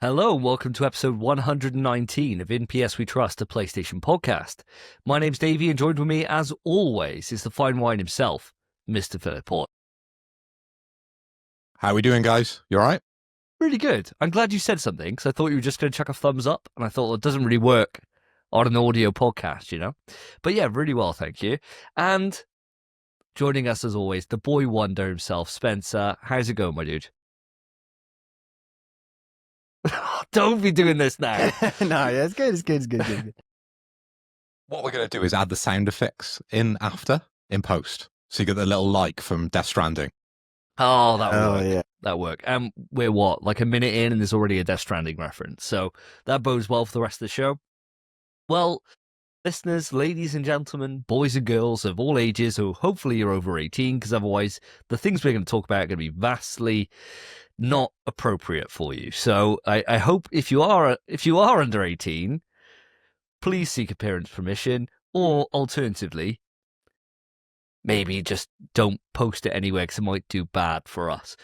Hello and welcome to episode 119 of In PS We Trust, a PlayStation podcast. My name's Davey and joined with me, as always, is the fine wine himself, Mr. Philip Port. How are we doing, guys? You all right? Really good. I'm glad you said something, because I thought you were just going to chuck a thumbs up, and I thought, well, it doesn't really work on an audio podcast, you know? But yeah, really well, thank you. And joining us, as always, the boy wonder himself, Spencer. How's it going, my dude? Don't be doing this now. No, yeah, it's good. What we're going to do is add the sound effects in post. So you get the little like from Death Stranding. Oh, that'll work. Yeah. That'll work. And we're what, like a minute in and there's already a Death Stranding reference. So that bodes well for the rest of the show. Well, listeners, ladies and gentlemen, boys and girls of all ages, who hopefully you're over 18, because otherwise the things we're going to talk about are going to be vastly not appropriate for you. So I hope if you are under 18, please seek a parent's permission, or alternatively, maybe just don't post it anywhere because it might do bad for us.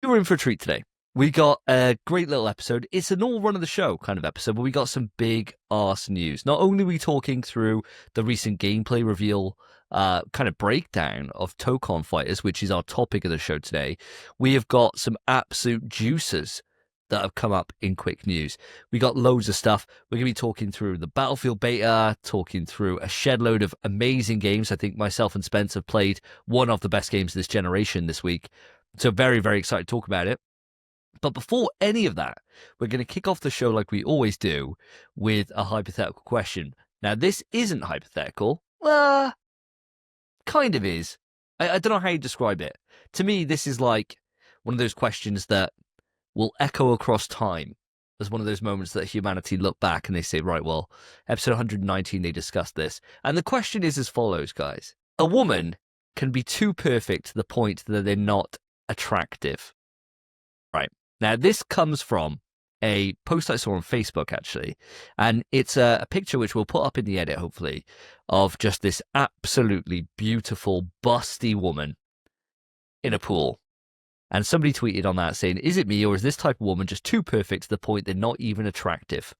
You're in for a treat today. We got a great little episode. It's an all run of the show kind of episode, but we got some big arse news. Not only are we talking through the recent gameplay reveal kind of breakdown of Tokon Fighters, which is our topic of the show today, we have got some absolute juicers that have come up in quick news. We got loads of stuff. We're going to be talking through the Battlefield beta, talking through a shed load of amazing games. I think myself and Spence have played one of the best games of this generation this week. So very, very excited to talk about it. But before any of that, we're going to kick off the show like we always do with a hypothetical question. Now, this isn't hypothetical. Kind of is. I don't know how you describe it. To me, this is like one of those questions that will echo across time as one of those moments that humanity look back and they say, right, well, episode 119, they discussed this. And the question is as follows, guys. A woman can be too perfect to the point that they're not attractive. Right. Now, this comes from a post I saw on Facebook, actually, and it's a picture which we'll put up in the edit, hopefully, of just this absolutely beautiful, busty woman in a pool. And somebody tweeted on that saying, is it me or is this type of woman just too perfect to the point they're not even attractive?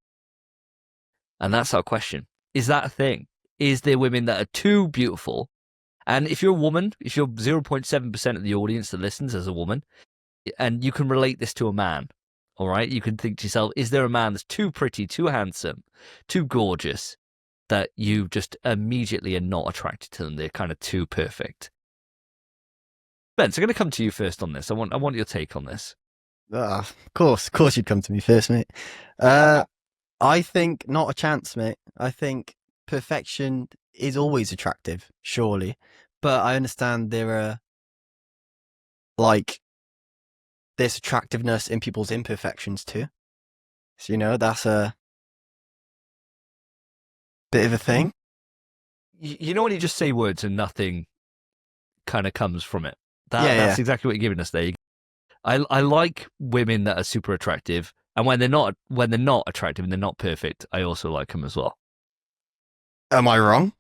And that's our question. Is that a thing? Is there women that are too beautiful? And if you're a woman, if you're 0.7% of the audience that listens as a woman, and you can relate this to a man, all right? You can think to yourself, is there a man that's too pretty, too handsome, too gorgeous, that you just immediately are not attracted to them? They're kind of too perfect. Spence, I'm going to come to you first on this. I want your take on this. Of course you'd come to me first, mate. I think not a chance, mate. I think perfection is always attractive, surely. But I understand there are, there's attractiveness in people's imperfections too. So, that's a bit of a thing. You know when you just say words and nothing kind of comes from it? That's exactly what you're giving us there. I like women that are super attractive, and when they're not attractive and they're not perfect, I also like them as well. Am I wrong?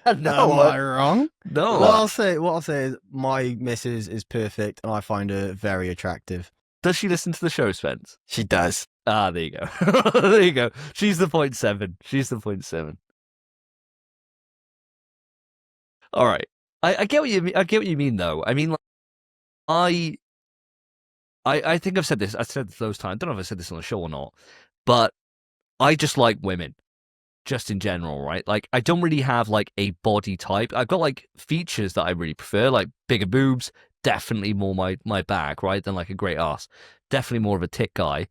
No, am I wrong? No. What I'll say is my missus is perfect, and I find her very attractive. Does she listen to the show, Spence? She does. Ah, there you go. There you go. She's the 0.7. All right. I get what you mean. I get what you mean, though. I mean, I think I've said this. I said this those times. I don't know if I said this on the show or not, but I just like women, just in general, right? Like, I don't really have like a body type. I've got like features that I really prefer, like bigger boobs, definitely more my bag, right? Than like a great ass. Definitely more of a tit guy.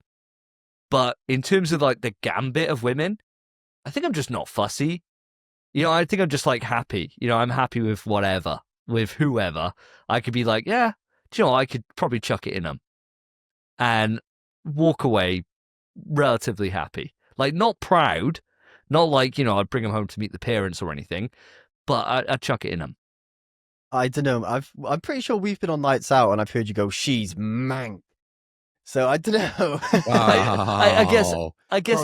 But in terms of like the gambit of women, I think I'm just not fussy. I think I'm just like happy. I'm happy with whatever, with whoever. I could be like, yeah, I could probably chuck it in them and walk away relatively happy. Like, not proud, not like, I'd bring them home to meet the parents or anything, but I'd chuck it in them. I don't know. I'm pretty sure we've been on nights out and I've heard you go, she's mank. So I don't know. Wow. I guess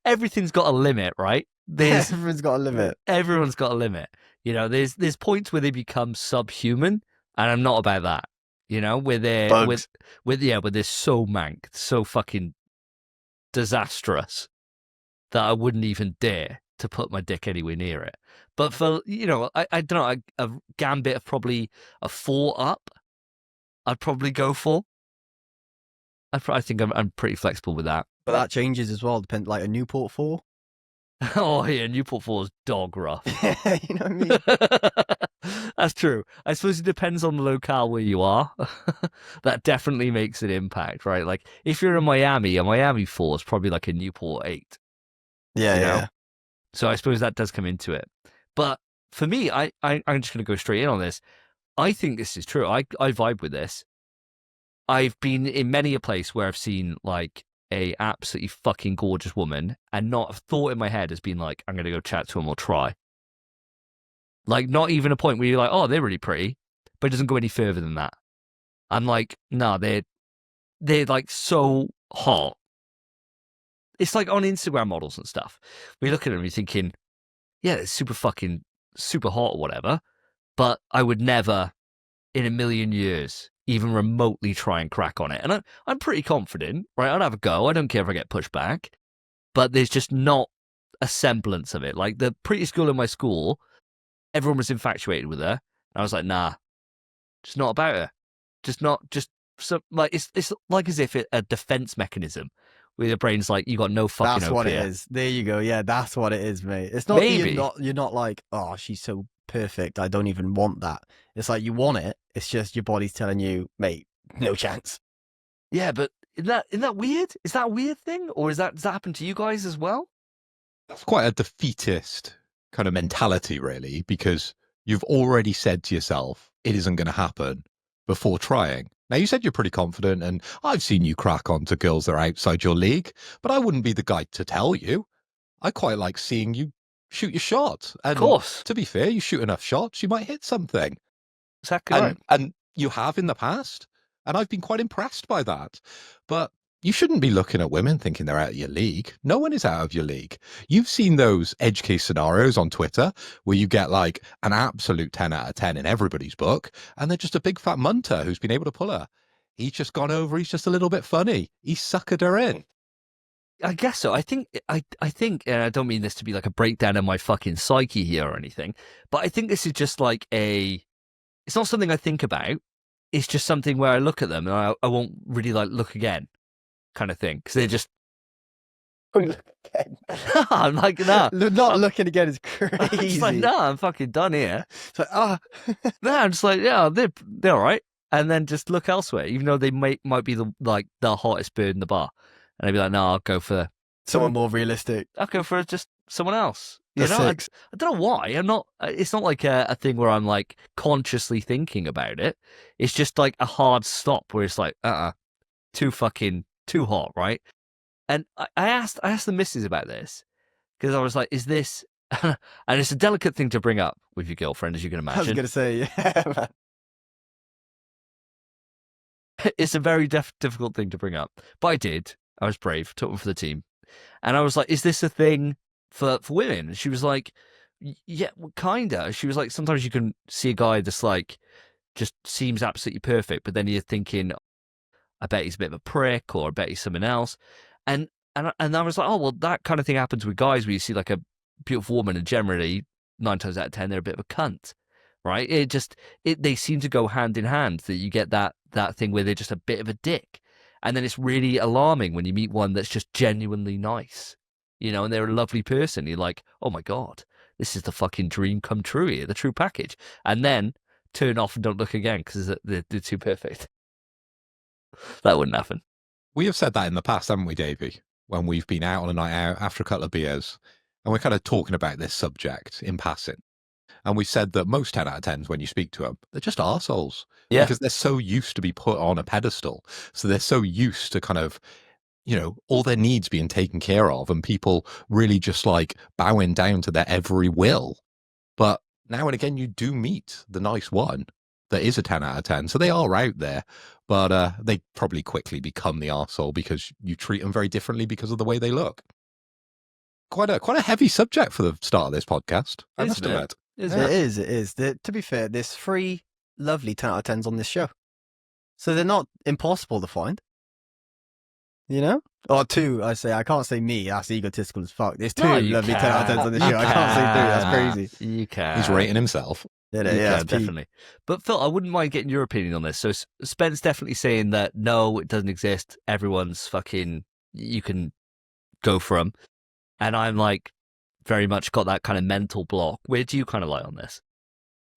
everything's got a limit, right? Everyone's got a limit. Everyone's got a limit. There's points where they become subhuman, and I'm not about that. You know, where they're Bugs. where they're so mank, so fucking disastrous that I wouldn't even dare to put my dick anywhere near it. But for, I don't know, a gambit of probably a 4 up, I'd probably go for. I think I'm pretty flexible with that. But that changes as well, like a Newport 4. Oh yeah, Newport 4 is dog rough. You know what I mean? That's true. I suppose it depends on the locale where you are. That definitely makes an impact, right? Like if you're in Miami, a Miami 4 is probably like a Newport 8. Yeah, you know? yeah. So I suppose that does come into it. But for me, I'm just going to go straight in on this. I think this is true. I vibe with this. I've been in many a place where I've seen like a absolutely fucking gorgeous woman and not a thought in my head has been like, I'm going to go chat to him or try. Like not even a point where you're like, oh, they're really pretty, but it doesn't go any further than that. I'm like, no, they're like so hot. It's like on Instagram models and stuff. We look at them and you're thinking, yeah, it's super hot or whatever, but I would never in a million years even remotely try and crack on it. And I'm pretty confident, right? I'd have a go. I don't care if I get pushed back, but there's just not a semblance of it. Like the prettiest girl in my school, everyone was infatuated with her. And I was like, nah, just not about her. So like it's like as if a defense mechanism where your brain's like, you got no fucking That's hope what here. it is. There you go. Yeah, that's what it is, mate. It's not Maybe. you're not like, oh, she's so perfect, I don't even want that. It's like you want it. It's just your body's telling you, mate, no chance. Yeah, but isn't that weird? Is that a weird thing, or does that happen to you guys as well? That's quite a defeatist kind of mentality, really, because you've already said to yourself it isn't going to happen before trying. Now, you said you're pretty confident, and I've seen you crack on to girls that are outside your league, but I wouldn't be the guy to tell you. I quite like seeing you shoot your shot. And Of course. to be fair, you shoot enough shots, you might hit something. Exactly right. And you have in the past, and I've been quite impressed by that. But you shouldn't be looking at women thinking they're out of your league. No one is out of your league. You've seen those edge case scenarios on Twitter where you get like an absolute 10 out of 10 in everybody's book, and they're just a big fat munter who's been able to pull her. He's just gone over, he's just a little bit funny. He suckered her in. I guess so. I think, and I don't mean this to be like a breakdown of my fucking psyche here or anything, but I think this is just like it's not something I think about. It's just something where I look at them and I won't really like look again kind of thing. Because they're just, I'm like, nah. Not looking again is crazy. I'm just like, nah, I'm fucking done here. It's like, Nah, I'm just like, yeah, they're all right. And then just look elsewhere, even though they might be the hottest bird in the bar. And I'd be like, no, I'll go for someone more realistic. I'll go for just someone else. The six. I don't know why. I'm not. It's not like a thing where I'm like consciously thinking about it. It's just like a hard stop where it's like, too hot, right? And I asked the missus about this because I was like, is this? And it's a delicate thing to bring up with your girlfriend, as you can imagine. I was going to say, yeah, man. It's a very difficult thing to bring up, but I did. I was brave, took one for the team, and I was like, "Is this a thing for women?" And she was like, "Yeah, well, kinda." She was like, "Sometimes you can see a guy that's like just seems absolutely perfect, but then you're thinking, I bet he's a bit of a prick, or I bet he's something else." And I was like, "Oh, well, that kind of thing happens with guys where you see like a beautiful woman, and generally 9 times out of 10 they're a bit of a cunt." Right? They seem to go hand in hand. That you get that thing where they're just a bit of a dick, and then it's really alarming when you meet one that's just genuinely nice, and they're a lovely person. You're like, oh my god, this is the fucking dream come true here, the true package. And then turn off and don't look again because they're too perfect. That wouldn't happen. We have said that in the past, haven't we, Davey? When we've been out on a night out after a couple of beers, and we're kind of talking about this subject in passing. And we said that most 10 out of 10s, when you speak to them, they're just arseholes. Yeah. Because they're so used to be put on a pedestal. So they're so used to kind of, all their needs being taken care of and people really just like bowing down to their every will. But now and again, you do meet the nice one that is a 10 out of 10. So they are out there, but they probably quickly become the arsehole because you treat them very differently because of the way they look. Quite a heavy subject for the start of this podcast, I must admit. It is. To be fair, there's 3 lovely 10 out of 10s on this show. So they're not impossible to find. You know? Or two, I say. I can't say me. That's egotistical as fuck. There's two No, you lovely 10 out of 10s on the can. show. I can't say three. That's crazy. You can. He's rating himself. Yeah, You yeah, can, that's peak. definitely. But Phil, I wouldn't mind getting your opinion on this. So Spence definitely saying that no, it doesn't exist. Everyone's fucking, you can go for them. And I'm like, very much got that kind of mental block. Where do you kind of lie on this?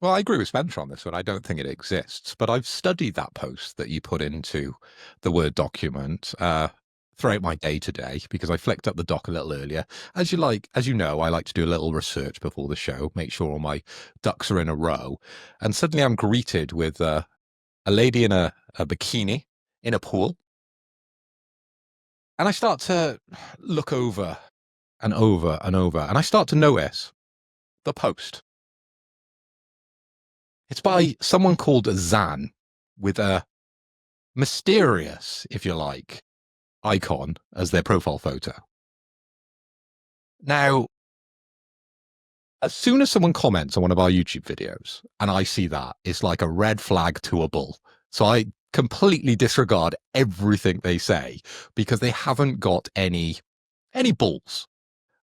Well, I agree with Spencer on this one. I don't think it exists, but I've studied that post that you put into the Word document throughout my day today because I flicked up the doc a little earlier. As you know, I like to do a little research before the show, make sure all my ducks are in a row. And suddenly I'm greeted with a lady in a bikini in a pool. And I start to look over and over and over, and I start to notice the post. It's by someone called Zan with a mysterious, if you like, icon as their profile photo. Now, as soon as someone comments on one of our YouTube videos and I see that, it's like a red flag to a bull. So I completely disregard everything they say because they haven't got any balls.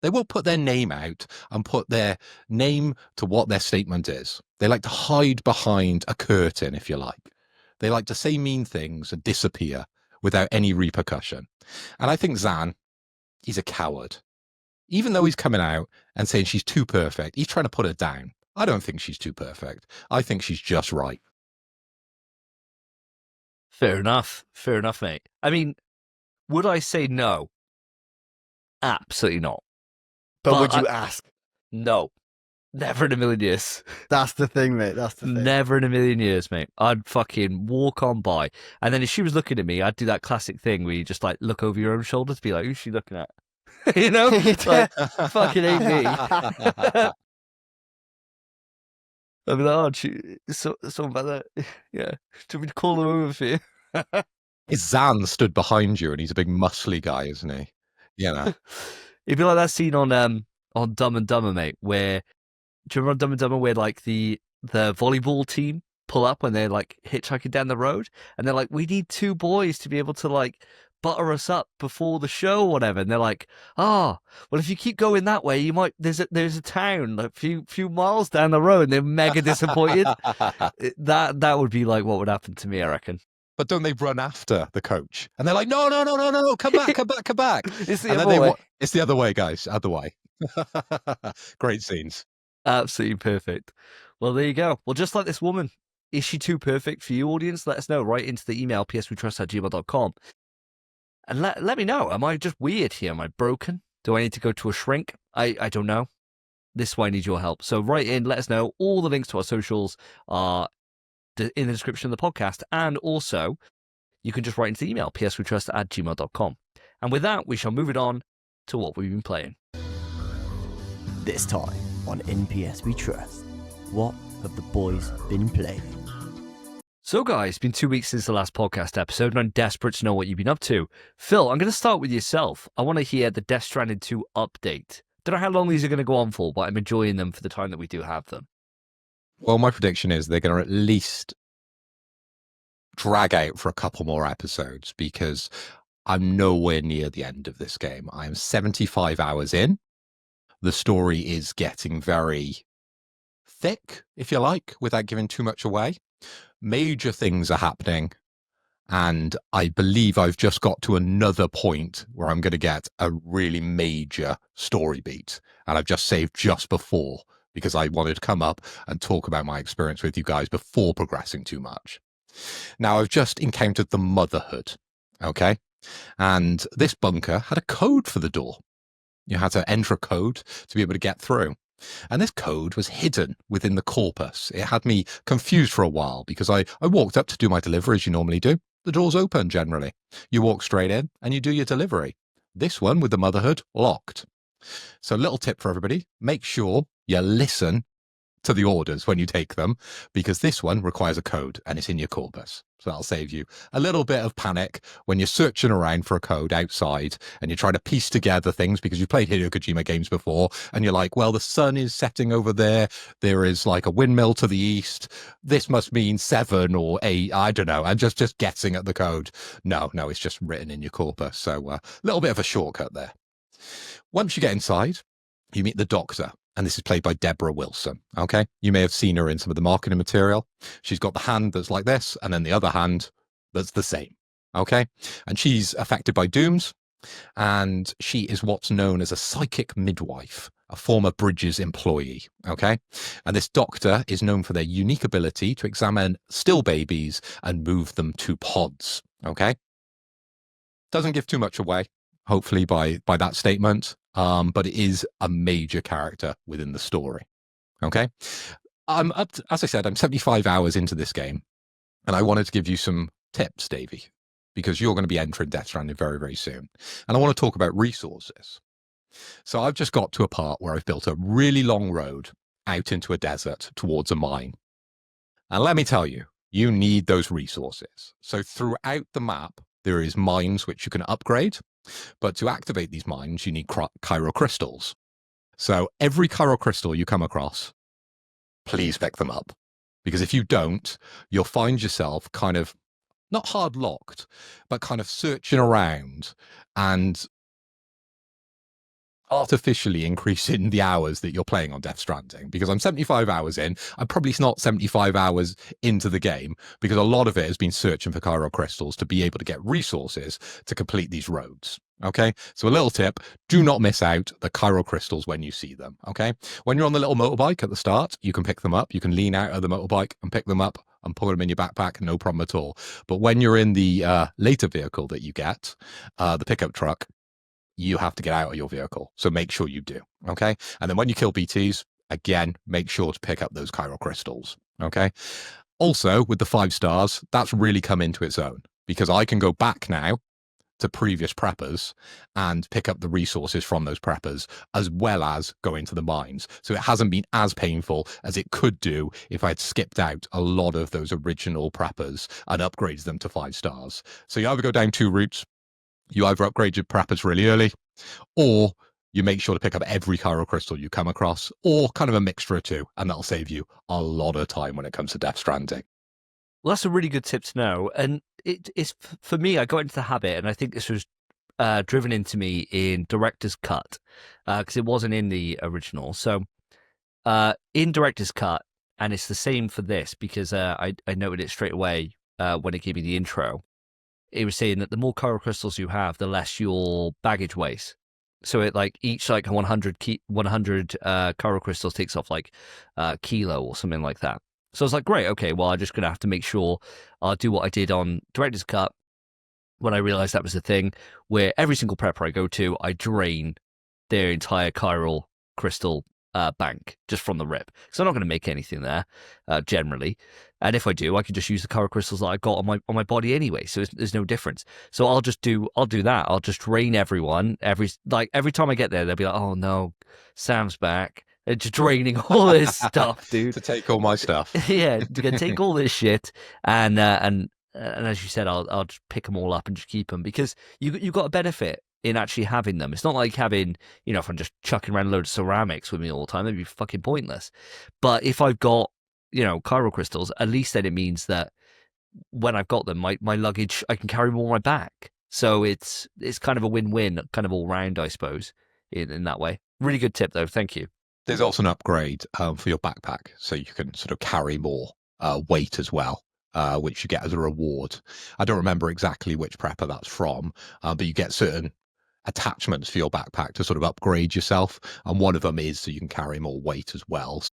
They won't put their name out and put their name to what their statement is. They like to hide behind a curtain, if you like. They like to say mean things and disappear without any repercussion. And I think Zan, he's a coward. Even though he's coming out and saying she's too perfect, he's trying to put her down. I don't think she's too perfect. I think she's just right. Fair enough, mate. I mean, would I say no? Absolutely not. But would you ask? No. Never in a million years. That's the thing, mate. That's the thing. Never in a million years, mate. I'd fucking walk on by. And then if she was looking at me, I'd do that classic thing where you just like look over your own shoulder to be like, who's she looking at? You know? Like, fucking ain't me. I'd be like, oh, something about that. Yeah. Do you want me to call them over for you? It's Zan stood behind you and he's a big muscly guy, isn't he? You know. It'd be like that scene on Dumb and Dumber, mate, where do you remember Dumb and Dumber where like the volleyball team pull up when they're like hitchhiking down the road and they're like, we need two boys to be able to like butter us up before the show or whatever, and they're like, well, if you keep going that way, you might there's a town like a few miles down the road, and they're mega disappointed. That would be like what would happen to me, I reckon. But don't they run after the coach? And they're like, no, come back. It's the other way. It's the other way, guys. Other way. Great scenes. Absolutely perfect. Well, there you go. Well, just like this woman, is she too perfect for you, audience? Let us know. Write into the email, pswetrust@gmail.com. And let me know. Am I just weird here? Am I broken? Do I need to go to a shrink? I don't know. This is why I need your help. So write in, let us know. All the links to our socials are in the description of the podcast, and also you can just write into the email pswetrust@gmail.com. And with that, we shall move it on to what we've been playing this time on NPS We Trust. What have the boys been playing? So guys, it's been 2 weeks since the last podcast episode, and I'm desperate to know what you've been up to. Phil, I'm going to start with yourself. I want to hear the Death Stranding 2 update. Don't know how long these are going to go on for, but I'm enjoying them for the time that we do have them. Well, my prediction is they're going to at least drag out for a couple more episodes because I'm nowhere near the end of this game. I am 75 hours in. The story is getting very thick, if you like, without giving too much away. Major things are happening. And I believe I've just got to another point where I'm going to get a really major story beat. And I've just saved just before, because I wanted to come up and talk about my experience with you guys before progressing too much. Now, I've just encountered the Motherhood, okay? And this bunker had a code for the door. You had to enter a code to be able to get through. And this code was hidden within the corpus. It had me confused for a while because I walked up to do my delivery as you normally do. The door's open generally. You walk straight in and you do your delivery. This one with the Motherhood, locked. So little tip for everybody, make sure you listen to the orders when you take them, because this one requires a code and it's in your corpus. So that'll save you a little bit of panic when you're searching around for a code outside and you're trying to piece together things because you've played Hideo Kojima games before and you're like, well, the sun is setting over there. There is like a windmill to the east. This must mean 7 or 8. I don't know. I'm just guessing at the code. No, it's just written in your corpus. So a little bit of a shortcut there. Once you get inside, you meet the doctor. And this is played by Deborah Wilson, okay? You may have seen her in some of the marketing material. She's got the hand that's like this, and then the other hand that's the same, okay? And she's affected by dooms, and she is what's known as a psychic midwife, a former Bridges employee, okay? And this doctor is known for their unique ability to examine still babies and move them to pods, okay? Doesn't give too much away, hopefully, by that statement. But it is a major character within the story. Okay. I'm up to, as I said, I'm 75 hours into this game, and I wanted to give you some tips, Davey, because you're going to be entering Death Stranding very, very soon. And I want to talk about resources. So I've just got to a part where I've built a really long road out into a desert towards a mine. And let me tell you, you need those resources. So throughout the map, there is mines which you can upgrade. But to activate these mines, you need Kyro crystals. So every Kyro crystal you come across, please pick them up. Because if you don't, you'll find yourself kind of, not hard locked, but kind of searching around and artificially increasing the hours that you're playing on Death Stranding. Because I'm 75 hours in. I'm probably not 75 hours into the game, because a lot of it has been searching for Kyro crystals to be able to get resources to complete these roads. Okay, so a little tip, do not miss out the Kyro crystals when you see them. Okay, when you're on the little motorbike at the start, you can pick them up. You can lean out of the motorbike and pick them up and put them in your backpack, no problem at all. But when you're in the later vehicle that you get, the pickup truck, you have to get out of your vehicle. So make sure you do. Okay. And then when you kill BTs, again, make sure to pick up those Kyro crystals. Okay. Also, with the 5 stars, that's really come into its own, because I can go back now to previous preppers and pick up the resources from those preppers, as well as go into the mines. So it hasn't been as painful as it could do if I had skipped out a lot of those original preppers and upgraded them to 5 stars. So you either go down 2 routes. You either upgrade your preppers really early, or you make sure to pick up every Kyro crystal you come across, or kind of a mixture of 2, and that'll save you a lot of time when it comes to Death Stranding. Well, that's a really good tip to know. And it's, for me, I got into the habit, and I think this was driven into me in Director's Cut, because it wasn't in the original. So in Director's Cut, and it's the same for this, because I noted it straight away when it gave me the intro. It was saying that the more Kyro crystals you have, the less your baggage weighs. So it like each like 100 Kyro crystals takes off like a kilo or something like that. So I was like, great, okay, well, I'm just going to have to make sure I'll do what I did on Director's Cut when I realized that was the thing, where every single prepper I go to, I drain their entire Kyro crystal bank just from the rip. So I'm not going to make anything there generally. And if I do, I can just use the Kyro crystals that I got on my body anyway. So there's no difference. So I'll do that. I'll just drain everyone. Every time I get there, they'll be like, oh no, Sam's back. They're just draining all this stuff, dude. To take all my stuff. Yeah, to take all this shit and as you said, I'll just pick them all up and just keep them, because you got a benefit in actually having them. It's not like having, if I'm just chucking around a load of ceramics with me all the time, that'd be fucking pointless. But if I've got, Kyro crystals, at least then it means that when I've got them, my luggage, I can carry more on my back. So it's kind of a win-win, kind of all round, I suppose, in that way. Really good tip, though. Thank you. There's also an upgrade for your backpack, so you can sort of carry more weight as well, which you get as a reward. I don't remember exactly which prepper that's from, but you get certain attachments for your backpack to sort of upgrade yourself, and one of them is so you can carry more weight as well.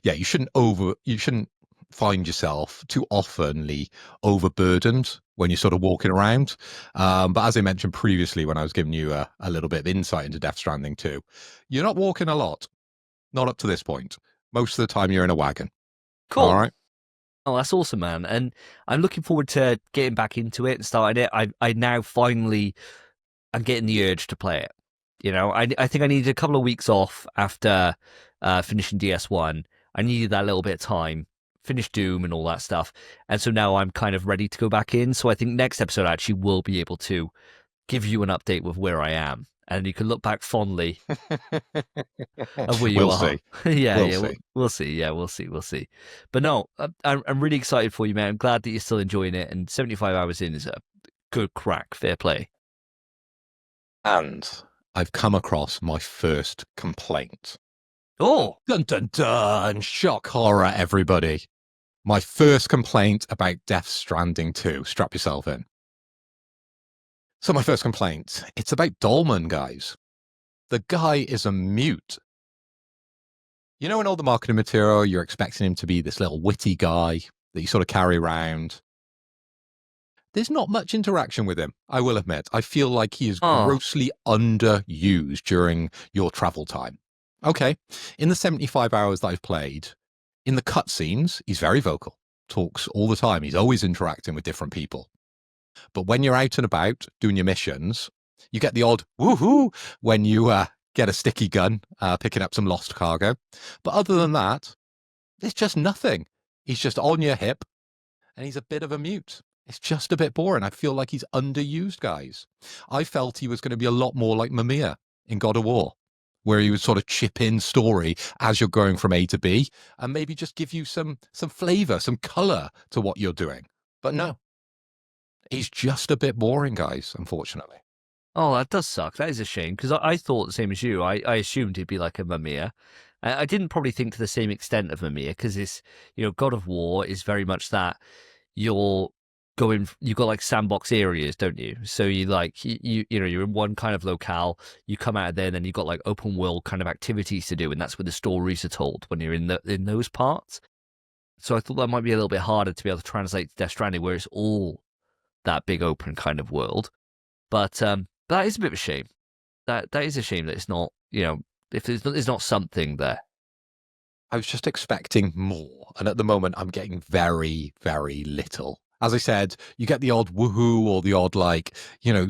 Yeah, you shouldn't find yourself too oftenly overburdened when you're sort of walking around. But as I mentioned previously, when I was giving you a little bit of insight into Death Stranding 2, you're not walking a lot. Not up to this point. Most of the time you're in a wagon. Cool. All right. Oh, that's awesome, man. And I'm looking forward to getting back into it and starting it. I now finally, I'm getting the urge to play it. I think I needed a couple of weeks off after finishing DS1. I needed that little bit of time, finish Doom and all that stuff. And so now I'm kind of ready to go back in. So I think next episode I actually will be able to give you an update with where I am. And you can look back fondly of where you We'll are. see. Yeah, We'll yeah, see. we'll see. Yeah, we'll see. But no, I'm really excited for you, man. I'm glad that you're still enjoying it. And 75 hours in is a good crack. Fair play. And I've come across my first complaint. Oh, Dun dun dun! Shock horror, everybody. My first complaint about Death Stranding 2. Strap yourself in. So my first complaint, it's about Dolman, guys. The guy is a mute. You know, in all the marketing material, you're expecting him to be this little witty guy that you sort of carry around. There's not much interaction with him, I will admit. I feel like he is grossly underused during your travel time. Okay, in the 75 hours that I've played, in the cutscenes, he's very vocal, talks all the time. He's always interacting with different people. But when you're out and about doing your missions, you get the odd woohoo when you get a sticky gun, picking up some lost cargo. But other than that, there's just nothing. He's just on your hip, and he's a bit of a mute. It's just a bit boring. I feel like he's underused, guys. I felt he was going to be a lot more like Mimir in God of War, where he would sort of chip in story as you're going from A to B and maybe just give you some flavor, some color to what you're doing. But no, he's just a bit boring, guys, unfortunately. Oh, that does suck. That is a shame, because I thought the same as you. I assumed he'd be like a Mimir. I didn't probably think to the same extent of Mimir, because it's, God of War is very much that you've got like sandbox areas, don't you? So you're in one kind of locale, you come out of there, and then you've got like open world kind of activities to do, and that's where the stories are told when you're in those parts. So I thought that might be a little bit harder to be able to translate to Death Stranding, where it's all that big open kind of world. But that is a bit of a shame. That is a shame that it's not, if there's not something there. I was just expecting more, and at the moment I'm getting very, very little. As I said, you get the odd woohoo or the odd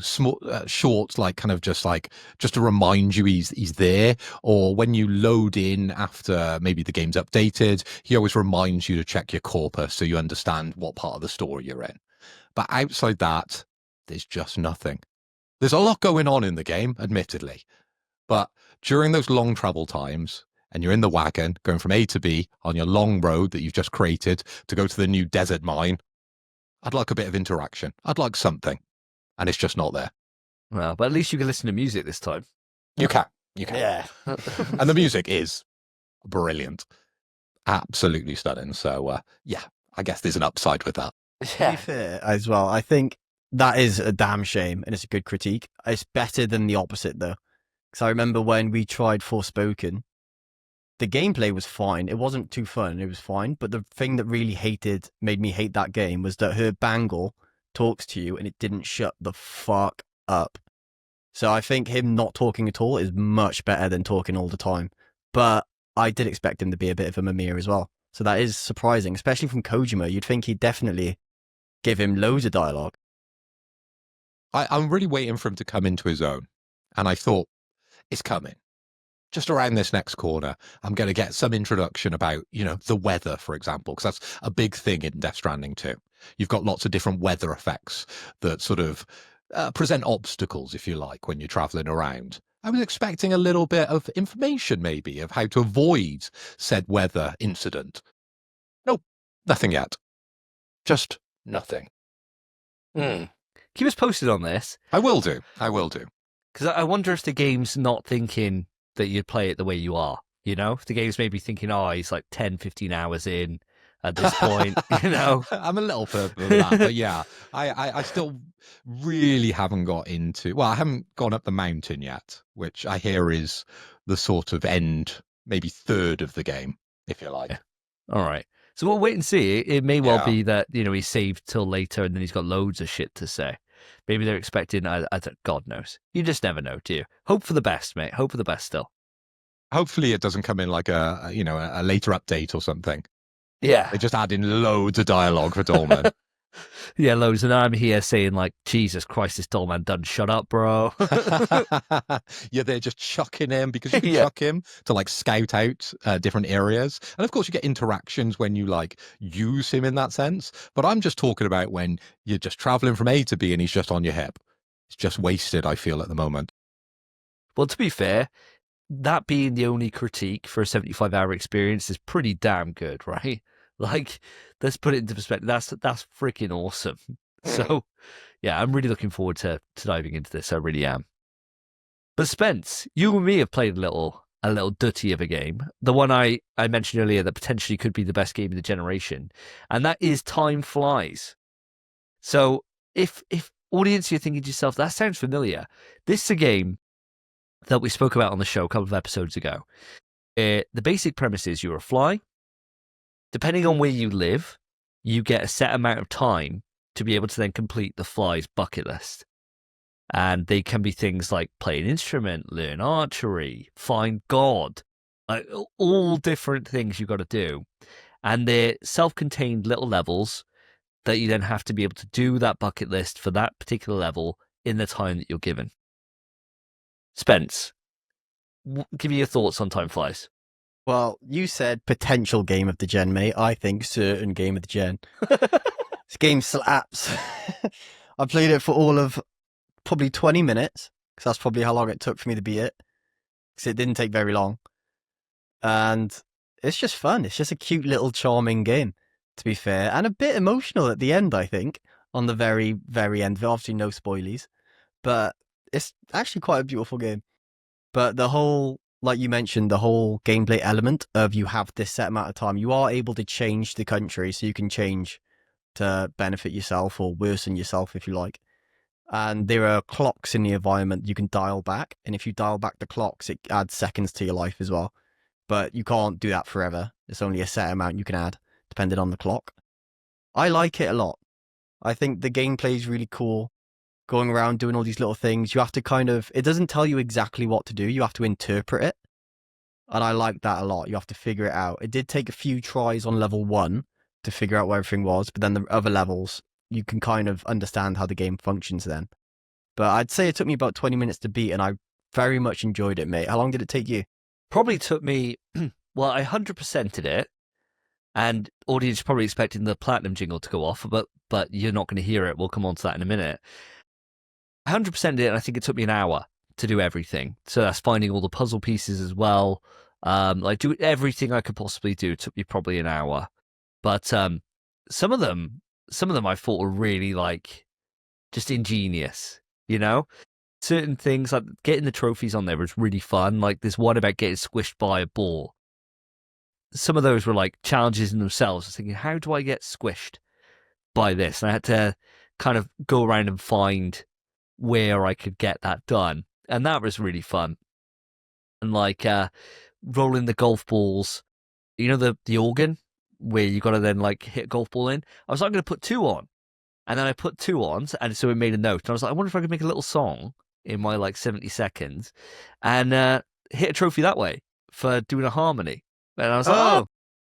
small shorts, like kind of just to remind you he's there. Or when you load in after maybe the game's updated, he always reminds you to check your corpus so you understand what part of the story you're in. But outside that, there's just nothing. There's a lot going on in the game, admittedly. But during those long travel times, and you're in the wagon going from A to B on your long road that you've just created to go to the new desert mine, I'd like a bit of interaction. I'd like something. And it's just not there. Well, but at least you can listen to music this time. You can. Yeah. And the music is brilliant. Absolutely stunning. So, I guess there's an upside with that. To be fair as well, I think that is a damn shame, and it's a good critique. It's better than the opposite, though. Because I remember when we tried Forspoken, the gameplay was fine. It wasn't too fun. It was fine. But the thing that really made me hate that game was that her bangle talks to you and it didn't shut the fuck up. So I think him not talking at all is much better than talking all the time. But I did expect him to be a bit of a Mimir as well. So that is surprising, especially from Kojima. You'd think he'd definitely give him loads of dialogue. I'm really waiting for him to come into his own. And I thought, it's coming. Just around this next corner, I'm going to get some introduction about, the weather, for example, because that's a big thing in Death Stranding too. You've got lots of different weather effects that sort of present obstacles, if you like, when you're traveling around. I was expecting a little bit of information, maybe, of how to avoid said weather incident. Nope, nothing yet. Just nothing. Keep us posted on this. I will do. Because I wonder if the game's not thinking that you'd play it the way you are, If the game's maybe thinking, he's like 10, 15 hours in at this point, I'm a little purple with that, but yeah, I still really haven't got into... Well, I haven't gone up the mountain yet, which I hear is the sort of end, maybe third of the game, if you like. Yeah. All right. So we'll wait and see. It may well be that, he's saved till later and then he's got loads of shit to say. Maybe they're expecting, God knows. You just never know, do you? Hope for the best, mate. Hope for the best still. Hopefully it doesn't come in like a later update or something. Yeah. They just add in loads of dialogue for Dolman. Yeah, loads. And I'm here saying, like, Jesus Christ, this doll man done shut up, bro. Yeah, they're just chucking him because you can Yeah. chuck him to like scout out different areas. And of course, you get interactions when you like use him in that sense. But I'm just talking about when you're just traveling from A to B and he's just on your hip. It's just wasted, I feel, at the moment. Well, to be fair, that being the only critique for a 75-hour experience is pretty damn good, right? Like, let's put it into perspective. That's freaking awesome. So, yeah, I'm really looking forward to diving into this. I really am. But Spence, you and me have played a little dutty of a game. The one I mentioned earlier that potentially could be the best game of the generation, and that is Time Flies. So, if audience, you're thinking to yourself, that sounds familiar. This is a game that we spoke about on the show a couple of episodes ago. The basic premise is you're a fly. Depending on where you live, you get a set amount of time to be able to then complete the fly's bucket list. And they can be things like play an instrument, learn archery, find God, like all different things you've got to do. And they're self-contained little levels that you then have to be able to do that bucket list for that particular level in the time that you're given. Spence, give me your thoughts on Time Flies. Well, you said potential game of the gen, mate. I think certain game of the gen. This game slaps. I played it for all of probably 20 minutes, because that's probably how long it took for me to beat it, because it didn't take very long. And it's just fun. It's just a cute little charming game, to be fair, and a bit emotional at the end, I think, on the very, very end. Obviously, no spoilies, but it's actually quite a beautiful game. But the whole, like you mentioned, the whole gameplay element of you have this set amount of time, you are able to change the country, so you can change to benefit yourself or worsen yourself if you like. And there are clocks in the environment you can dial back, and if you dial back the clocks, it adds seconds to your life as well. But you can't do that forever. It's only a set amount you can add, depending on the clock. I like it a lot. I think the gameplay is really cool. Going around doing all these little things, you have to kind of, it doesn't tell you exactly what to do, you have to interpret it. And I like that a lot. You have to figure it out. It did take a few tries on level 1 to figure out where everything was, but then the other levels, you can kind of understand how the game functions then. But I'd say it took me about 20 minutes to beat, and I very much enjoyed it, mate. How long did it take you? Probably took me, well, I 100%ed it, and audience probably expecting the platinum jingle to go off, but you're not going to hear it. We'll come on to that in a minute. 100%ed it, and I think it took me an hour to do everything. So that's finding all the puzzle pieces as well. Like do everything I could possibly do. It took me probably an hour. But some of them I thought were really like just ingenious, you know? Certain things like getting the trophies on there was really fun. Like there's one about getting squished by a ball. Some of those were like challenges in themselves. I was thinking, how do I get squished by this? And I had to kind of go around and find where I could get that done. And that was really fun. And like rolling the golf balls, you know, the organ where you got to then like hit a golf ball in. I was like, I'm going to put 2 on. And then I put 2 on. And so it made a note. And I was like, I wonder if I could make a little song in my like 70 seconds and hit a trophy that way for doing a harmony. And I was like, oh,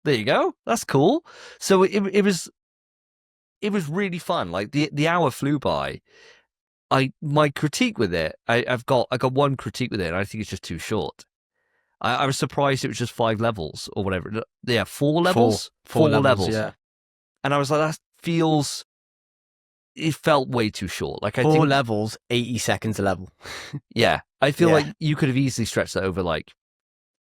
there you go. That's cool. So it was really fun. Like the hour flew by. My critique with it, I got one critique with it, and I think it's just too short. I was surprised it was just 5 levels or whatever. Yeah, 4 levels? 4 levels, yeah. And I was like, it felt way too short. Like 4 levels, 80 seconds a level. Yeah, I feel like you could have easily stretched that over like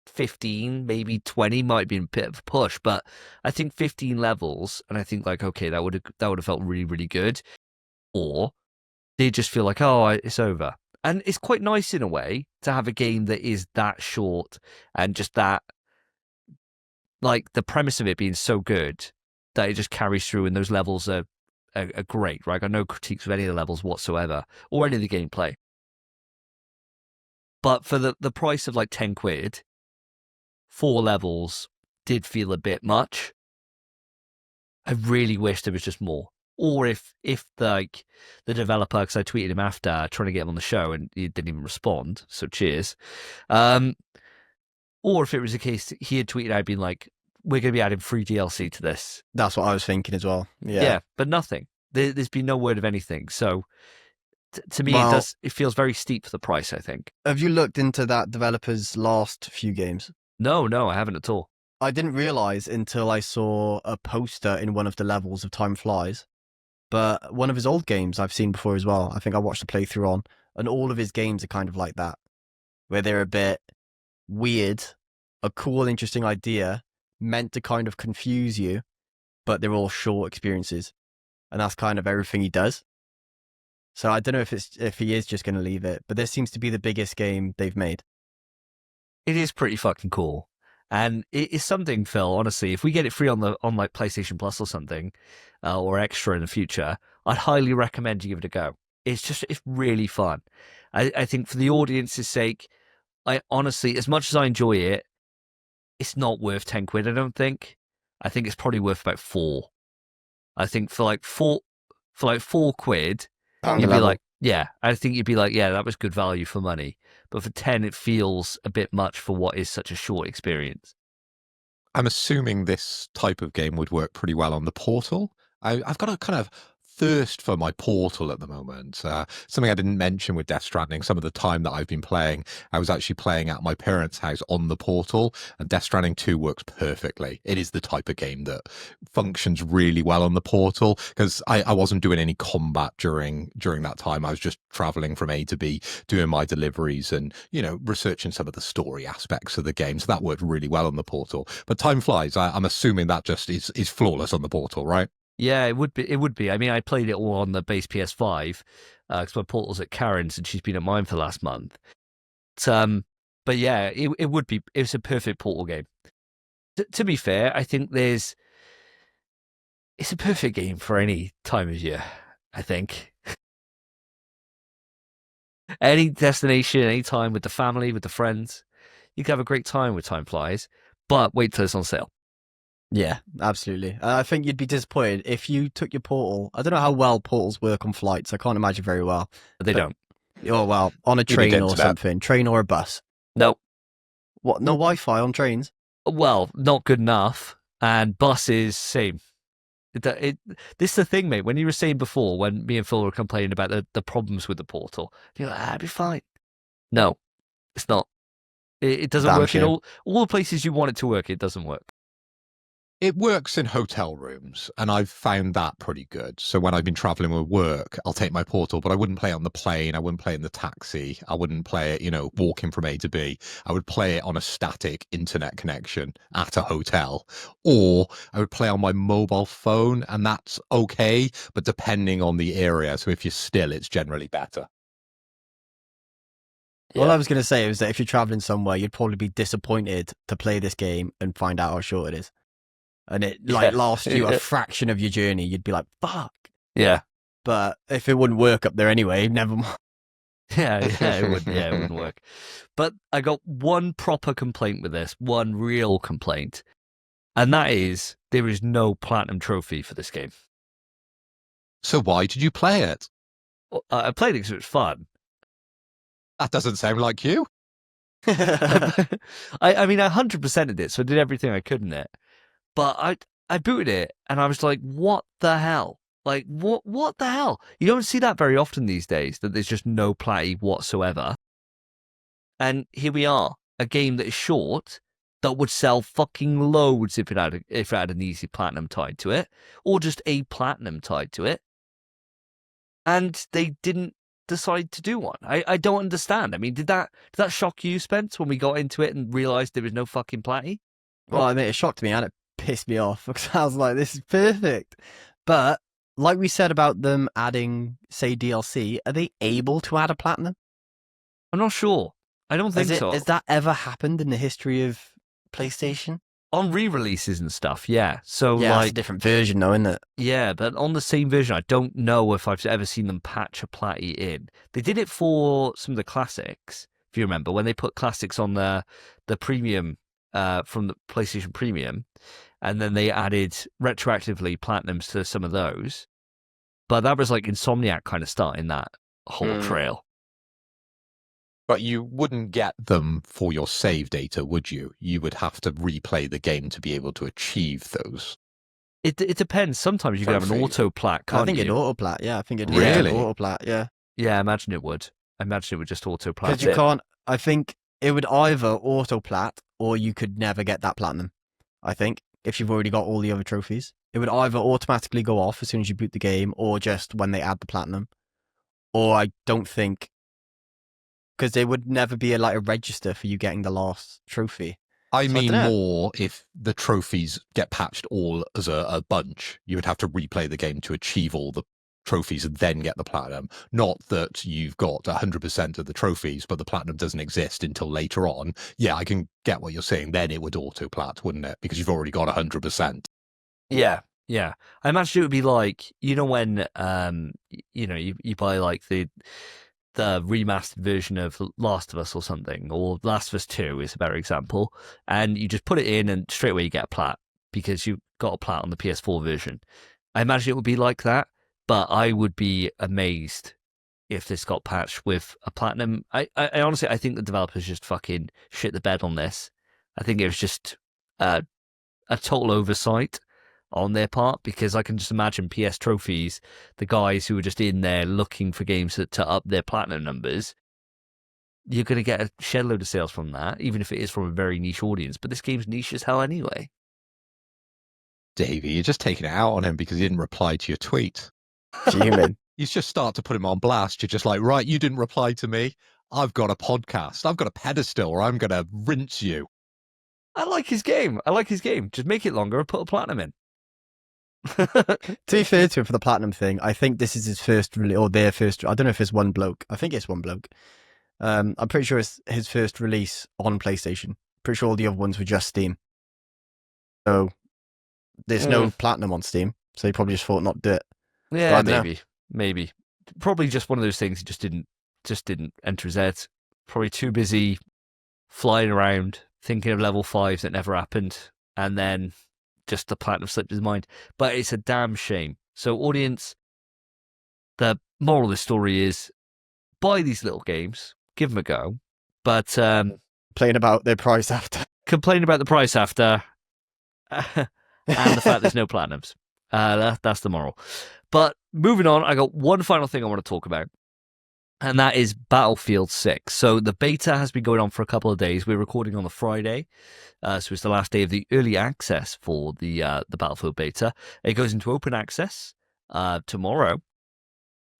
15, maybe 20 might be a bit of a push, but I think 15 levels, and I think like, okay, that would have felt really, really good. Or they just feel like, oh, it's over. And it's quite nice in a way to have a game that is that short and just that, like the premise of it being so good that it just carries through and those levels are great, right? I got no critiques of any of the levels whatsoever or any of the gameplay. But for the price of like 10 quid, 4 levels did feel a bit much. I really wish there was just more. Or if like the developer, because I tweeted him after trying to get him on the show and he didn't even respond, so cheers. Or if it was a case that he had tweeted out being like, we're going to be adding free DLC to this. That's what I was thinking as well. Yeah, but nothing. There's been no word of anything. So to me, Well- it feels very steep for the price, I think. Have you looked into that developer's last few games? No, I haven't at all. I didn't realize until I saw a poster in one of the levels of Time Flies. But one of his old games I've seen before as well. I think I watched a playthrough on, and all of his games are kind of like that, where they're a bit weird, a cool, interesting idea, meant to kind of confuse you, but they're all short experiences. And that's kind of everything he does. So I don't know if he is just going to leave it, but this seems to be the biggest game they've made. It is pretty fucking cool. And it is something, Phil, honestly, if we get it free on like PlayStation Plus or something, or extra in the future, I'd highly recommend you give it a go. It's really fun. I think for the audience's sake, I honestly, as much as I enjoy it, it's not worth 10 quid, I don't think. I think it's probably worth about 4. I think for like 4 quid, Pound you'd a be level. like, yeah, I think you'd be like, yeah, that was good value for money. But for 10, it feels a bit much for what is such a short experience. I'm assuming this type of game would work pretty well on the Portal. I've got a kind of thirst for my Portal at the moment. Something I didn't mention with Death Stranding, some of the time that I've been playing, I was actually playing at my parents' house on the Portal, and Death Stranding 2 works perfectly. It is the type of game that functions really well on the Portal, because I wasn't doing any combat during that time. I was just traveling from A to B, doing my deliveries and, researching some of the story aspects of the game. So that worked really well on the Portal. But time flies. I'm assuming that just is flawless on the Portal, right? Yeah, it would be. It would be. I mean, I played it all on the base PS5 because my Portal's at Karen's and she's been at mine for the last month. But yeah, it would be. It's a perfect Portal game. To be fair, I think it's a perfect game for any time of year. I think any destination, any time with the family, with the friends, you can have a great time with Time Flies. But wait till it's on sale. Yeah, absolutely. I think you'd be disappointed if you took your Portal. I don't know how well Portals work on flights. I can't imagine very well. They don't. Oh, well, on a train or something. Train or a bus. Nope. What? No Wi-Fi on trains? Well, not good enough. And buses, same. This is the thing, mate. When you were saying before, when me and Phil were complaining about the problems with the Portal, you're like, it'd be fine. No, it's not. It doesn't work in all the places you want it to work. It doesn't work. It works in hotel rooms, and I've found that pretty good. So when I've been traveling with work, I'll take my Portal, but I wouldn't play it on the plane. I wouldn't play it in the taxi. I wouldn't play it, walking from A to B. I would play it on a static internet connection at a hotel, or I would play on my mobile phone, and that's okay, but depending on the area. So if you're still, it's generally better. Yeah. All I was going to say was that if you're traveling somewhere, you'd probably be disappointed to play this game and find out how short it is. And it lasts you a fraction of your journey. You'd be like, fuck. Yeah. But if it wouldn't work up there anyway, never mind. Yeah, it wouldn't work. But I got one proper complaint with this, one real complaint. And that is, there is no platinum trophy for this game. So why did you play it? I played it because it was fun. That doesn't sound like you. I mean, I 100%ed it, so I did everything I could in it. But I booted it, and I was like, what the hell? Like, what the hell? You don't see that very often these days, that there's just no play whatsoever. And here we are, a game that is short, that would sell fucking loads if it had an easy platinum tied to it, or just a platinum tied to it. And they didn't decide to do one. I don't understand. I mean, did that shock you, Spence, when we got into it and realised there was no fucking platty? Well, I mean, it shocked me and it pissed me off because I was like, this is perfect. But like we said about them adding, say, DLC, are they able to add a platinum? I'm not sure. I don't think so. Has that ever happened in the history of PlayStation? On re-releases and stuff, yeah. So yeah, like it's a different version though, isn't it? Yeah, but on the same version, I don't know if I've ever seen them patch a platty in. They did it for some of the classics, if you remember, when they put classics on the premium from the PlayStation Premium, and then they added retroactively platinums to some of those. But that was like Insomniac kind of starting that whole trail. But you wouldn't get them for your save data, would you? You would have to replay the game to be able to achieve those. It depends. Sometimes you can have an Trophy. auto plat, can't I think you? it'd auto plat. Yeah, I think it'd Really? auto plat. Yeah, Yeah, I imagine it would. Just auto plat. because you can't. I think it would either auto plat or you could never get that platinum. I think if you've already got all the other trophies, it would either automatically go off as soon as you boot the game, or just when they add the platinum. Or I don't think, because there would never be like a register for you getting the last trophy. I So I mean dunno. more if the trophies get patched all as a bunch. You would have to replay the game to achieve all the trophies and then get the platinum. Not that you've got 100% of the trophies, but the platinum doesn't exist until later on. Yeah, I can get what you're saying. Then it would auto-plat, wouldn't it? Because you've already got 100%. Yeah. I imagine it would be like, you know, when you buy like the remastered version of Last of Us or something, or Last of Us 2 is a better example, and you just put it in and straight away you get a plat because you got a plat on the PS4 version. I imagine it would be like that, but I would be amazed if this got patched with a platinum. I honestly, I think the developers just fucking shit the bed on this. I think it was just a total oversight on their part, because I can just imagine PS Trophies, the guys who are just in there looking for games to up their platinum numbers. You're going to get a shed load of sales from that, even if it is from a very niche audience. But this game's niche as hell anyway. Davey, you're just taking it out on him because he didn't reply to your tweet. Fuming. You just start to put him on blast. You're just like, right, you didn't reply to me. I've got a podcast. I've got a pedestal, or I'm going to rinse you. I like his game. Just make it longer and put a platinum in. To be fair to him for the platinum thing, I think this is his first, or their first. I don't know if it's one bloke. I think it's one bloke. I'm pretty sure it's his first release on PlayStation. Pretty sure all the other ones were just Steam. So there's no platinum on Steam. So he probably just thought not do it. Yeah, I dunno. maybe. Probably just one of those things he just didn't enter his head. Probably too busy flying around, thinking of level 5s that never happened, and then just the platinum slipped his mind. But it's a damn shame. So audience, the moral of the story is buy these little games, give them a go, but Playing about their price after. complain about the price after, and the fact there's no platinums. That's the moral. But moving on, I got one final thing I want to talk about, and that is Battlefield 6. So the beta has been going on for a couple of days. We're recording on the Friday, so it's the last day of the early access for the Battlefield beta. It goes into open access tomorrow.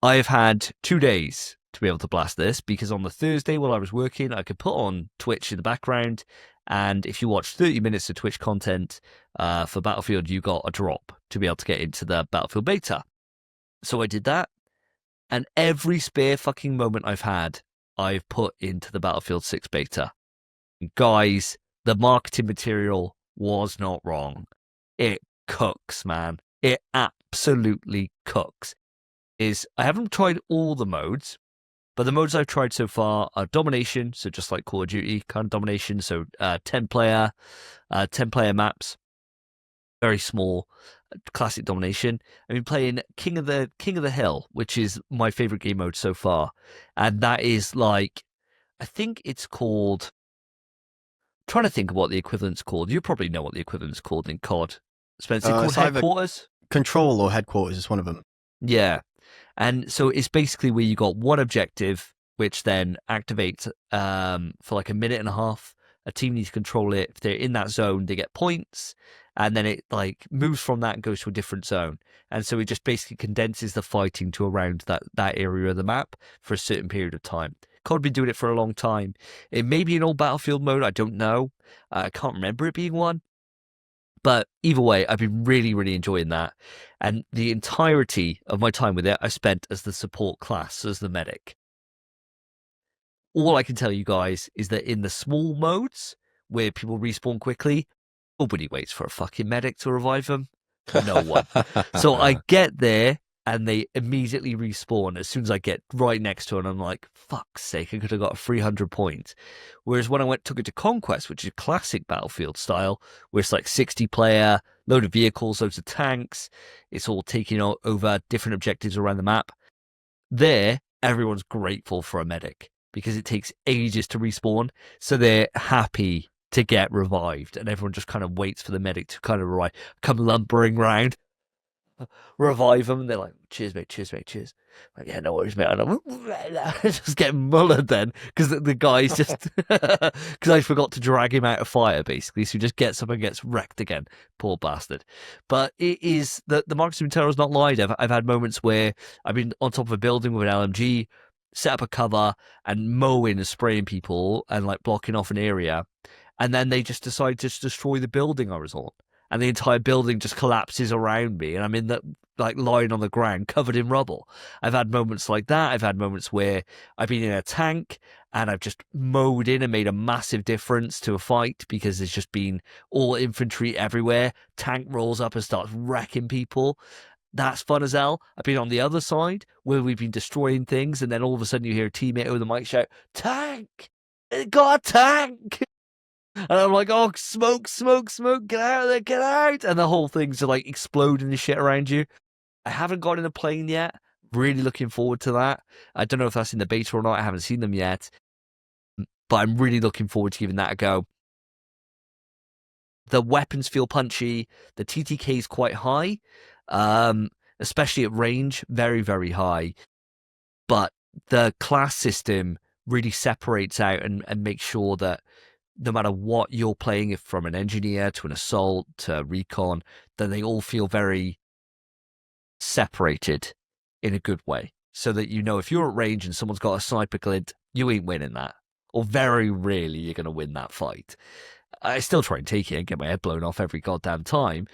I have had 2 days to be able to blast this, because on the Thursday while I was working, I could put on Twitch in the background, and if you watch 30 minutes of Twitch content for Battlefield, you got a drop to be able to get into the Battlefield beta. So I did that, and every spare fucking moment I've had, I've put into the Battlefield 6 beta. Guys, the marketing material was not wrong. It cooks, man. It absolutely cooks. I haven't tried all the modes, but the modes I've tried so far are domination, so just like Call of Duty kind of domination, so 10-player maps, very small, classic domination. I've been playing King of the Hill, which is my favorite game mode so far, and that is like, I think it's called. I'm trying to think of what the equivalent's called. You probably know what the equivalent's called in COD. Spence, it's called It's either Headquarters. Control or Headquarters is one of them. Yeah. And so it's basically where you got one objective, which then activates for like a minute and a half. A team needs to control it. If they're in that zone, they get points. And then it like moves from that and goes to a different zone. And so it just basically condenses the fighting to around that area of the map for a certain period of time. COD been doing it for a long time. It may be an old Battlefield mode. I don't know. I can't remember it being one. But either way, I've been really, really enjoying that. And the entirety of my time with it, I spent as the support class, as the medic. All I can tell you guys is that in the small modes, where people respawn quickly, nobody waits for a fucking medic to revive them. No one. So I get there, and they immediately respawn as soon as I get right next to it, and I'm like, fuck's sake, I could have got 300 points. Whereas when I took it to Conquest, which is classic Battlefield style, where it's like 60-player, load of vehicles, loads of tanks, it's all taking over different objectives around the map. There, everyone's grateful for a medic, because it takes ages to respawn, so they're happy to get revived, and everyone just kind of waits for the medic to kind of come lumbering round, revive them, and they're like, cheers mate, cheers. Like, yeah, no worries mate. And I'm just get mullered then, because the guy's just because I forgot to drag him out of fire basically, so he just gets up and gets wrecked again, poor bastard. But it is the marketing material is not lied. I've had moments where I've been on top of a building with an LMG, set up a cover and mowing and spraying people and like blocking off an area, and then they just decide to destroy the building I was on, and the entire building just collapses around me, and I'm in that, like, lying on the ground covered in rubble. I've had moments like that. I've had moments where I've been in a tank and I've just mowed in and made a massive difference to a fight because there's just been all infantry everywhere. Tank rolls up and starts wrecking people. That's fun as hell. I've been on the other side where we've been destroying things, and then all of a sudden you hear a teammate over the mic shout, "Tank! It got a tank!" And I'm like, "Oh, smoke, get out of there, get out!" And the whole thing's just like exploding and shit around you. I haven't got in a plane yet. Really looking forward to that. I don't know if that's in the beta or not. I haven't seen them yet. But I'm really looking forward to giving that a go. The weapons feel punchy. The TTK is quite high, especially at range, very, very high. But the class system really separates out and makes sure that no matter what you're playing, if from an engineer to an assault to recon, then they all feel very separated in a good way. So that, you know, if you're at range and someone's got a sniper glint, you ain't winning that. Or very rarely you're going to win that fight. I still try and take it and get my head blown off every goddamn time.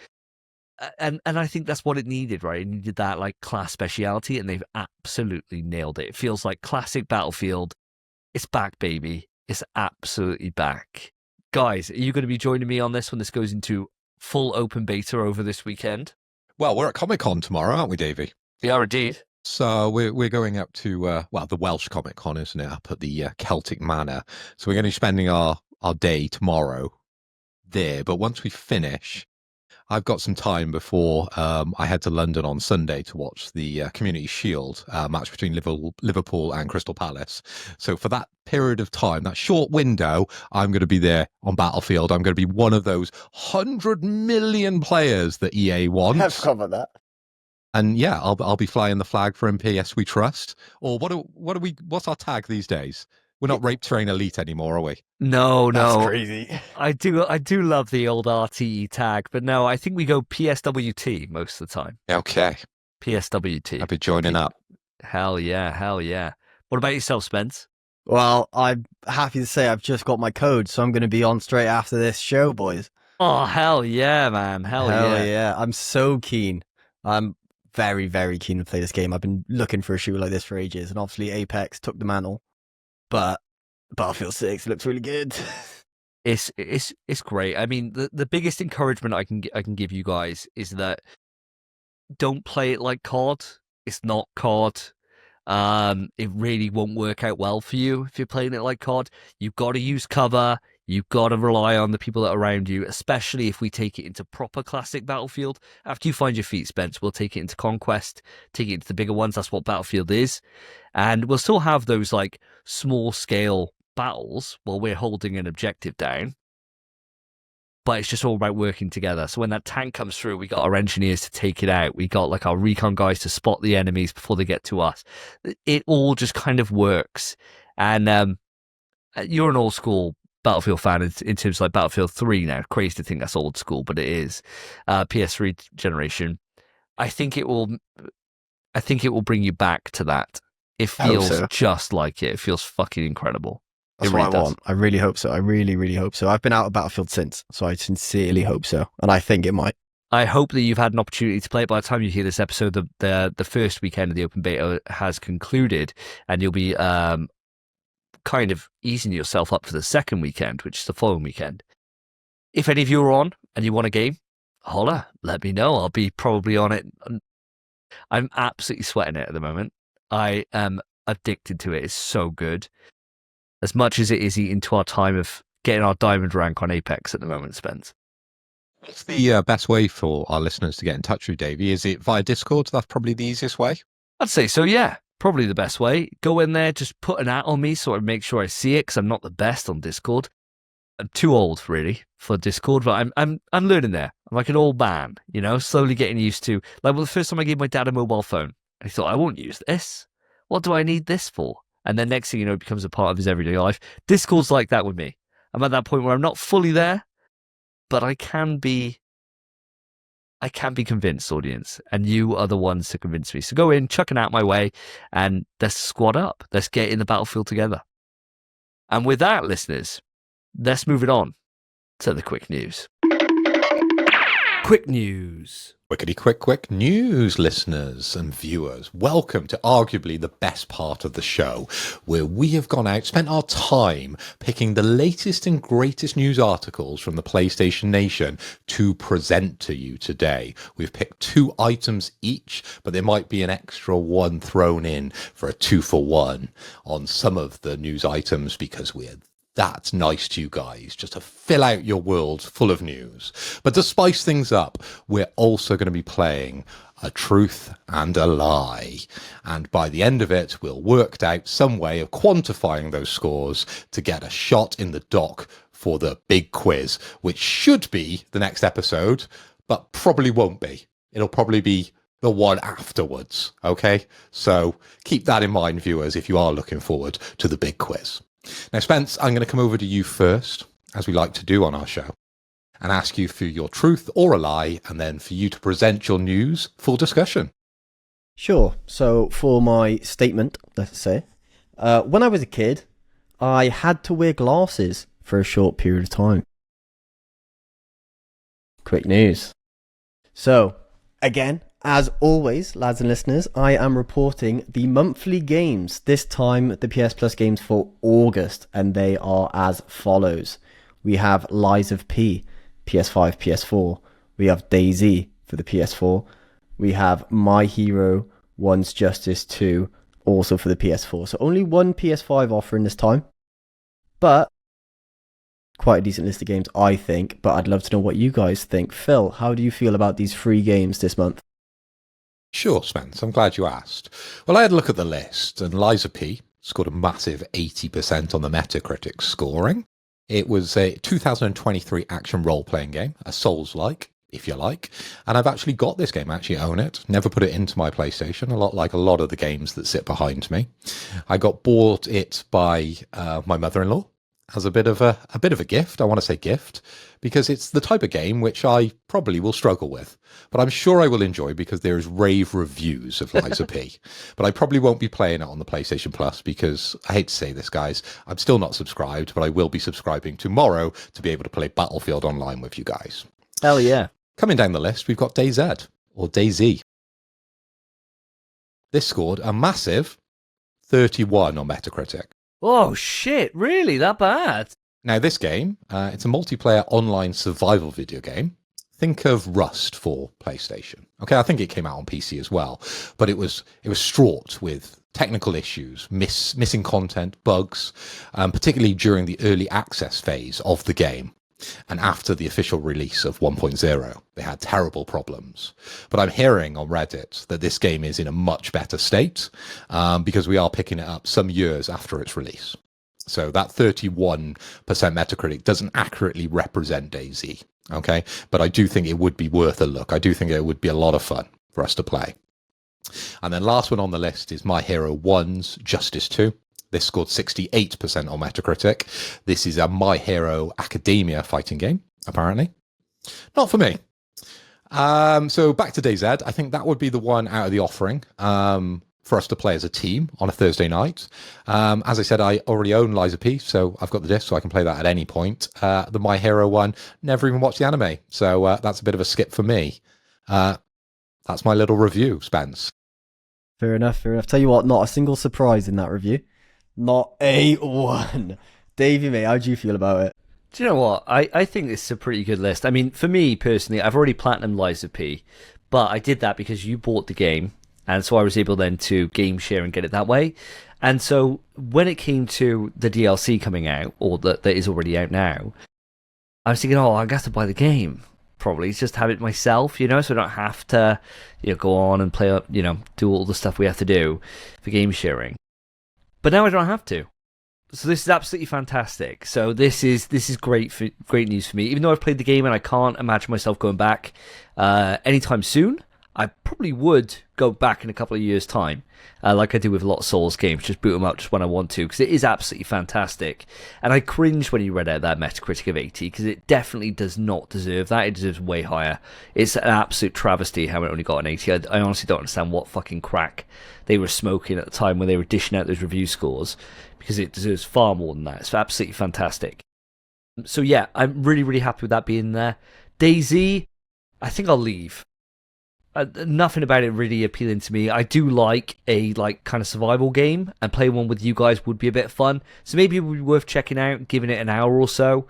And I think that's what it needed, right? It needed that like class speciality, and they've absolutely nailed it. It feels like classic Battlefield. It's back, baby. It's absolutely back. Guys, are you going to be joining me on this when this goes into full open beta over this weekend? Well, we're at Comic-Con tomorrow, aren't we, Davey? We are indeed. So we're going up to, the Welsh Comic-Con, isn't it, up at the Celtic Manor. So we're going to be spending our day tomorrow there. But once we finish, I've got some time before I head to London on Sunday to watch the Community Shield match between Liverpool and Crystal Palace. So for that period of time, that short window, I'm going to be there on Battlefield. I'm going to be one of those 100 million players that EA wants. I've covered that. And yeah, I'll be flying the flag for MPS We Trust. Or what's our tag these days? We're not Rape Train Elite anymore, are we? No. That's crazy. I do love the old RTE tag, but no, I think we go PSWT most of the time. Okay. PSWT. I'll be joining up. Hell yeah. What about yourself, Spence? Well, I'm happy to say I've just got my code, so I'm going to be on straight after this show, boys. Oh, hell yeah, man. Hell yeah. I'm so keen. I'm very, very keen to play this game. I've been looking for a shoe like this for ages, and obviously Apex took the mantle. But Battlefield 6 looks really good. It's great. I mean, the biggest encouragement I can give you guys is that don't play it like COD. It's not COD. It really won't work out well for you if you're playing it like COD. You've got to use cover. You've got to rely on the people that are around you, especially if we take it into proper classic Battlefield. After you find your feet, Spence, we'll take it into Conquest, take it into the bigger ones. That's what Battlefield is. And we'll still have those like small scale battles while we're holding an objective down. But it's just all about working together. So when that tank comes through, we got our engineers to take it out. We got like our recon guys to spot the enemies before they get to us. It all just kind of works. And you're an old school Battlefield fan in terms of like Battlefield 3 now. Crazy to think that's old school, but it is. PS3 generation. I think it will bring you back to that. It feels just like it. It feels fucking incredible. That's what I want. I really hope so. I really, really hope so. I've been out of Battlefield since, so I sincerely hope so. And I think it might. I hope that you've had an opportunity to play it. By the time you hear this episode, the first weekend of the open beta has concluded, and you'll be kind of easing yourself up for the second weekend, which is the following weekend. If any of you are on and you want a game, holla, let me know. I'll be probably on it. I'm absolutely sweating it at the moment. I am addicted to it. It's so good. As much as it is eating to our time of getting our diamond rank on Apex at the moment, Spence. What's the best way for our listeners to get in touch with Davey? Is it via Discord? That's probably the easiest way. I'd say so, yeah. Probably the best way. Go in there, just put an @ on me so I make sure I see it, because I'm not the best on Discord. too old really for Discord, but I'm learning there. I'm like an old man, slowly getting used to. Like, well, the first time I gave my dad a mobile phone, I thought, I won't use this. What do I need this for? And then next thing you know, it becomes a part of his everyday life. Discord's like that with me. I'm at that point where I'm not fully there, but I can be convinced, audience, and you are the ones to convince me. So go in, chuck it out my way, and let's squad up. Let's get in the battlefield together. And with that, listeners, let's move it on to the quick news. Quick news. Quick news, listeners and viewers. Welcome to arguably the best part of the show, where we have gone out, spent our time picking the latest and greatest news articles from the PlayStation Nation to present to you today. We've picked 2 items each, but there might be an extra one thrown in for a 2-for-1 on some of the news items because we're that's nice to you guys, just to fill out your world full of news. But to spice things up, we're also going to be playing a truth and a lie. And by the end of it, we'll work out some way of quantifying those scores to get a shot in the dock for the big quiz, which should be the next episode, but probably won't be. It'll probably be the one afterwards, okay? So keep that in mind, viewers, if you are looking forward to the big quiz. Now, Spence, I'm going to come over to you first, as we like to do on our show, and ask you for your truth or a lie, and then for you to present your news for discussion. Sure. So for my statement, let's say, when I was a kid, I had to wear glasses for a short period of time. Quick news. So, again, as always, lads and listeners, I am reporting the monthly games, this time the PS Plus games for August, and they are as follows. We have Lies of P, PS5, PS4. We have DayZ for the PS4. We have My Hero, One's Justice 2, also for the PS4. So only one PS5 offering this time, but quite a decent list of games, I think, but I'd love to know what you guys think. Phil, how do you feel about these free games this month? Sure, Spence, I'm glad you asked. Well, I had a look at the list, and Lies of P scored a massive 80% on the Metacritic scoring. It was a 2023 action role-playing game, a Souls-like, if you like. And I've actually got this game, I actually own it. Never put it into my PlayStation, a lot like a lot of the games that sit behind me. I got bought it by my mother-in-law as a bit of a gift. I want to say gift, because it's the type of game which I probably will struggle with, but I'm sure I will enjoy because there is rave reviews of Lies of P. But I probably won't be playing it on the PlayStation Plus because, I hate to say this, guys, I'm still not subscribed, but I will be subscribing tomorrow to be able to play Battlefield Online with you guys. Hell yeah. Coming down the list, we've got DayZ, or DayZ. This scored a massive 31 on Metacritic. Oh shit, really? That bad? Now, this game, it's a multiplayer online survival video game. Think of Rust for PlayStation. Okay, I think it came out on PC as well, but it was fraught with technical issues, missing content, bugs, particularly during the early access phase of the game. And after the official release of 1.0, they had terrible problems. But I'm hearing on Reddit that this game is in a much better state because we are picking it up some years after its release. So that 31% Metacritic doesn't accurately represent DayZ, okay? But I do think it would be worth a look. I do think it would be a lot of fun for us to play. And then last one on the list is My Hero 1's Justice 2. This scored 68% on Metacritic. This is a My Hero Academia fighting game, apparently. Not for me. So back to DayZ. I think that would be the one out of the offering for us to play as a team on a Thursday night. As I said, I already own Lies of P, so I've got the disc, so I can play that at any point. The My Hero one, never even watched the anime, so that's a bit of a skip for me. That's my little review, Spence. Fair enough, fair enough. Tell you what, not a single surprise in that review. Not a one. Davey, mate, how do you feel about it? Do you know what? I think this is a pretty good list. I mean, for me personally, I've already platinumed Lies of P, but I did that because you bought the game, and so I was able then to game share and get it that way. And so when it came to the DLC coming out, or that is already out now, I was thinking, I got to buy the game. Probably just have it myself, so I don't have to, go on and play up, do all the stuff we have to do for game sharing. But now I don't have to. So this is absolutely fantastic. So this is great news for me. Even though I've played the game and I can't imagine myself going back anytime soon, I probably would go back in a couple of years' time, like I do with a lot of Souls games. Just boot them up just when I want to, because it is absolutely fantastic. And I cringed when you read out that Metacritic of 80, because it definitely does not deserve that. It deserves way higher. It's an absolute travesty how it only got an 80. I honestly don't understand what fucking crack they were smoking at the time when they were dishing out those review scores, because it deserves far more than that. It's absolutely fantastic. So yeah, I'm really, really happy with that being there. DayZ, I think I'll leave. Nothing about it really appealing to me. I do like a kind of survival game, and playing one with you guys would be a bit fun. So maybe it would be worth checking out, giving it an hour or so.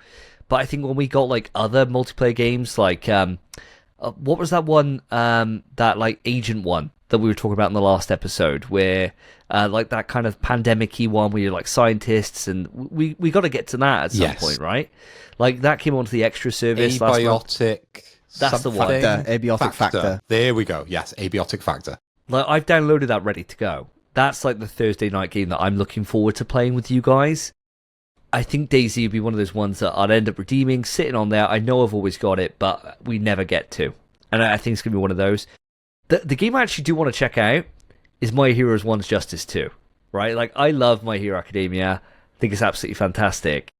But I think when we got like other multiplayer games, like what was that one, that like agent one that we were talking about in the last episode, where like that kind of pandemic-y one where you're like scientists, and we got to get to that at some point, right? Like that came onto the extra service last month. Abiotic. That's the one. Abiotic factor. There we go. Yes, Abiotic Factor. Like I've downloaded that ready to go. That's like the Thursday night game that I'm looking forward to playing with you guys. I think DayZ would be one of those ones that I'd end up redeeming, sitting on there. I know I've always got it, but we never get to. And I think it's going to be one of those. The game I actually do want to check out is My Heroes 1's Justice 2. Right? Like, I love My Hero Academia. I think it's absolutely fantastic.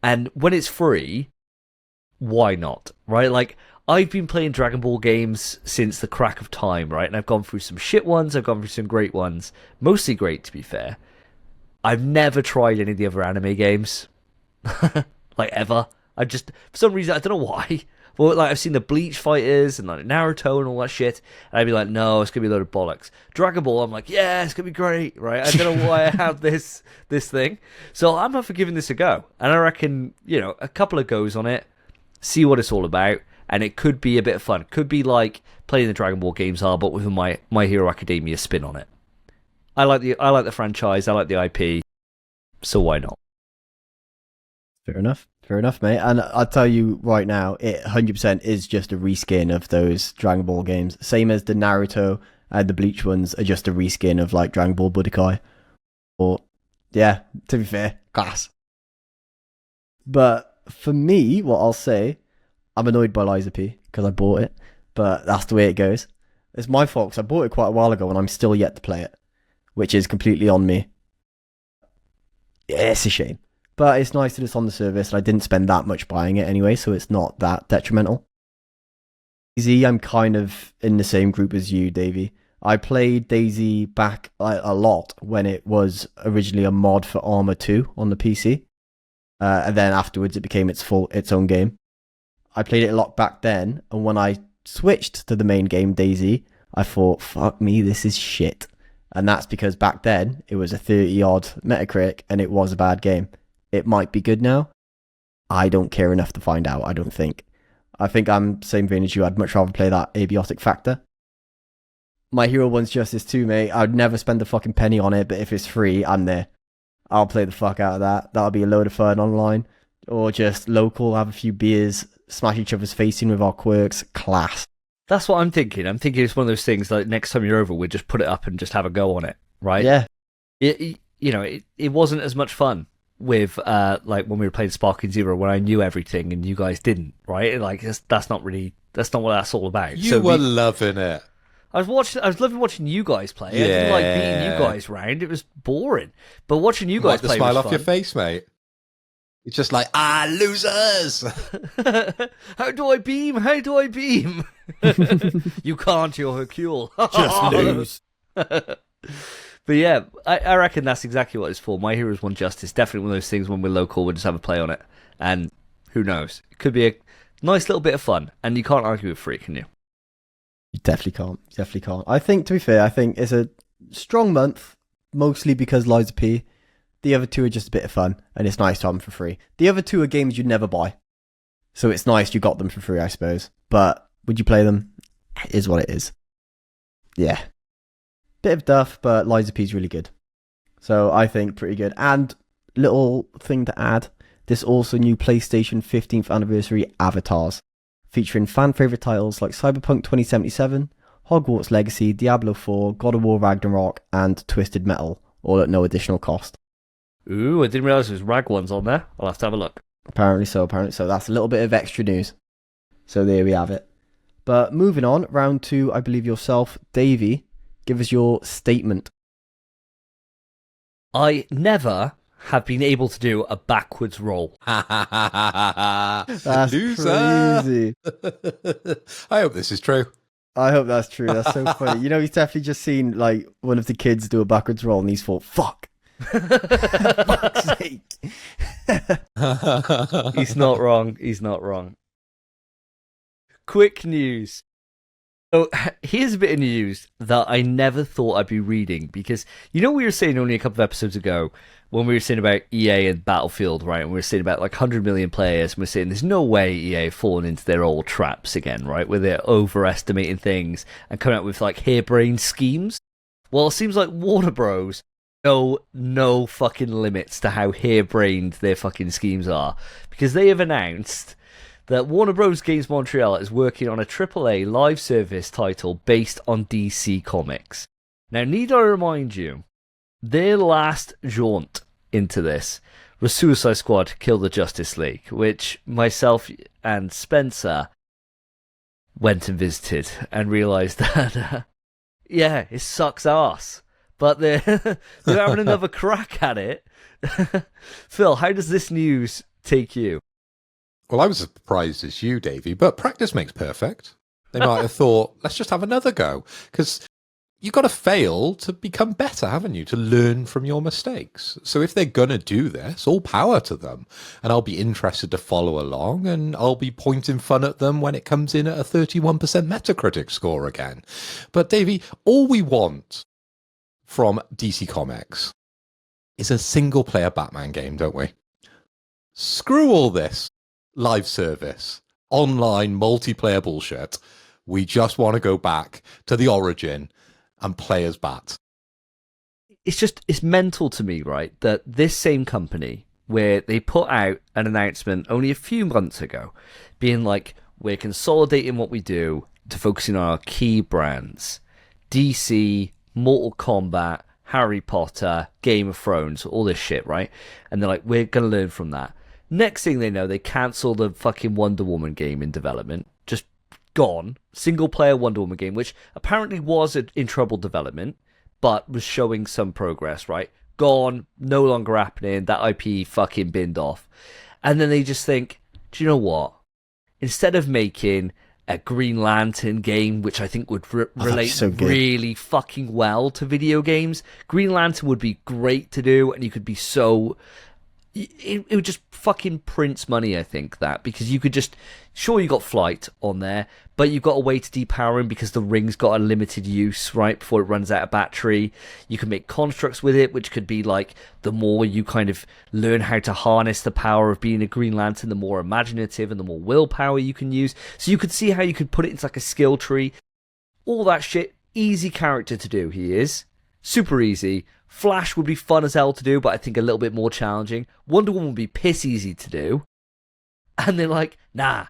And when it's free, why not? Right? Like, I've been playing Dragon Ball games since the crack of time, right? And I've gone through some shit ones, I've gone through some great ones. Mostly great, to be fair. I've never tried any of the other anime games. Like, ever. I just, for some reason, I don't know why. But like, I've seen the Bleach fighters and like Naruto and all that shit, and I'd be like, no, it's gonna be a load of bollocks. Dragon Ball, I'm like, yeah, it's gonna be great, right? I don't know why I have this thing. So I'm up for giving this a go. And I reckon, a couple of goes on it, see what it's all about, and it could be a bit of fun. Could be like playing the Dragon Ball games are, but with My Hero Academia spin on it. I like the franchise, I like the IP, so why not? Fair enough, mate. And I'll tell you right now, it 100% is just a reskin of those Dragon Ball games. Same as the Naruto and the Bleach ones are just a reskin of like Dragon Ball Budokai. Or, yeah, to be fair, class. But for me, what I'll say, I'm annoyed by Liza P because I bought it, but that's the way it goes. It's my fault because I bought it quite a while ago and I'm still yet to play it, which is completely on me. Yeah, it's a shame. But it's nice that it's on the service, and I didn't spend that much buying it anyway, so it's not that detrimental. DayZ, I'm kind of in the same group as you, Davey. I played DayZ back a lot when it was originally a mod for Arma 2 on the PC. And then afterwards it became its own game. I played it a lot back then, and when I switched to the main game, DayZ, I thought, fuck me, this is shit. And that's because back then, it was a 30-odd Metacritic, and it was a bad game. It might be good now. I don't care enough to find out, I don't think. I think I'm same vein as you. I'd much rather play that Abiotic Factor. My Hero 1's Justice 2, mate. I'd never spend a fucking penny on it, but if it's free, I'm there. I'll play the fuck out of that. That'll be a load of fun online. Or just local, have a few beers, smash each other's face in with our quirks. Class. That's what I'm thinking. I'm thinking it's one of those things like next time you're over, we'll just put it up and just have a go on it, right? Yeah. It wasn't as much fun with like when we were playing Sparking Zero, when I knew everything and you guys didn't, right? Like that's not what that's all about. You were loving it. I was loving watching you guys play. I didn't like beating you guys round. It was boring. But watching you guys play was fun. Smile off your face, mate. It's just like, losers. How do I beam? You can't, you're Hercule. Just lose. But yeah, I reckon that's exactly what it's for. My Heroes 1 Justice, definitely one of those things when we're local, we'll just have a play on it. And who knows? It could be a nice little bit of fun. And you can't argue with free, can you? You definitely can't. I think, to be fair, it's a strong month, mostly because Liza P. The other two are just a bit of fun, and it's nice to have them for free. The other two are games you'd never buy. So it's nice you got them for free, I suppose. But would you play them? It is what it is. Yeah. Bit of duff, but Liza P's really good. So I think pretty good. And little thing to add, this also new PlayStation 15th anniversary avatars, featuring fan favourite titles like Cyberpunk 2077, Hogwarts Legacy, Diablo 4, God of War Ragnarok, and Twisted Metal, all at no additional cost. Ooh, I didn't realise there was rag ones on there. I'll have to have a look. Apparently so. That's a little bit of extra news. So there we have it. But moving on, round 2, I believe yourself, Davey, give us your statement. I never have been able to do a backwards roll. That's Loser. crazy. I hope this is true. I hope that's true. That's so funny. You know, he's definitely just seen like one of the kids do a backwards roll and he's thought, fuck. Fuck's sake. He's not wrong. He's not wrong. Quick news. So here's a bit of news that I never thought I'd be reading, because you know we were saying only a couple of episodes ago when we were saying about EA and Battlefield, right? And we were saying about like 100 million players, and we're saying there's no way EA have fallen into their old traps again, right? Where they're overestimating things and coming up with like harebrained schemes. Well, it seems like Warner Bros. No fucking limits to how harebrained their fucking schemes are, because they have announced that Warner Bros. Games Montreal is working on a AAA live service title based on DC Comics. Now, need I remind you, their last jaunt into this was Suicide Squad Kill the Justice League, which myself and Spencer went and visited and realised that, yeah, it sucks ass. But they're having another crack at it. Phil, how does this news take you? Well, I was as surprised as you, Davey, but practice makes perfect. They might have thought, let's just have another go. Because you've got to fail to become better, haven't you? To learn from your mistakes. So if they're going to do this, all power to them. And I'll be interested to follow along, and I'll be pointing fun at them when it comes in at a 31% Metacritic score again. But Davey, all we want from DC Comics is a single-player Batman game, don't we? Screw all this live service, online multiplayer bullshit. We just want to go back to the origin and play as Bat. It's mental to me, right, that this same company, where they put out an announcement only a few months ago, being like, we're consolidating what we do to focusing on our key brands, DC, Mortal Kombat, Harry Potter, Game of Thrones, all this shit, right? And they're like, we're going to learn from that. Next thing they know, they cancel the fucking Wonder Woman game in development. Just gone. Single player Wonder Woman game, which apparently was in troubled development, but was showing some progress, right? Gone. No longer happening. That IP fucking binned off. And then they just think, do you know what? Instead of making a Green Lantern game, which I think would relate so really fucking well to video games, Green Lantern would be great to do, and you could be so... It would just fucking print money, I think, that, because you could just, sure, you got flight on there, but you've got a way to depower him because the ring's got a limited use, right, before it runs out of battery. You can make constructs with it, which could be like, the more you kind of learn how to harness the power of being a Green Lantern, the more imaginative and the more willpower you can use. So you could see how you could put it into like a skill tree. All that shit, easy character to do, he is. Super easy. Flash would be fun as hell to do, but I think a little bit more challenging. Wonder Woman would be piss easy to do. And they're like, nah,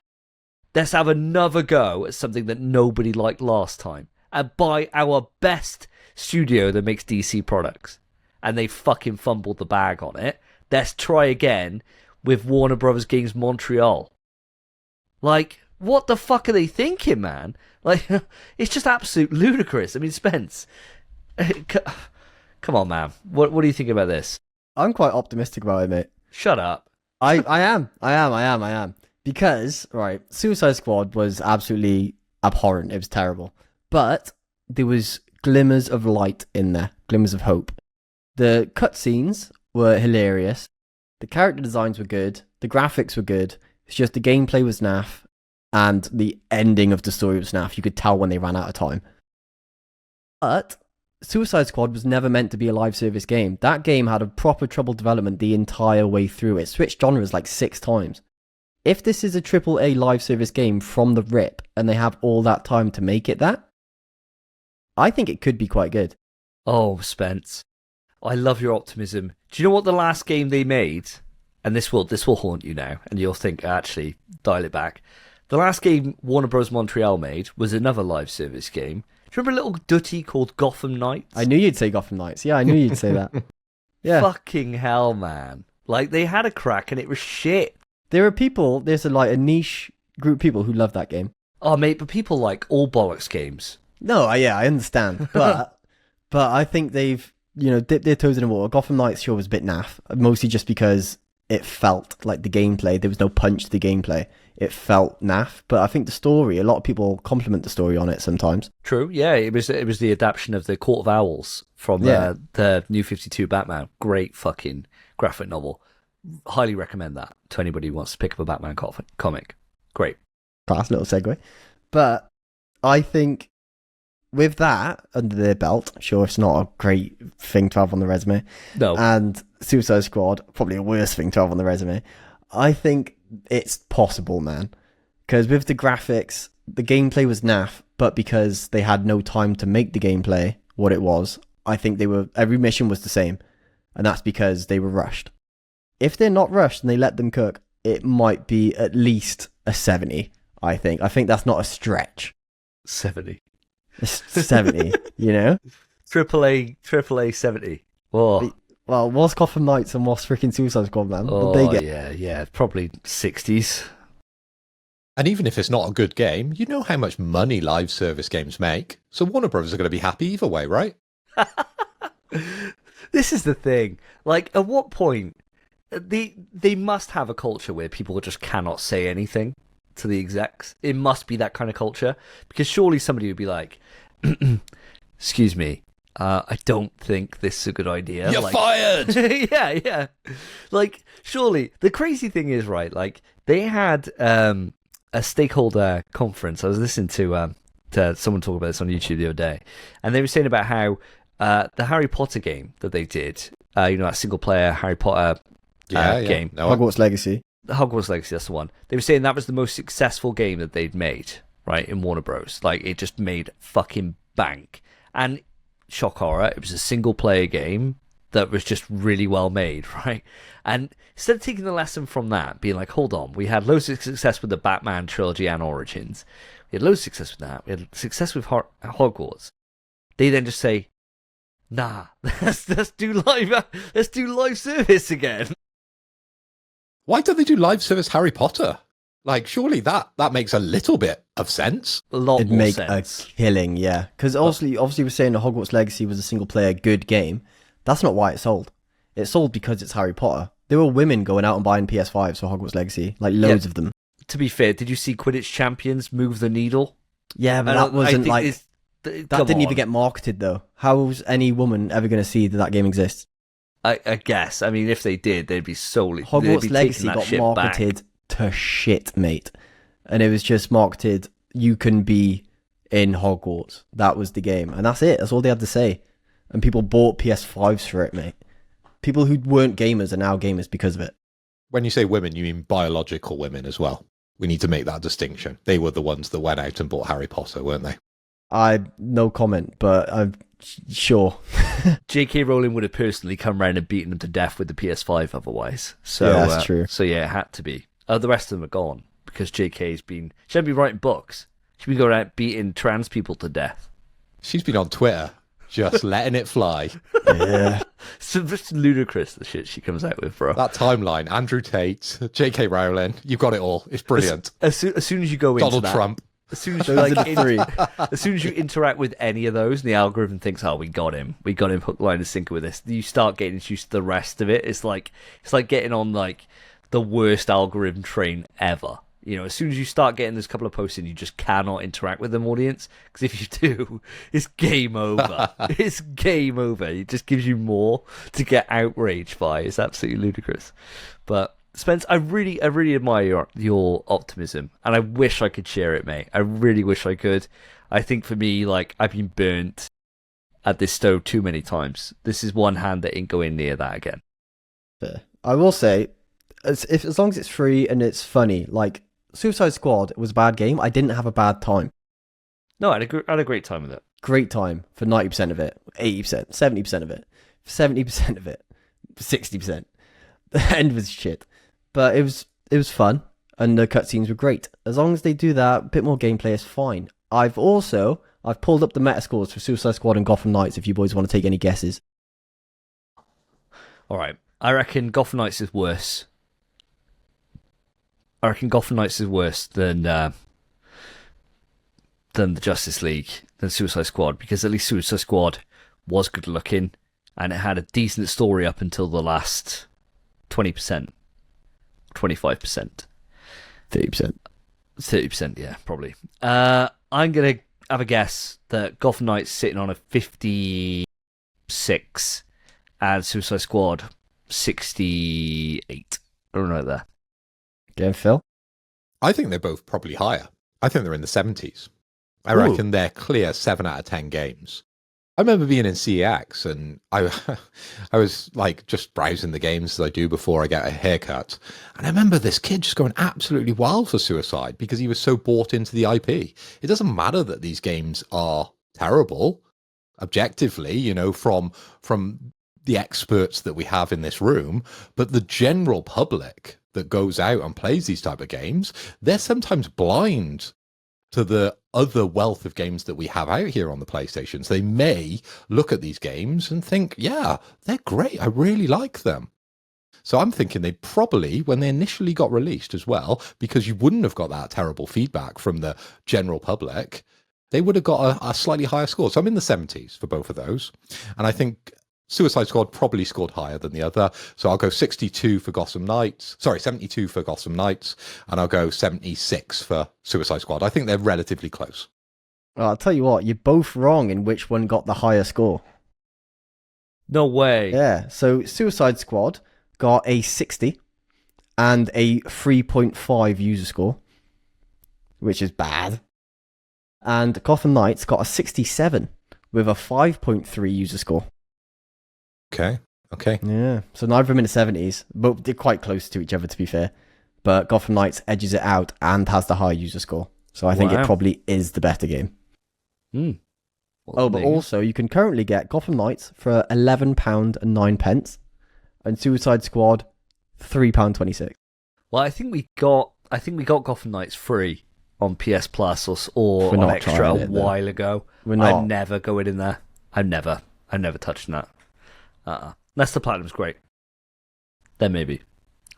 let's have another go at something that nobody liked last time. And buy our best studio that makes DC products. And they fucking fumbled the bag on it. Let's try again with Warner Bros. Games Montreal. Like, what the fuck are they thinking, man? Like, it's just absolute ludicrous. I mean, Spence... Come on, man. What do you think about this? I'm quite optimistic about it, mate. Shut up. I am. Because, right, Suicide Squad was absolutely abhorrent. It was terrible. But there was glimmers of light in there. Glimmers of hope. The cutscenes were hilarious. The character designs were good. The graphics were good. It's just the gameplay was naff. And the ending of the story was naff. You could tell when they ran out of time. But Suicide Squad was never meant to be a live service game. That game had a proper troubled development the entire way through. It switched genres like 6 times. If this is a AAA live service game from the rip, and they have all that time to make it that, I think it could be quite good. Oh, Spence, I love your optimism. Do you know what the last game they made? And this will haunt you now, and you'll think, actually, dial it back. The last game Warner Bros. Montreal made was another live service game. Do you remember a little dutty called Gotham Knights? I knew you'd say Gotham Knights. Yeah, I knew you'd say that. Yeah. Fucking hell, man. Like, they had a crack and it was shit. There are people, there's a niche group of people who love that game. Oh, mate, but people like all bollocks games. No, yeah, I understand. But I think they've, dipped their toes in the water. Gotham Knights sure was a bit naff, mostly just because it felt like the gameplay. There was no punch to the gameplay. It felt naff. But I think the story, a lot of people compliment the story on it sometimes. True, yeah, it was the adaptation of the Court of Owls from the New 52 Batman. Great fucking graphic novel. Highly recommend that to anybody who wants to pick up a Batman comic. Great. Fast little segue. But I think with that under their belt, sure, it's not a great thing to have on the resume. No. And Suicide Squad, probably a worse thing to have on the resume. I think it's possible, man. Because with the graphics, the gameplay was naff, but because they had no time to make the gameplay what it was, I think every mission was the same. And that's because they were rushed. If they're not rushed and they let them cook, it might be at least a 70, I think. I think that's not a stretch. 70. 70, Triple A 70. Oh. Well, what's Gotham Knights and what's freaking Suicide Squad, man? Oh, What they get? yeah. Probably 60s. And even if it's not a good game, you know how much money live service games make. So Warner Brothers are going to be happy either way, right? This is the thing. Like, at what point... They must have a culture where people just cannot say anything to the execs. It must be that kind of culture. Because surely somebody would be like, excuse me, I don't think this is a good idea. You're fired! Yeah. Like, surely, the crazy thing is, right, like, they had a stakeholder conference. I was listening to someone talk about this on YouTube the other day. And they were saying about how the Harry Potter game that they did, that single-player Harry Potter... game. No, Hogwarts Legacy. Hogwarts Legacy, that's the one. They were saying that was the most successful game that they'd made, right, in Warner Bros. Like, it just made fucking bank. And, shock horror, it was a single-player game that was just really well made, right? And instead of taking the lesson from that, being like, hold on, we had loads of success with the Batman trilogy and Origins. We had loads of success with that. We had success with Hogwarts. They then just say, nah, let's do live service again. Why don't they do live service Harry Potter? Like, surely that makes a little bit of sense. A lot It'd more make sense. a killing, yeah. Because obviously we're saying the Hogwarts Legacy was a single-player good game. That's not why it sold. It sold because it's Harry Potter. There were women going out and buying PS5s for Hogwarts Legacy, like loads of them. To be fair, did you see Quidditch Champions move the needle? Yeah, but that wasn't like... That didn't even get marketed, though. How's any woman ever going to see that game exists? I guess. I mean, if they did, they'd be solely... Hogwarts Legacy got marketed to shit, mate. And it was just marketed, you can be in Hogwarts. That was the game. And that's it. That's all they had to say. And people bought PS5s for it, mate. People who weren't gamers are now gamers because of it. When you say women, you mean biological women as well. We need to make that distinction. They were the ones that went out and bought Harry Potter, weren't they? No comment, but I'm sure. J.K. Rowling would have personally come around and beaten them to death with the PS5 otherwise. So, yeah, that's true. So yeah, it had to be. The rest of them are gone because J.K.'s been... She hasn't been writing books. She's been going around beating trans people to death. She's been on Twitter, just letting it fly. Yeah. So it's ludicrous, the shit she comes out with, bro. That timeline, Andrew Tate, J.K. Rowling, you've got it all. It's brilliant. As soon as you go into Donald Trump. As soon as you as soon as you interact with any of those, and the algorithm thinks, "Oh, we got him hook, line, and sinker with this." You start getting introduced to the rest of it. It's like getting on like the worst algorithm train ever. As soon as you start getting this couple of posts in, you just cannot interact with them, audience. Because if you do, it's game over. It's game over. It just gives you more to get outraged by. It's absolutely ludicrous. But Spence, I really admire your optimism, and I wish I could share it, mate. I really wish I could. I think for me, like, I've been burnt at this stove too many times. This is one hand that ain't going near that again. Fair. I will say, as long as it's free and it's funny, like Suicide Squad was a bad game. I didn't have a bad time. No, I had a great time with it. Great time for 90% of it, 80%, 70% of it, 70% of it, 60%. The end was shit. But it was fun, and the cutscenes were great. As long as they do that, a bit more gameplay is fine. I've pulled up the Metascores for Suicide Squad and Gotham Knights if you boys want to take any guesses. All right. I reckon Gotham Knights is worse. I reckon Gotham Knights is worse than the Justice League, than Suicide Squad, because at least Suicide Squad was good looking and it had a decent story up until the last 20%, 25%. 30%. 30%, yeah, probably. I'm going to have a guess that Gotham Knights sitting on a 56 and Suicide Squad 68. I don't know there. Game Phil? I think they're both probably higher. I think they're in the 70s. I reckon they're clear 7 out of 10 games. I remember being in CEX and I was like just browsing the games as I do before I get a haircut. And I remember this kid just going absolutely wild for Suicide because he was so bought into the IP. It doesn't matter that these games are terrible, objectively, you know, from the experts that we have in this room, but the general public that goes out and plays these type of games, they're sometimes blind to the other wealth of games that we have out here on the PlayStation. So they may look at these games and think, yeah, they're great. I really like them. So I'm thinking they probably, when they initially got released as well, because you wouldn't have got that terrible feedback from the general public, they would have got a slightly higher score. So I'm in the 70s for both of those. And I think Suicide Squad probably scored higher than the other. So I'll go 62 for Gotham Knights. Sorry, 72 for Gotham Knights. And I'll go 76 for Suicide Squad. I think they're relatively close. Well, I'll tell you what, you're both wrong in which one got the higher score. No way. Yeah, so Suicide Squad got a 60 and a 3.5 user score, which is bad. And Gotham Knights got a 67 with a 5.3 user score. Okay. Yeah, so neither of them in the 70s, but they're quite close to each other, to be fair. But Gotham Knights edges it out and has the high user score. So I think it probably is the better game. Well, but also you can currently get Gotham Knights for £11.09 and Suicide Squad £3.26. Well, I think we got Gotham Knights free on PS Plus or We're on not Extra trying a it, though. while ago. We're not. I'm never going in there. I'm never touching that. Unless the Platinum's great. Then maybe.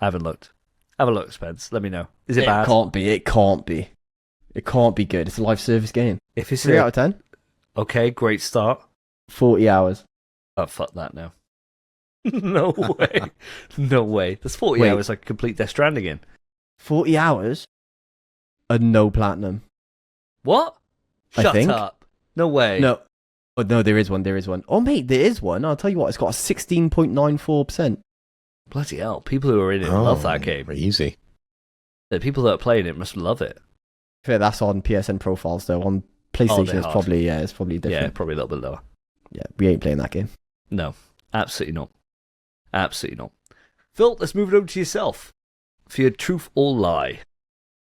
I haven't looked. Have a look, Spence. Let me know. Is it bad? It can't be. It can't be. It can't be good. It's a live service game. If it's 3 out of 10. Okay, great start. 40 hours. Oh, fuck that now. No way. No way. There's 40 hours I could complete Death Stranding in. 40 hours and no platinum. What? I Shut think. up. No way. No. Oh, no, there is one. There is one. Oh, mate, there is one. I'll tell you what. It's got a 16.94%. Bloody hell. People who are in it love that game. Easy. The people that are playing it must love it. Fair, that's on PSN profiles, though. On PlayStation, it's probably different. Yeah, probably a little bit lower. Yeah, we ain't playing that game. No, absolutely not. Absolutely not. Phil, let's move it over to yourself for your truth or lie.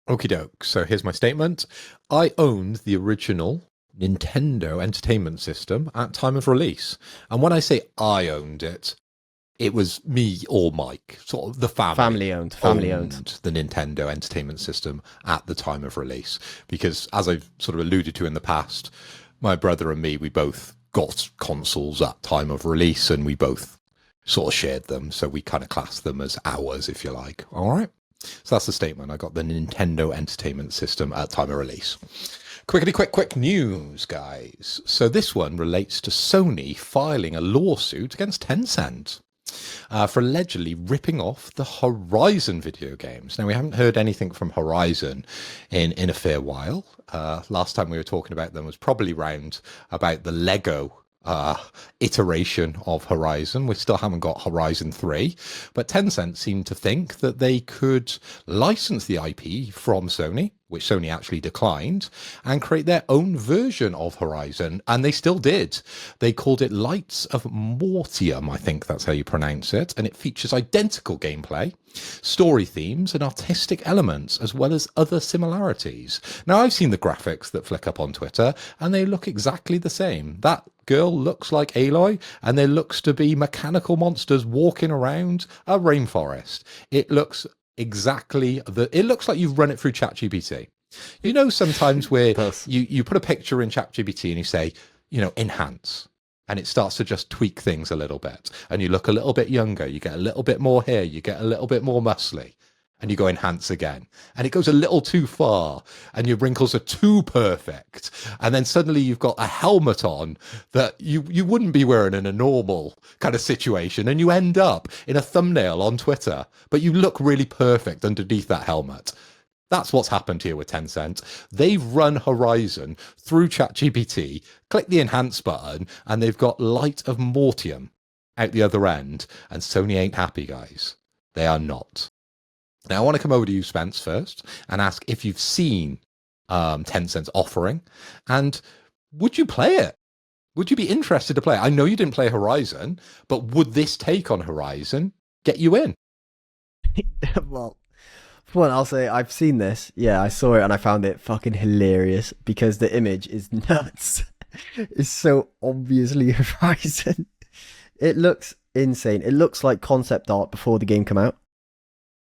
Okie doke. So here's my statement. I owned the original Nintendo Entertainment System at time of release. And when I say I owned it, it was me or Mike, sort of the family owned the Nintendo Entertainment System at the time of release. Because as I've sort of alluded to in the past, my brother and me, we both got consoles at time of release and we both sort of shared them. So we kind of classed them as ours, if you like. All right. So that's the statement. I got the Nintendo Entertainment System at time of release. Quick news, guys. So this one relates to Sony filing a lawsuit against Tencent for allegedly ripping off the Horizon video games. Now, we haven't heard anything from Horizon in a fair while. Last time we were talking about them was probably round about the Lego iteration of Horizon. We still haven't got Horizon 3, but Tencent seemed to think that they could license the IP from Sony, which Sony actually declined, and create their own version of Horizon, and they still did. They called it Lights of Mortium, I think that's how you pronounce it, and it features identical gameplay, story themes, and artistic elements, as well as other similarities. Now, I've seen the graphics that flick up on Twitter, and they look exactly the same. That girl looks like Aloy, and there looks to be mechanical monsters walking around a rainforest. It looks exactly it looks like you've run it through ChatGPT. You know, sometimes where you put a picture in ChatGPT and you say, you know, enhance, and it starts to just tweak things a little bit. And you look a little bit younger, you get a little bit more hair, you get a little bit more muscly, and you go enhance again. And it goes a little too far, and your wrinkles are too perfect. And then suddenly you've got a helmet on that you wouldn't be wearing in a normal kind of situation, and you end up in a thumbnail on Twitter, but you look really perfect underneath that helmet. That's what's happened here with Tencent. They've run Horizon through ChatGPT, click the enhance button, and they've got Light of Mortium out the other end. And Sony ain't happy, guys. They are not. Now, I want to come over to you, Spence, first, and ask if you've seen Tencent's offering, and would you play it? Would you be interested to play it? I know you didn't play Horizon, but would this take on Horizon get you in? Well, for one, I'll say I've seen this. Yeah, I saw it and I found it fucking hilarious because the image is nuts. It's so obviously Horizon. It looks insane. It looks like concept art before the game came out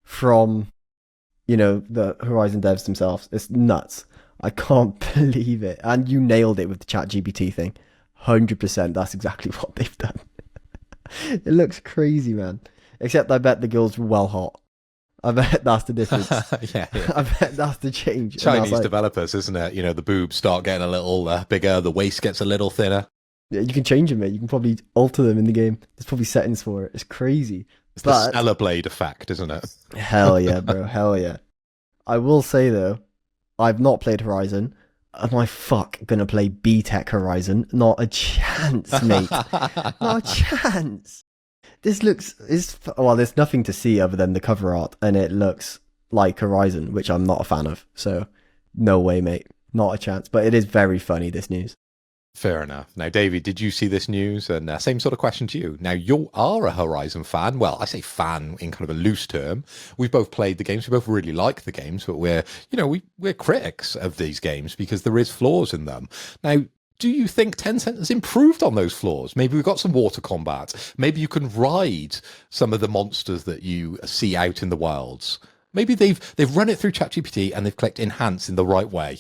from, the Horizon devs themselves. It's nuts. I can't believe it. And you nailed it with the ChatGPT thing. 100%. That's exactly what they've done. It looks crazy, man. Except I bet the girl's well hot. I bet that's the difference. Yeah. I bet that's the change. Chinese developers, isn't it? The boobs start getting a little bigger, the waist gets a little thinner. Yeah, you can change them, mate. You can probably alter them in the game. There's probably settings for it. It's crazy. It's the Stellar Blade effect, isn't it? Hell yeah, bro. Hell yeah. I will say, though, I've not played Horizon. Am I gonna play B-Tech Horizon? Not a chance, mate. Not a chance. This there's nothing to see other than the cover art, and it looks like Horizon, which I'm not a fan of. So, no way, mate. Not a chance. But it is very funny, this news. Fair enough. Now, Davey, did you see this news? And same sort of question to you. Now, you are a Horizon fan. Well, I say fan in kind of a loose term. We've both played the games. We both really like the games, but we're critics of these games because there is flaws in them. Now, do you think Tencent has improved on those flaws? Maybe we've got some water combat. Maybe you can ride some of the monsters that you see out in the wilds. Maybe they've run it through ChatGPT and they've clicked enhance in the right way.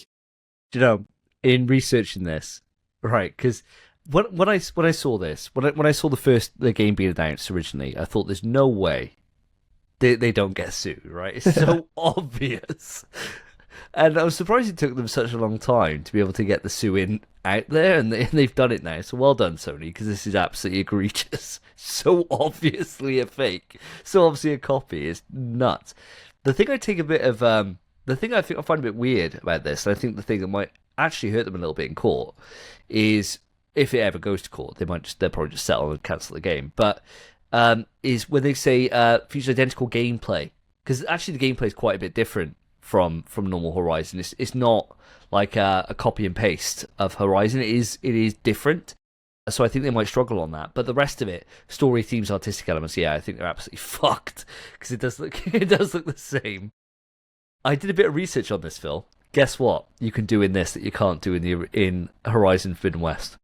In researching this, right? Because when I saw this, when I saw the game being announced originally, I thought there's no way they don't get sued, right? It's so obvious. And I was surprised it took them such a long time to be able to get the sue in out there, and they've done it now. So well done, Sony, because this is absolutely egregious. So obviously a fake, so obviously a copy. It's nuts. The thing I take a bit of the thing I think I find a bit weird about this, and I think the thing that might actually hurt them a little bit in court, is if it ever goes to court, they'll probably just settle and cancel the game. But is when they say features identical gameplay, because actually the gameplay is quite a bit different from normal Horizon. It's not like a copy and paste of Horizon. It is different. So I think they might struggle on that. But the rest of it, story, themes, artistic elements, yeah, I think they're absolutely fucked because it does look the same. I did a bit of research on this, Phil. Guess what you can do in this that you can't do in Horizon Forbidden West?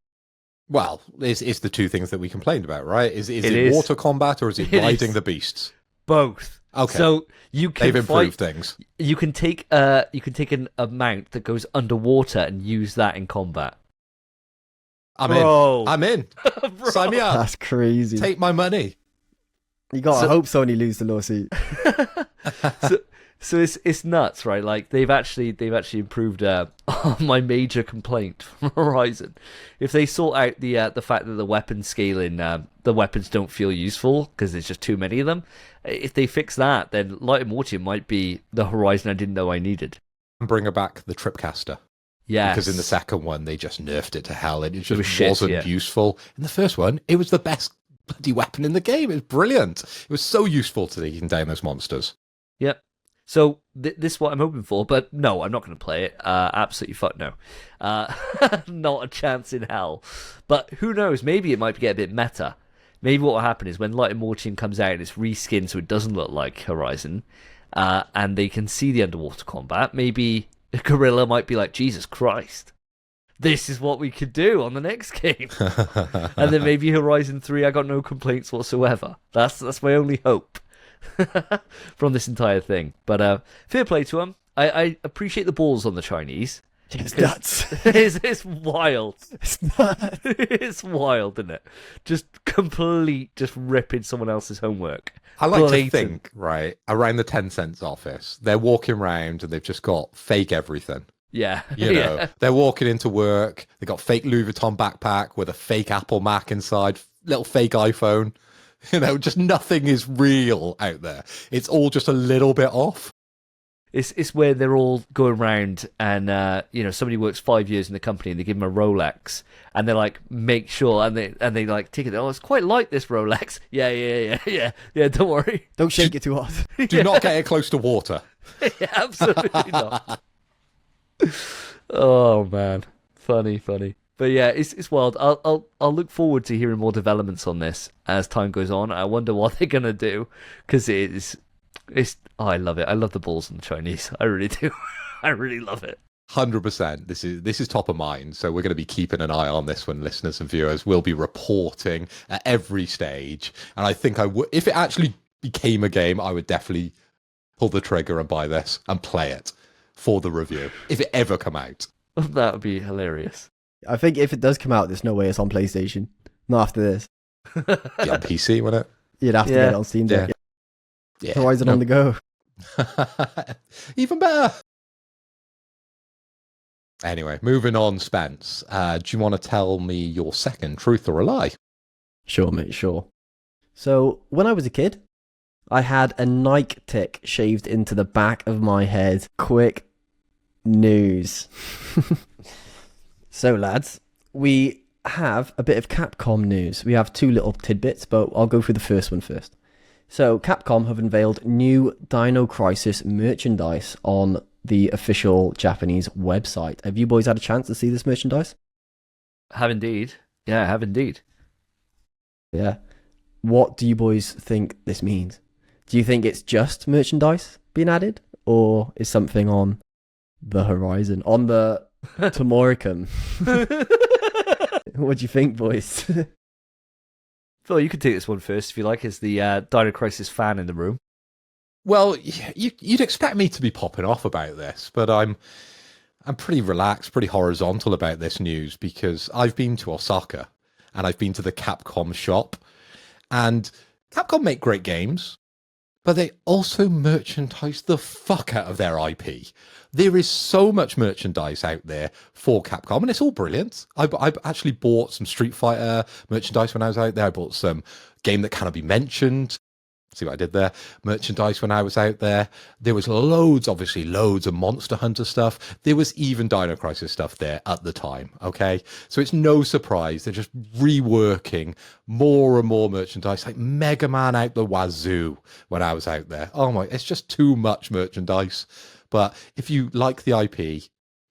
Well, it's the two things that we complained about, right? Is it water combat or is it riding the beasts? Both. Okay. So they've improved things. You can take a mount that goes underwater and use that in combat. I'm in. Sign me up. That's crazy. Take my money. You gotta hope Sony lose the lawsuit. So it's nuts, right? Like they've actually improved on my major complaint from Horizon. If they sort out the fact that the weapon scaling, the weapons don't feel useful because there's just too many of them. If they fix that, then Light and Mortium might be the Horizon I didn't know I needed. And bring her back the Tripcaster. Yeah, because in the second one they just nerfed it to hell, and it just wasn't useful. In the first one, it was the best bloody weapon in the game. It was brilliant. It was so useful to taking down those monsters. Yep. So this is what I'm hoping for, but no, I'm not going to play it. Absolutely fuck no. Not a chance in hell. But who knows? Maybe it might get a bit meta. Maybe what will happen is when Light and Mortium comes out and it's reskinned so it doesn't look like Horizon, and they can see the underwater combat, maybe Gorilla might be like, Jesus Christ, this is what we could do on the next game. And then maybe Horizon 3, I got no complaints whatsoever. That's my only hope from this entire thing. But fair play to them. I appreciate the balls on the Chinese. It's nuts. It's wild. It's nuts. It's wild, isn't it? Just just ripping someone else's homework. I like to Blatant. think, right, around the Tencent's office, they're walking around and they've just got fake everything. Yeah. You know, Yeah. they're walking into work, they got fake Louis Vuitton backpack with a fake Apple Mac inside, little fake iPhone. You know, just nothing is real out there. It's all just a little bit off. It's where they're all going around and somebody works 5 years in the company and they give them a Rolex and they're like, make sure, and they like take it. Oh, it's quite like this Rolex. Yeah. Don't worry. Don't shake it too hard. Do not get it close to water. Yeah, absolutely not. Oh man, funny. But yeah, it's wild. I'll look forward to hearing more developments on this as time goes on. I wonder what they're gonna do because I love it. I love the balls on the Chinese. I really do. I really love it. 100%. This is top of mind. So we're going to be keeping an eye on this one, listeners and viewers. We'll be reporting at every stage. And I think if it actually became a game, I would definitely pull the trigger and buy this and play it for the review if it ever come out. That would be hilarious. I think if it does come out, there's no way it's on PlayStation. Not after this. Yeah, on PC, wouldn't it? You'd have to get it on Steam Deck. Yeah. Horizon on the go. Even better. Anyway, moving on, Spence. Do you want to tell me your second truth or a lie? Sure, mate, sure. So, when I was a kid, I had a Nike tick shaved into the back of my head. Quick news. So, lads, we have a bit of Capcom news. We have two little tidbits, but I'll go through the first one first. So, Capcom have unveiled new Dino Crisis merchandise on the official Japanese website. Have you boys had a chance to see this merchandise? Have indeed. Yeah, have indeed. Yeah. What do you boys think this means? Do you think it's just merchandise being added? Or is something on the horizon? On the Tomoricum? What do you think, boys? Phil, you can take this one first if you like, as the Dino Crisis fan in the room. Well, you'd expect me to be popping off about this, but I'm pretty relaxed, pretty horizontal about this news because I've been to Osaka and I've been to the Capcom shop, and Capcom make great games, but they also merchandise the fuck out of their IP. There is so much merchandise out there for Capcom, and it's all brilliant. I actually bought some Street Fighter merchandise when I was out there. I bought some Game That Cannot Be Mentioned. See what I did there? Merchandise when I was out there. There was loads of Monster Hunter stuff. There was even Dino Crisis stuff there at the time, okay? So it's no surprise. They're just reworking more and more merchandise, like Mega Man out the wazoo when I was out there. Oh my, it's just too much merchandise. But if you like the IP,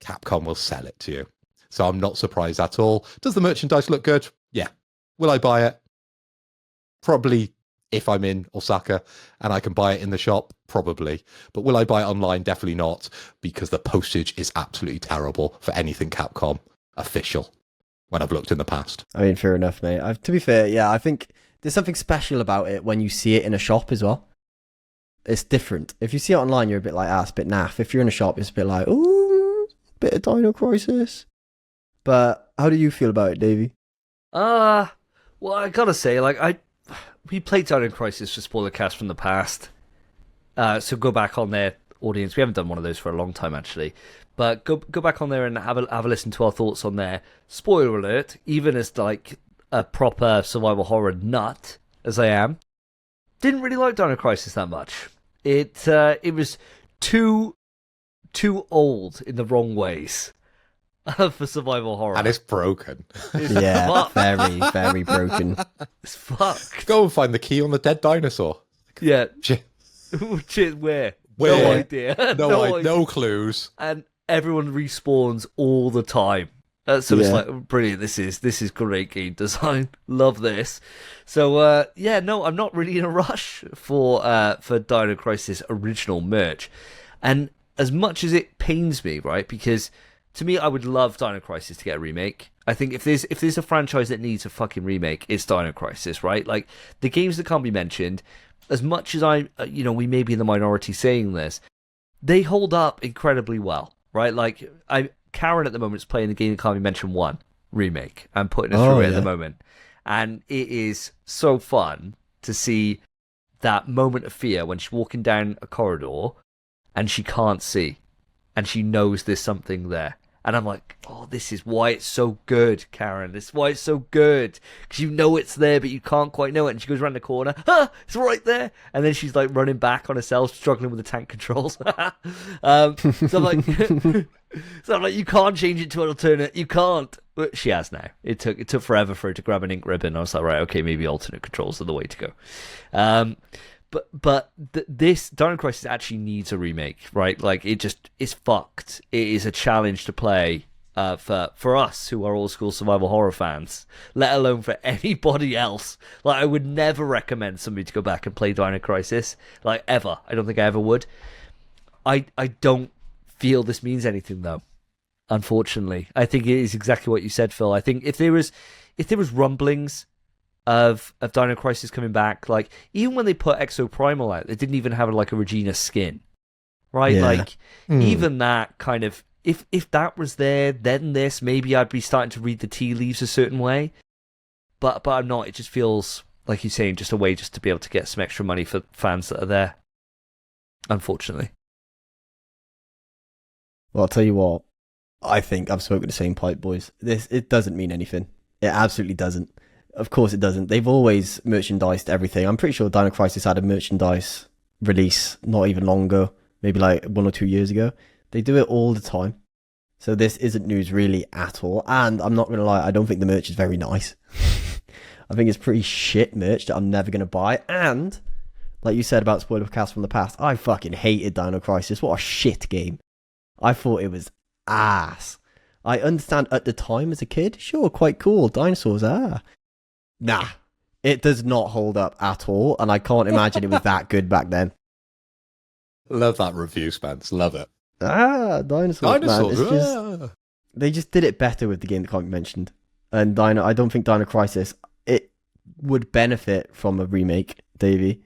Capcom will sell it to you. So I'm not surprised at all. Does the merchandise look good? Yeah. Will I buy it? Probably. If I'm in Osaka and I can buy it in the shop, probably. But will I buy it online? Definitely not, because the postage is absolutely terrible for anything Capcom official when I've looked in the past. I mean, fair enough, mate. To be fair, yeah, I think there's something special about it when you see it in a shop as well. It's different. If you see it online, you're a bit like, it's a bit naff. If you're in a shop, it's a bit like, ooh, bit of Dino Crisis. But how do you feel about it, Davey? Well, I gotta say, we played Dino Crisis for Spoiler Cast from the past. So go back on there, audience. We haven't done one of those for a long time, actually. But go back on there and have a listen to our thoughts on there. Spoiler alert, even as like a proper survival horror nut as I am, didn't really like Dino Crisis that much. It was too old in the wrong ways for survival horror. And it's broken. Yeah, very, very broken. It's fucked. Go and find the key on the dead dinosaur. Yeah. Shit. Where? Where? No idea. No clues. And everyone respawns all the time. So it's like, brilliant. This is great game design. Love this. So I'm not really in a rush for Dino Crisis original merch. And as much as it pains me, right? Because to me, I would love Dino Crisis to get a remake. I think if there's a franchise that needs a fucking remake, it's Dino Crisis, right? Like the games that can't be mentioned, as much as we may be in the minority saying this, they hold up incredibly well, right? Like Karen at the moment is playing the game that can't be mentioned 1 remake and putting us through it at the moment. And it is so fun to see that moment of fear when she's walking down a corridor and she can't see and she knows there's something there. And I'm like, oh, this is why it's so good, Karen. This is why it's so good. Because you know it's there, but you can't quite know it. And she goes around the corner. It's right there. And then she's like running back on herself, struggling with the tank controls. So I'm like, you can't change it to an alternate. You can't. But she has now. It took forever for her to grab an ink ribbon. I was like, right, okay, maybe alternate controls are the way to go. But this Dino Crisis actually needs a remake, right? Like, it just is fucked. It is a challenge to play for us who are old school survival horror fans, let alone for anybody else. Like, I would never recommend somebody to go back and play Dino Crisis, like, ever. I don't think I ever would. I don't feel this means anything, though. Unfortunately, I think it is exactly what you said, Phil. I think if there was rumblings of Dino Crisis coming back, like, even when they put Exoprimal out, they didn't even have like a Regina skin, right? Yeah. Like, even that kind of, if that was there, then this, maybe I'd be starting to read the tea leaves a certain way, but I'm not. It just feels like you're saying, just a way just to be able to get some extra money for fans that are there, unfortunately. Well, I'll tell you what, I think I've spoken the same pipe, boys. It doesn't mean anything. It absolutely doesn't. Of course it doesn't. They've always merchandised everything. I'm pretty sure Dino Crisis had a merchandise release not even long ago, maybe like 1 or 2 years ago. They do it all the time. So this isn't news really at all. And I'm not going to lie, I don't think the merch is very nice. I think it's pretty shit merch that I'm never going to buy. And, like you said about Spoiler Cast from the past, I fucking hated Dino Crisis. What a shit game. I thought it was ass. I understand at the time as a kid, sure, quite cool, dinosaurs, Nah, it does not hold up at all, and I can't imagine it was that good back then. Love that review, Spence. Love it. Dinosaurs, man. It's just, they just did it better with the game that can't be mentioned. And I don't think Dino Crisis, it would benefit from a remake, Davey.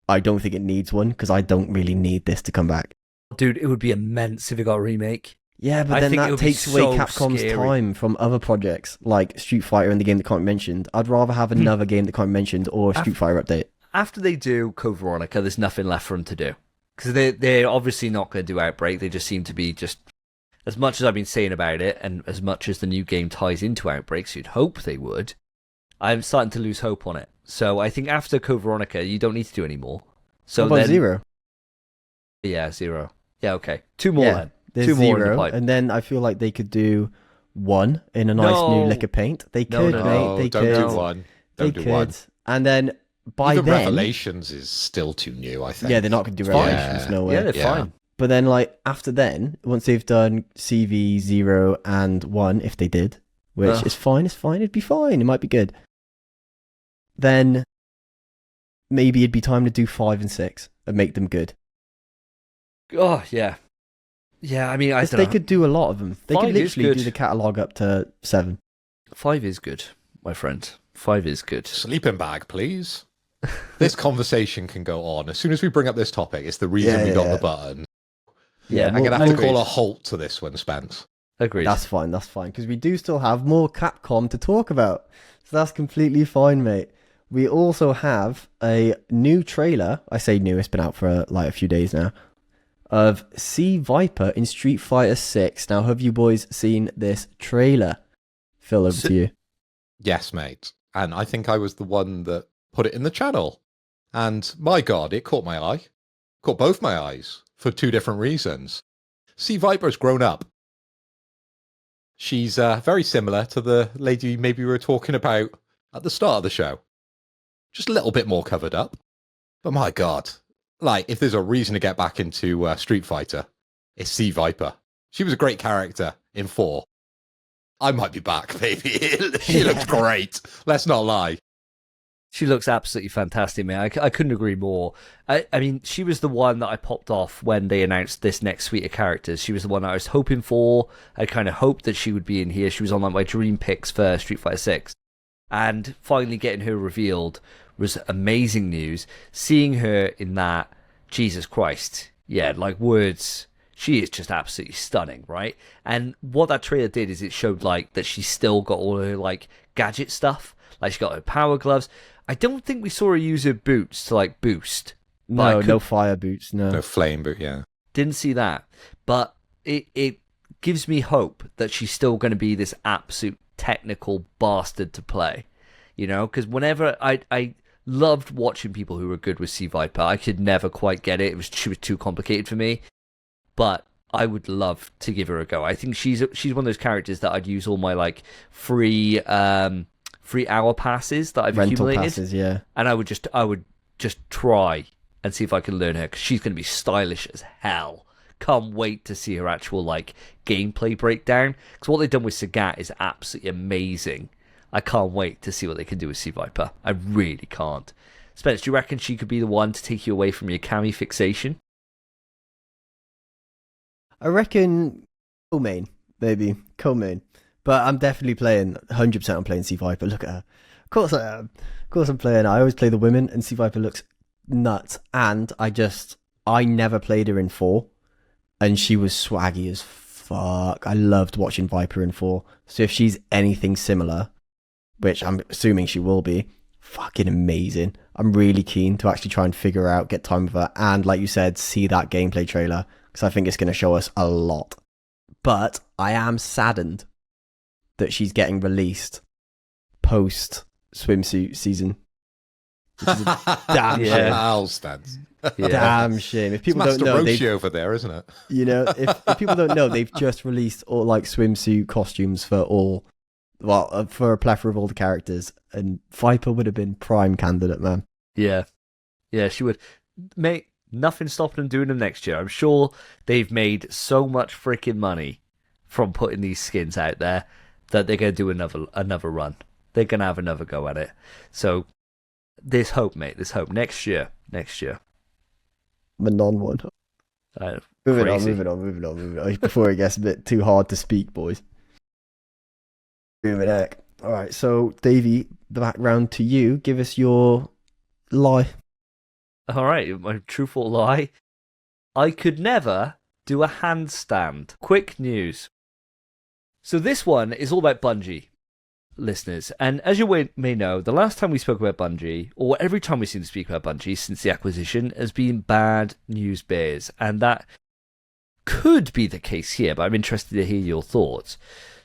I don't think it needs one, because I don't really need this to come back. Dude, it would be immense if it got a remake. Yeah, but then that takes away Capcom's time from other projects, like Street Fighter and the game that can't be mentioned. I'd rather have another game that can't be mentioned or a Street Fighter update. After they do Code Veronica, there's nothing left for them to do. Because they're obviously not going to do Outbreak. They just seem to be just... As much as I've been saying about it, and as much as the new game ties into Outbreak, so you'd hope they would, I'm starting to lose hope on it. So I think after Code Veronica, you don't need to do any more. So what about Zero? Yeah, Zero. Yeah, okay. 2 more then. There's 2 more in the Zero, pipe. and then I feel like they could do 1 in a nice new lick of paint. They could, mate. They don't could. do 1. They Don't do could. 1. And then by Even then, Revelations is still too new, I think. yeah, they're not going to do Revelations. No way. Yeah, they're fine. But then, like, after then, once they've done CV 0 and 1, if they did, which is fine, it'd be fine. It might be good. Then maybe it'd be time to do 5 and 6 and make them good. Oh, yeah. Yeah, I mean, I don't know. They could do a lot of them. They could 5 is literally good. do the catalogue up to 7. 5 is good, my friend. 5 is good. Sleeping bag, please. This conversation can go on. As soon as we bring up this topic, it's the reason we got the button. Yeah, I'm going to have to call agreed. a halt to this one, Spence. Agreed. That's fine, because we do still have more Capcom to talk about. So that's completely fine, mate. We also have a new trailer. I say new, it's been out for like a few days now. Of Sea Viper in Street Fighter 6. Now, have you boys seen this trailer? Phil, over to you. Yes, mate. And I think I was the one that put it in the channel. And my God, it caught my eye. Caught both my eyes for 2 different reasons. Sea Viper's grown up. She's very similar to the lady maybe we were talking about at the start of the show. Just a little bit more covered up. But my God, like, if there's a reason to get back into Street Fighter, it's Sea Viper. She was a great character in 4. I might be back, baby. She looks great. Let's not lie. She looks absolutely fantastic, man. I couldn't agree more. I mean, she was the one that I popped off when they announced this next suite of characters. She was the one that I was hoping for. I kind of hoped that she would be in here. She was on like my dream picks for Street Fighter 6. And finally getting her revealed was amazing news. Seeing her in that, Jesus Christ. Yeah, like words. she is just absolutely stunning, right? And what that trailer did is it showed like that she's still got all her like gadget stuff, like she got her power gloves. I don't think we saw her use her boots to like boost. No, no fire boots, No flame boot, yeah. Didn't see that, but it gives me hope that she's still going to be this absolute technical bastard to play, you know, because whenever I loved watching people who were good with Sea Viper. I could never quite get it. She was too complicated for me, but I would love to give her a go. I think she's one of those characters that I'd use all my like free hour passes that I've rental accumulated, passes, yeah, and I would just try and see if I can learn her, because she's going to be stylish as hell. Can't wait to see her actual like gameplay breakdown, because what they've done with Sagat is absolutely amazing. I can't wait to see what they can do with Sea Viper. I really can't. Spence, do you reckon she could be the one to take you away from your cami fixation? I reckon co-main, maybe co-main, but I'm definitely playing 100%. I'm playing Sea Viper. Look at her. Of course I am. Of course I'm playing. I always play the women, and Sea Viper looks nuts. And I never played her in 4, and she was swaggy as fuck. I loved watching Viper in 4. So if she's anything similar, which I'm assuming she will be, fucking amazing. I'm really keen to actually try and figure out, get time with her, and like you said, see that gameplay trailer, because I think it's going to show us a lot. But I am saddened that she's getting released post swimsuit season. Which is a damn shame. I'll stand. Yeah. Damn shame. If people It's don't know, Master Roshi over there, isn't it? you know, if people don't know, they've just released all like swimsuit costumes for all, well, for a plethora of all the characters, and Viper would have been prime candidate, man. Yeah, she would. Mate, nothing stopping them doing them next year. I'm sure they've made so much freaking money from putting these skins out there that they're going to do another run. They're going to have another go at it. So there's hope, mate. There's hope. Next year. Manon one. Moving on. Before it gets a bit too hard to speak, boys. All right, so Davey, the background to you. Give us your lie. All right, my truthful lie. I could never do a handstand. Quick news. So this one is all about Bungie, listeners. And as you may know, the last time we spoke about Bungie, or every time we seem to speak about Bungie since the acquisition, has been bad news bears. And that could be the case here, but I'm interested to hear your thoughts.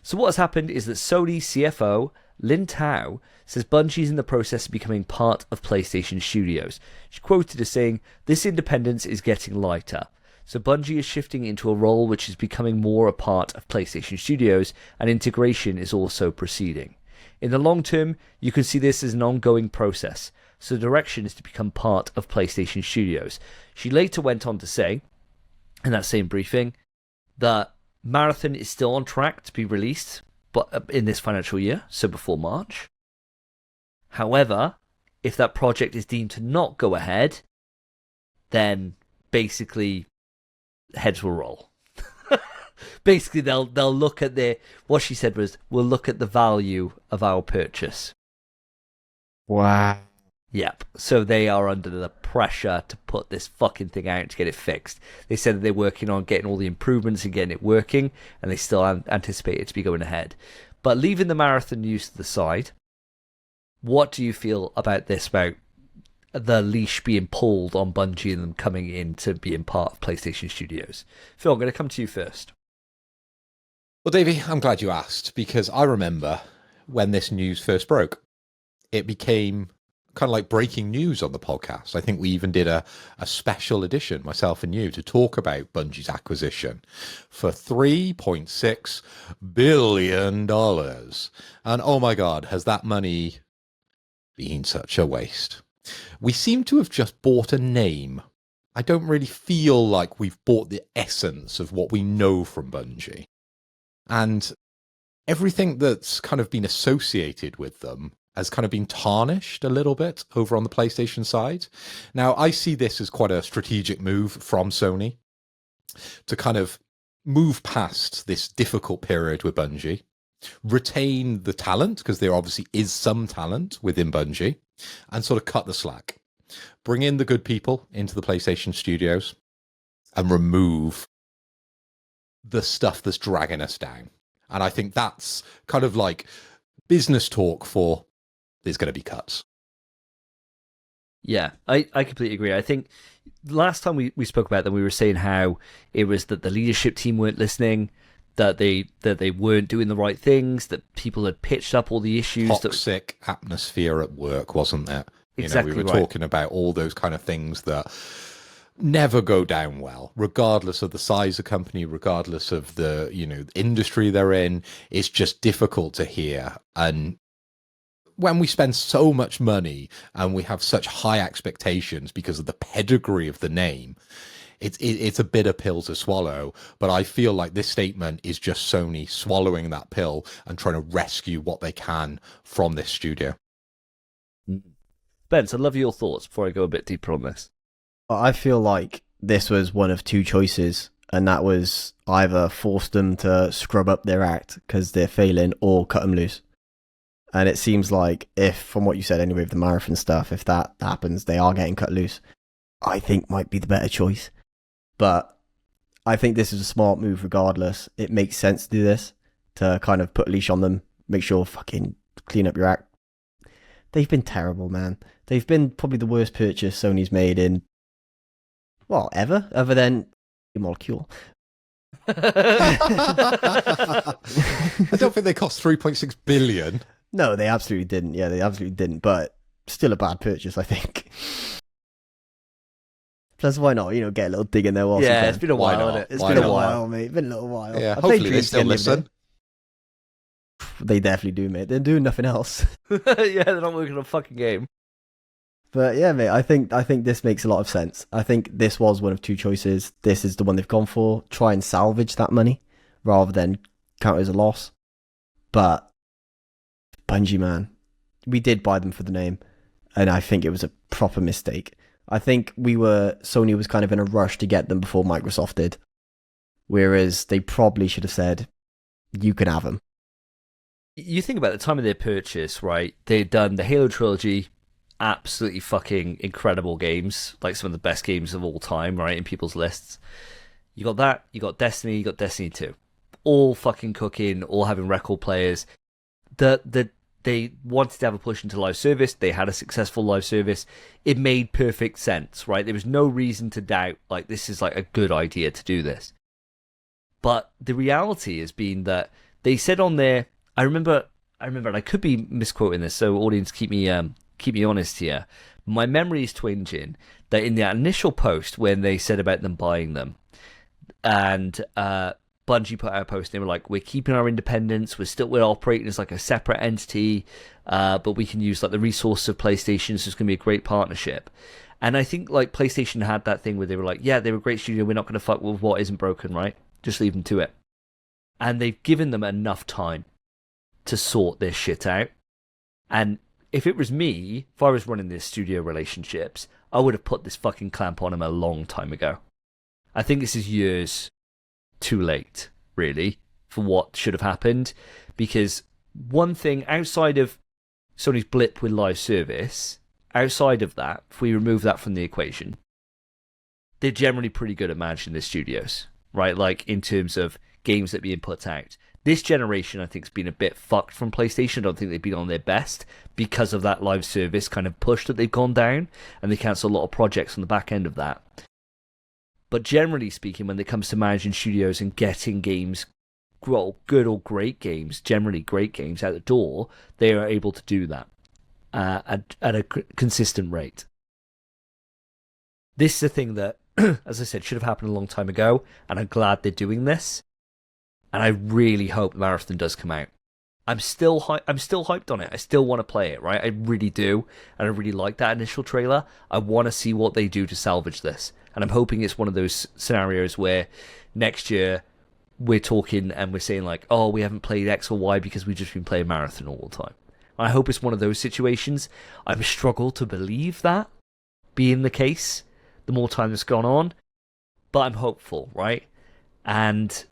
So what has happened is that Sony CFO Lin Tao says Bungie is in the process of becoming part of PlayStation Studios. She's quoted as saying, "This independence is getting lighter. So Bungie is shifting into a role which is becoming more a part of PlayStation Studios, and integration is also proceeding. In the long term, you can see this as an ongoing process. So the direction is to become part of PlayStation Studios." She later went on to say, in that same briefing, that Marathon is still on track to be released, but in this financial year, so before March. However, if that project is deemed to not go ahead, then basically heads will roll. Basically, they'll look at what she said was, "We'll look at the value of our purchase." Wow. Yep. So they are under the pressure to put this fucking thing out to get it fixed. They said that they're working on getting all the improvements and getting it working, and they still anticipate it to be going ahead. But leaving the Marathon news to the side, what do you feel about this, about the leash being pulled on Bungie and them coming in to being part of PlayStation Studios? Phil, I'm going to come to you first. Well, Davey, I'm glad you asked, because I remember when this news first broke, it became kind of like breaking news on the podcast. I think we even did a special edition, myself and you, to talk about Bungie's acquisition for $3.6 billion. And oh my God, has that money been such a waste? We seem to have just bought a name. I don't really feel like we've bought the essence of what we know from Bungie. And everything that's kind of been associated with them has kind of been tarnished a little bit over on the PlayStation side. Now, I see this as quite a strategic move from Sony to kind of move past this difficult period with Bungie, retain the talent, because there obviously is some talent within Bungie, and sort of cut the slack. Bring in the good people into the PlayStation Studios and remove the stuff that's dragging us down. And I think that's kind of like business talk for there's going to be cuts. Yeah, I completely agree. I think last time we spoke about them, we were saying how it was that the leadership team weren't listening, that they weren't doing the right things, that people had pitched up all the issues. Toxic atmosphere at work, wasn't there? Exactly, we were right. talking about all those kind of things that never go down well, regardless of the size of company, regardless of the, industry they're in. It's just difficult to hear. And when we spend so much money and we have such high expectations because of the pedigree of the name, it's a bitter pill to swallow. But I feel like this statement is just Sony swallowing that pill and trying to rescue what they can from this studio. Spence, I'd love your thoughts before I go a bit deeper on this. I feel like this was one of two choices, and that was either force them to scrub up their act because they're failing, or cut them loose. And it seems like, if, from what you said anyway, with the marathon stuff, if that happens, they are getting cut loose. I think might be the better choice. But I think this is a smart move regardless. It makes sense to do this, to kind of put a leash on them, make sure fucking clean up your act. They've been terrible, man. They've been probably the worst purchase Sony's made in, well, ever, other than Molecule. I don't think they cost 3.6 billion. No, they absolutely didn't. Yeah, they absolutely didn't. But still a bad purchase, I think. Plus, why not? Get a little dig in there whilst you can. It's been a while, hasn't it? It's been a while, mate. It's been a little while. Yeah, hopefully they still listen. They definitely do, mate. They're doing nothing else. Yeah, they're not working on a fucking game. But yeah, mate, I think this makes a lot of sense. I think this was one of two choices. This is the one they've gone for. Try and salvage that money rather than count it as a loss. But Bungie, man, we did buy them for the name, and I think it was a proper mistake. I think Sony was kind of in a rush to get them before Microsoft did, whereas they probably should have said, "You can have them." You think about the time of their purchase, right? They'd done the Halo trilogy, absolutely fucking incredible games, like some of the best games of all time, right, in people's lists. You got that, you got Destiny, you got Destiny 2. All fucking cooking, all having record players. They wanted to have a push into live service. They had a successful live service. It made perfect sense, right? There was no reason to doubt, like, this is like a good idea to do this. But the reality has been that they said on there, I remember, and I could be misquoting this, so audience, keep me honest here. My memory is twinging that in the initial post when they said about them buying them, and Bungie put out a post, and they were like, "We're keeping our independence. We're operating as like a separate entity, but we can use like the resources of PlayStation. So it's going to be a great partnership." And I think like PlayStation had that thing where they were like, "Yeah, they're a great studio. We're not going to fuck with what isn't broken, right? Just leave them to it." And they've given them enough time to sort this shit out. And if it was me, if I was running this studio relationships, I would have put this fucking clamp on him a long time ago. I think this is years too late, really, for what should have happened. Because one thing, outside of Sony's blip with live service, outside of that, if we remove that from the equation, they're generally pretty good at managing their studios, right? Like, in terms of games that are being put out. This generation, I think, has been a bit fucked from PlayStation. I don't think they've been on their best because of that live service kind of push that they've gone down, and they cancel a lot of projects on the back end of that. But generally speaking, when it comes to managing studios and getting games, well, good or great games, generally great games out the door, they are able to do that at a consistent rate. This is a thing that, as I said, should have happened a long time ago, and I'm glad they're doing this. And I really hope Marathon does come out. I'm still hyped on it. I still want to play it, right? I really do. And I really like that initial trailer. I want to see what they do to salvage this. And I'm hoping it's one of those scenarios where next year we're talking and we're saying like, oh, we haven't played X or Y because we've just been playing Marathon all the time. I hope it's one of those situations. I've struggled to believe that being the case the more time that's gone on. But I'm hopeful, right? And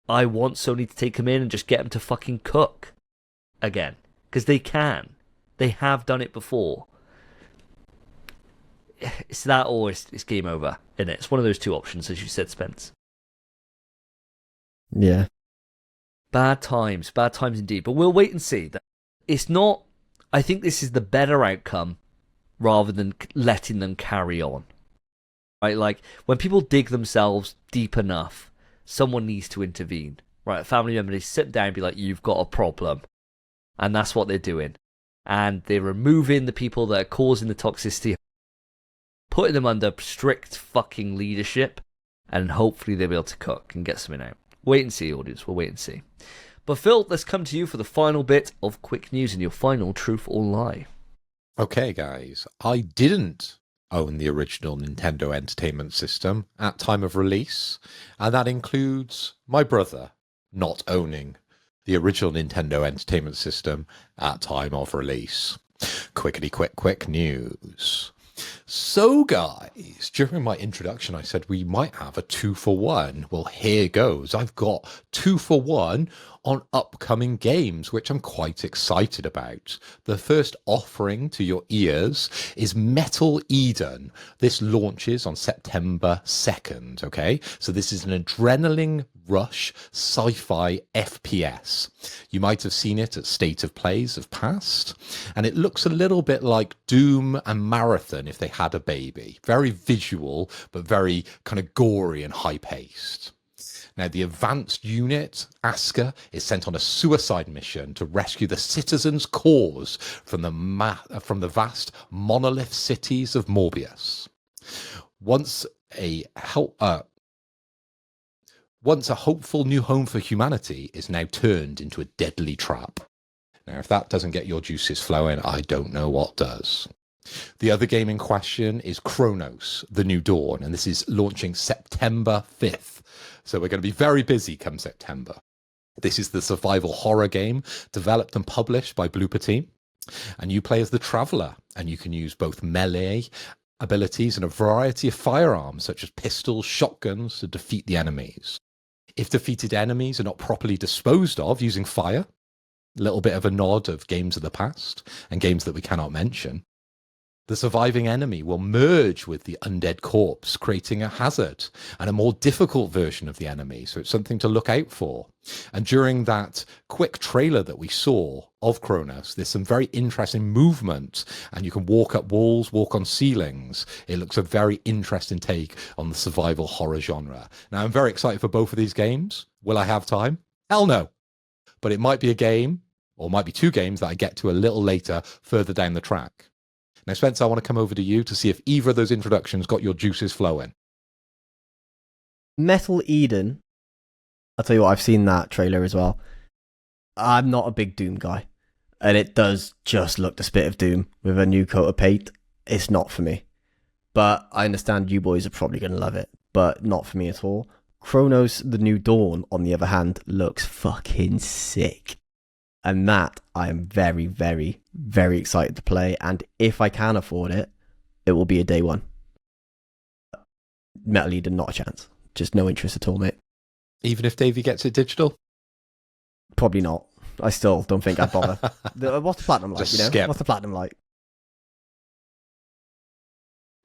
I want Sony to take them in and just get them to fucking cook again. Because they can. They have done it before. It's that or it's game over, isn't it? It's one of those two options, as you said, Spence. Yeah. Bad times indeed. But we'll wait and see. It's not. I think this is the better outcome rather than letting them carry on. Right, like when people dig themselves deep enough, someone needs to intervene. Right, a family member needs to sit down and be like, "You've got a problem," and that's what they're doing. And they're removing the people that are causing the toxicity, putting them under strict fucking leadership, and hopefully they'll be able to cook and get something out. Wait and see, audience. We'll wait and see. But Phil, let's come to you for the final bit of quick news and your final truth or lie. Okay, guys, I didn't own the original Nintendo Entertainment System at time of release, and that includes my brother not owning the original Nintendo Entertainment System at time of release. Quick news. So, guys, during my introduction, I said we might have a 2-for-1. Well, here goes. I've got 2-for-1 on upcoming games, which I'm quite excited about. The first offering to your ears is Metal Eden. This launches on September 2nd, okay? So this is an adrenaline rush sci-fi FPS. You might have seen it at State of Plays of past, and it looks a little bit like Doom and Marathon if they had a baby. Very visual, but very kind of gory and high-paced. Now, the advanced unit, Asuka, is sent on a suicide mission to rescue the citizens' cause from the vast monolith cities of Morbius. Once a hopeful new home for humanity is now turned into a deadly trap. Now, if that doesn't get your juices flowing, I don't know what does. The other game in question is Chronos, The New Dawn, and this is launching September 5th. So we're going to be very busy come September. This is the survival horror game developed and published by Blooper Team. And you play as the Traveller, and you can use both melee abilities and a variety of firearms, such as pistols, shotguns, to defeat the enemies. If defeated enemies are not properly disposed of using fire, a little bit of a nod of games of the past and games that we cannot mention, the surviving enemy will merge with the undead corpse, creating a hazard and a more difficult version of the enemy. So it's something to look out for. And during that quick trailer that we saw of Chronos, there's some very interesting movement, and you can walk up walls, walk on ceilings. It looks a very interesting take on the survival horror genre. Now, I'm very excited for both of these games. Will I have time? Hell no. But it might be a game, or might be two games that I get to a little later, further down the track. Now, Spence, I want to come over to you to see if either of those introductions got your juices flowing. Metal Eden. I'll tell you what, I've seen that trailer as well. I'm not a big Doom guy, and it does just look the spit of Doom with a new coat of paint. It's not for me, but I understand you boys are probably going to love it, but not for me at all. Chronos, The New Dawn, on the other hand, looks fucking sick. And that I am very, very, very excited to play. And if I can afford it, it will be a day one. Metal Eden, not a chance. Just no interest at all, mate. Even if Davey gets it digital? Probably not. I still don't think I'd bother. What's the platinum like? Just You know, skip. what's the platinum like?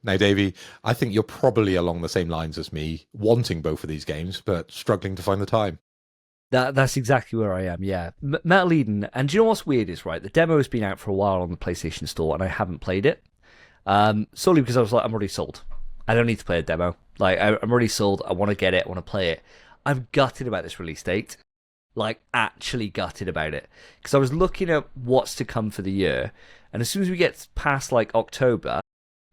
Now, Davey, I think you're probably along the same lines as me, wanting both of these games, but struggling to find the time. That's exactly where I am, yeah. Metal Eden, and do you know what's weird is, right, the demo has been out for a while on the PlayStation Store, and I haven't played it. Solely because I was like, I'm already sold. I don't need to play a demo. Like, I'm already sold. I want to get it. I want to play it. I'm gutted about this release date. Like, actually gutted about it. Because I was looking at what's to come for the year, and as soon as we get past, like, October,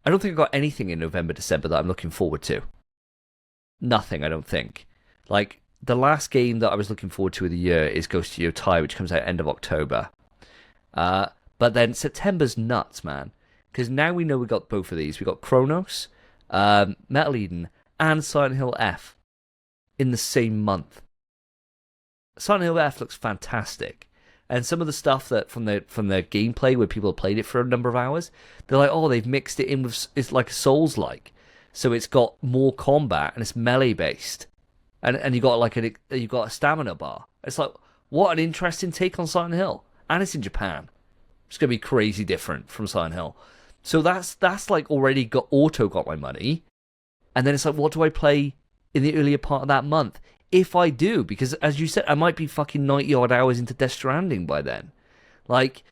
I don't think I've got anything in November, December that I'm looking forward to. Nothing, I don't think. Like, the last game that I was looking forward to of the year is Ghost of Yotai, which comes out end of October. But then September's nuts, man. Because now we know we got both of these. We got Chronos, Metal Eden, and Silent Hill F in the same month. Silent Hill F looks fantastic. And some of the stuff that from the gameplay where people have played it for a number of hours, they're like, oh, they've mixed it in with, it's like a Souls-like. So it's got more combat and it's melee based. And you got you got a stamina bar. It's like, what an interesting take on Silent Hill. And it's in Japan. It's gonna be crazy different from Silent Hill. So that's like already got my money. And then it's like, what do I play in the earlier part of that month? if I do, because as you said, I might be fucking 90 odd hours into Death Stranding by then. Like,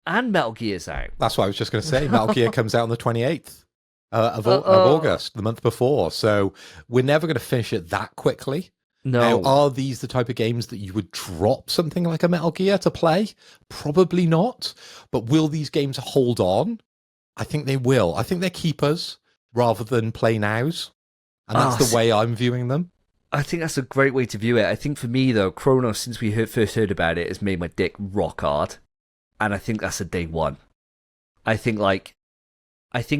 and Metal Gear's out. That's what I was just going to say. Metal Gear comes out on the 28th of August, the month before. So we're never going to finish it that quickly. No. Now, are these the type of games that you would drop something like a Metal Gear to play? Probably not. But will these games hold on? I think they will. I think they're keepers rather than play nows. And that's the way I'm viewing them. I think that's a great way to view it. I think for me, though, Chronos, since we first heard about it, has made my dick rock hard. And I think that's a day one. I think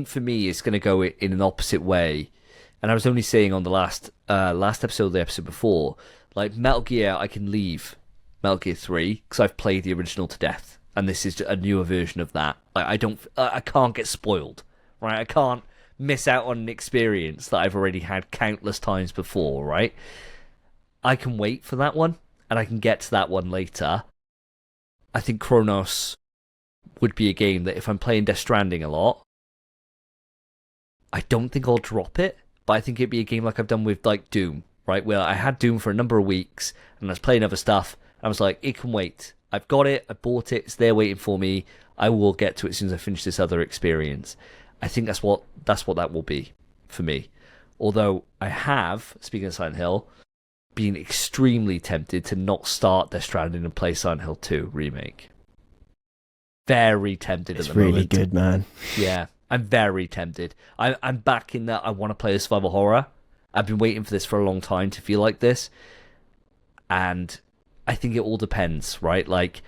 for me, it's going to go in an opposite way. And I was only saying on the last episode, the episode before, like Metal Gear, I can leave Metal Gear 3 because I've played the original to death. And this is a newer version of that. I can't get spoiled, right? I can't miss out on an experience that I've already had countless times before, right? I can wait for that one, and I can get to that one later. I think Chronos would be a game that if I'm playing Death Stranding a lot, I don't think I'll drop it, but I think it'd be a game like I've done with like Doom, right? Where I had Doom for a number of weeks, and I was playing other stuff, and I was like, it can wait. I've got it, I bought it, it's there waiting for me. I will get to it as soon as I finish this other experience. I think that's what that will be for me. Although I have, speaking of Silent Hill, been extremely tempted to not start Death Stranding and play Silent Hill 2 remake. Very tempted at the moment. It's really good, man. Yeah, I'm very tempted. I'm back in that I want to play a survival horror. I've been waiting for this for a long time to feel like this. And I think it all depends, right? Like,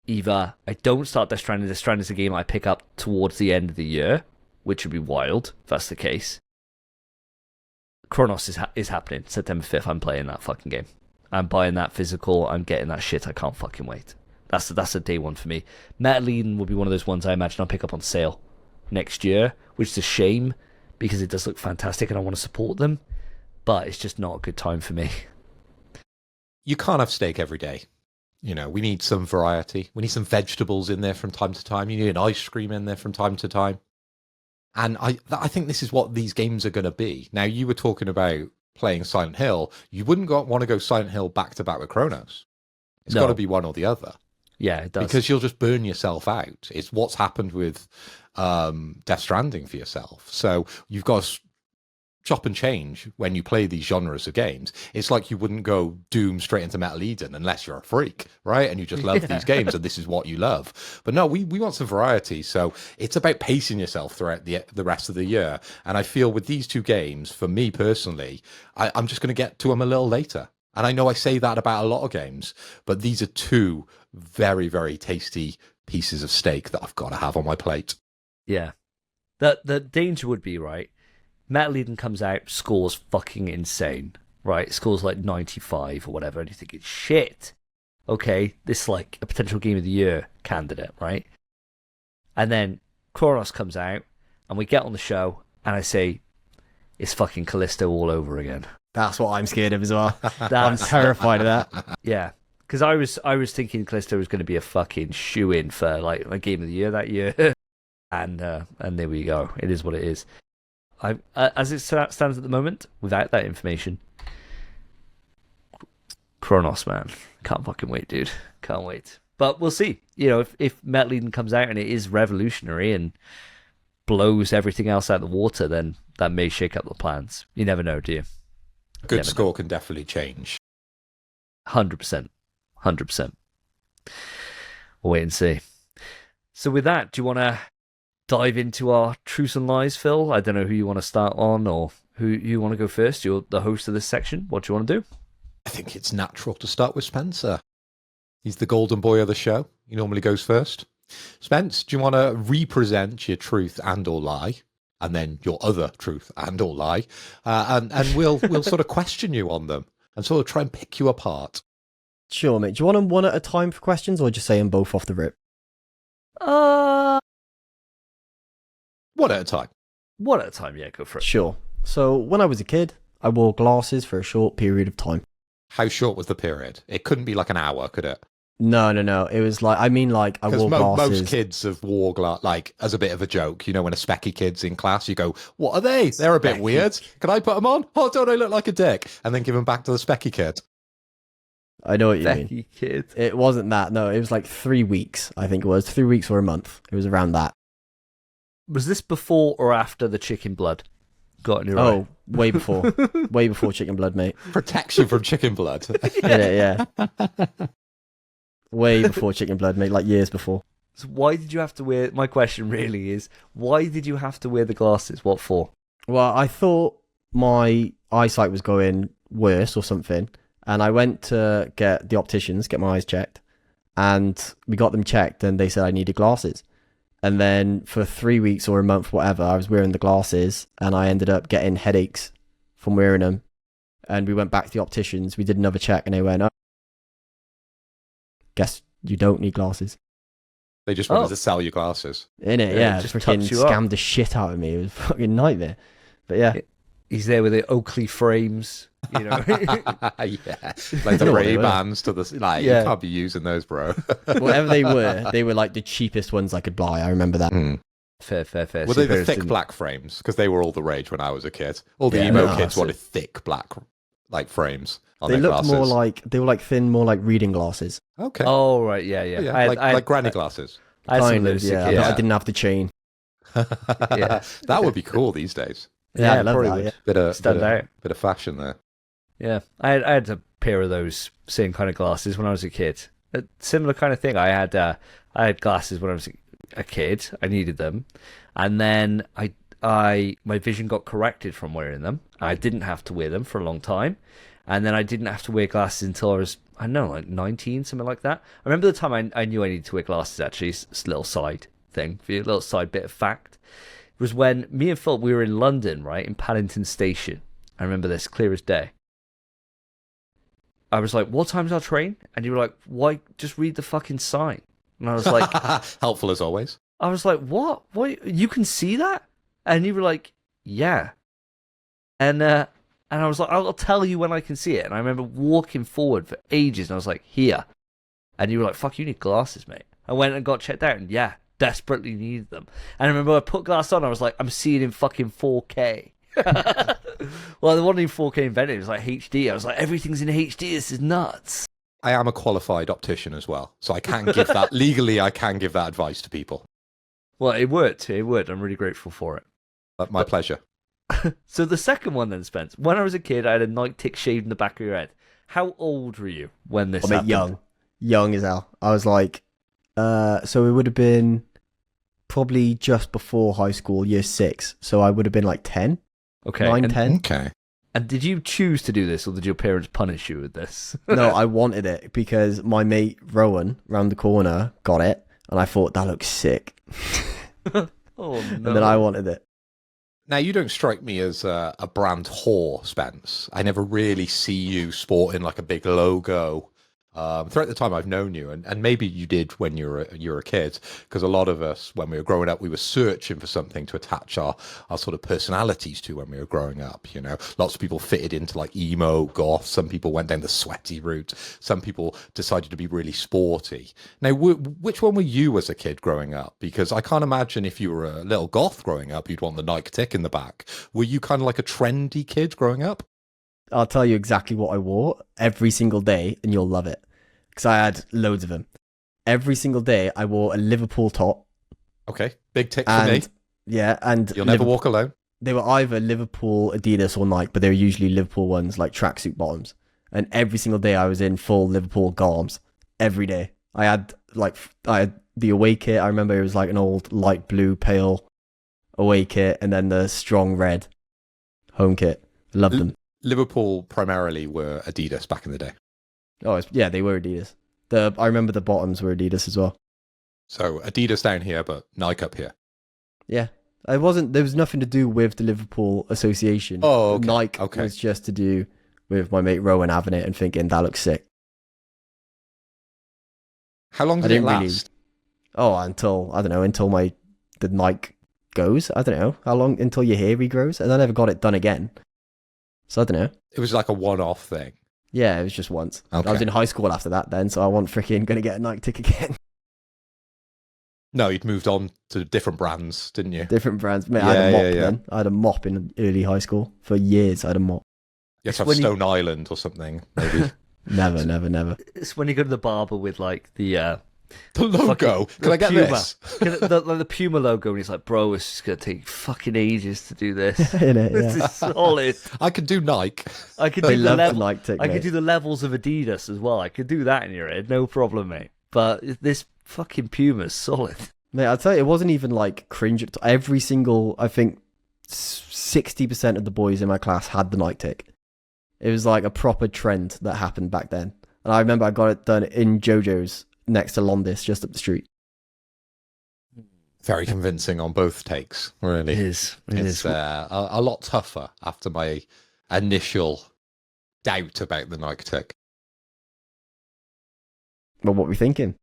either I don't start Death Stranding. Death Stranding is a game I pick up towards the end of the year, which would be wild if that's the case. Chronos is happening. September 5th, I'm playing that fucking game. I'm buying that physical. I'm getting that shit. I can't fucking wait. That's a day one for me. Metal Eden will be one of those ones I imagine I'll pick up on sale next year, which is a shame because it does look fantastic and I want to support them, but it's just not a good time for me. You can't have steak every day. You know, we need some variety. We need some vegetables in there from time to time. You need an ice cream in there from time to time. And I think this is what these games are going to be. Now, you were talking about playing Silent Hill. You wouldn't want to go Silent Hill back to back with Chronos. It's got to be one or the other. Yeah, it does. Because you'll just burn yourself out. It's what's happened with Death Stranding for yourself. So you've got to chop and change when you play these genres of games. It's like you wouldn't go Doom straight into Metal Eden unless you're a freak, right? And you just love these games and this is what you love. But no, we want some variety. So it's about pacing yourself throughout the rest of the year. And I feel with these two games, for me personally, I'm just going to get to them a little later. And I know I say that about a lot of games, but these are two very, very tasty pieces of steak that I've got to have on my plate. Yeah. The danger would be, right, Metal Eden comes out, scores fucking insane, right? Scores like 95 or whatever, and you're thinking, shit, okay, this is like a potential Game of the Year candidate, right? And then Chronos comes out, and we get on the show, and I say, it's fucking Callisto all over again. That's what I'm scared of as well. I'm terrified of that. Yeah, because I was thinking Callisto was going to be a fucking shoe-in for like a Game of the Year that year, and there we go. It is what it is. As it stands at the moment, without that information, Chronos, man, can't fucking wait, dude. Can't wait. But we'll see. You know, if Metal Eden comes out and it is revolutionary and blows everything else out of the water, then that may shake up the plans. You never know, do you? Good score can definitely change. 100%. 100%. We'll wait and see. So with that, do you want to dive into our truths and lies, Phil? I don't know who you want to start on or who you want to go first. You're the host of this section. What do you want to do? I think it's natural to start with Spencer. He's the golden boy of the show. He normally goes first. Spence, do you want to represent your truth and or lie? And then your other truth and or lie. And we'll sort of question you on them and sort of try and pick you apart. Sure, mate. Do you want them one at a time for questions or just say them both off the rip? One at a time. One at a time, yeah, go for it. Sure. So, when I was a kid, I wore glasses for a short period of time. How short was the period? It couldn't be like an hour, could it? No. It was like, I mean, like I Because wore glasses. most kids have wore like as a bit of a joke. You know, when a specky kid's in class, you go, "What are they? They're a bit Specky. weird. Can I put them on? Oh, don't I look like a dick?" And then give them back to the specky kid. I know what you mean. Becky kid. It wasn't that. No, it was like 3 weeks. I think it was 3 weeks or a month. It was around that. Was this before or after the chicken blood got in your eye? Oh, way before. Way before chicken blood, mate. Protects you from chicken blood. Yeah. Way before chicken blood, mate. Like years before. So why did you have to wear? My question really is, why did you have to wear the glasses? What for? Well, I thought my eyesight was going worse or something, and I went to get the opticians, get my eyes checked, and we got them checked, and they said I needed glasses. And then for 3 weeks or a month, whatever, I was wearing the glasses, and I ended up getting headaches from wearing them. And we went back to the opticians, we did another check, and they went, "Oh, guess you don't need glasses." They just wanted to sell you glasses. In it, Yeah, yeah. just Freaking touch you up. scammed the shit out of me. It was a fucking nightmare. But yeah. He's there with the Oakley frames, you know. Yeah, like the know what they Ray were. Bans to the like. Yeah. You can't be using those, bro. Whatever they were like the cheapest ones I could buy. I remember that. Fair. Were they the thick black frames? Because they were all the rage when I was a kid. All the Yeah, emo no, kids that's wanted thick black like frames on They their looked glasses. more like, they were like thin, more like reading glasses. Okay. Oh right, yeah. Yeah, like granny glasses. I had some of Kind of, those. yeah. Yeah, I didn't have the chain. Yeah. That would be cool these days. Yeah, I love probably that, would. yeah. Stand out. Bit of fashion there. Yeah, I had a pair of those same kind of glasses when I was a kid. A similar kind of thing. I had glasses when I was a kid. I needed them, and then my vision got corrected from wearing them. I didn't have to wear them for a long time, and then I didn't have to wear glasses until I was, I don't know, like 19, something like that. I remember the time I knew I needed to wear glasses. Actually, it's a little side thing for you, a little side bit of fact. It was when me and Phil, we were in London, right, in Paddington Station. I remember this clear as day. I was like, "What time's our train?" And you were like, "Why? Just read the fucking sign." And I was like, Helpful as always. I was like, "What? What? You can see that?" And you were like, "Yeah." And I was like, "I'll tell you when I can see it." And I remember walking forward for ages, and I was like, "Here." And you were like, "Fuck, you need glasses, mate." I went and got checked out, and yeah, desperately needed them. And I remember I put glasses on, I was like, "I'm seeing in fucking 4K." Well, the one in 4K invented, it was like HD. I was like, everything's in HD. This is nuts. I am a qualified optician as well, so I can give that legally. I can give that advice to people. Well, it worked. It worked. I'm really grateful for it. My pleasure. So the second one then, Spence. When I was a kid, I had a night tick shaved in the back of your head. How old were you when this happened? Young as hell. I was like, so it would have been probably just before high school, year 6. So I would have been like 10, Okay. 9, and, 10. Okay. and did you choose to do this, or did your parents punish you with this? No, I wanted it because my mate Rowan round the corner got it, and I thought that looks sick. Oh no. And then I wanted it. Now, you don't strike me as a brand whore, Spence. I never really see you sporting like a big logo. Throughout the time I've known you, and maybe you did when you were a kid, because a lot of us, when we were growing up, we were searching for something to attach our sort of personalities to when we were growing up. You know, lots of people fitted into like emo, goth. Some people went down the sweaty route. Some people decided to be really sporty. Now, which one were you as a kid growing up? Because I can't imagine if you were a little goth growing up, you'd want the Nike tick in the back. Were you kind of like a trendy kid growing up? I'll tell you exactly what I wore every single day, and you'll love it. Because I had loads of them. Every single day, I wore a Liverpool top. Okay, big tick for me. Yeah, and You'll never walk alone. They were either Liverpool, Adidas, or Nike, but they were usually Liverpool ones, like tracksuit bottoms. And every single day, I was in full Liverpool garms. Every day, I had the away kit. I remember it was like an old light blue, pale away kit, and then the strong red home kit. Loved them. Liverpool primarily were Adidas back in the day. Oh, yeah, they were Adidas. I remember the bottoms were Adidas as well. So Adidas down here, but Nike up here. Yeah. There was nothing to do with the Liverpool Association. Oh, okay. Nike was just to do with my mate Rowan having it and thinking that looks sick. How long did it last? Until the Nike goes. I don't know. How long until your hair regrows? And I never got it done again. So I don't know. It was like a one-off thing. Yeah, it was just once. Okay. I was in high school after that then, so I wasn't freaking going to get a Nike tick again. No, you'd moved on to different brands, didn't you? Different brands. Mate, I had a mop then. I had a mop in early high school. For years, I had a mop. You have to have Stone Island or something, maybe. Never. It's when you go to the barber with like the logo. Can I get Puma. this? The Puma logo, and he's like, bro, it's just going to take fucking ages to do this. Innit, This yeah. is solid. I could do Nike. I could I do the love the level. Nike tick, I could mate. do the levels of Adidas as well. I could do that in your head, no problem, mate. But this fucking Puma's solid. Mate, I'll tell you, it wasn't even like cringe. Every single, I think, 60% of the boys in my class had the Nike tick. It was like a proper trend that happened back then. And I remember I got it done in JoJo's next to Londis, just up the street. Very convincing on both takes, really. It is. It's a lot tougher after my initial doubt about the Nike tick. Well, what were we thinking?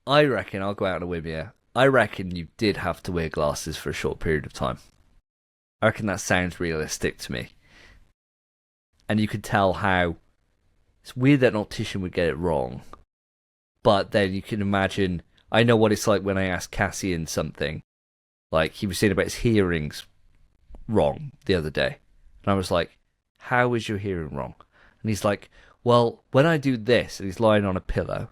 I reckon, I'll go out on a whim here. I reckon you did have to wear glasses for a short period of time. I reckon that sounds realistic to me. And you could tell how it's weird that an optician would get it wrong. But then you can imagine, I know what it's like when I asked Cassian something. Like, he was saying about his hearings wrong the other day. And I was like, how is your hearing wrong? And he's like, well, when I do this, and he's lying on a pillow,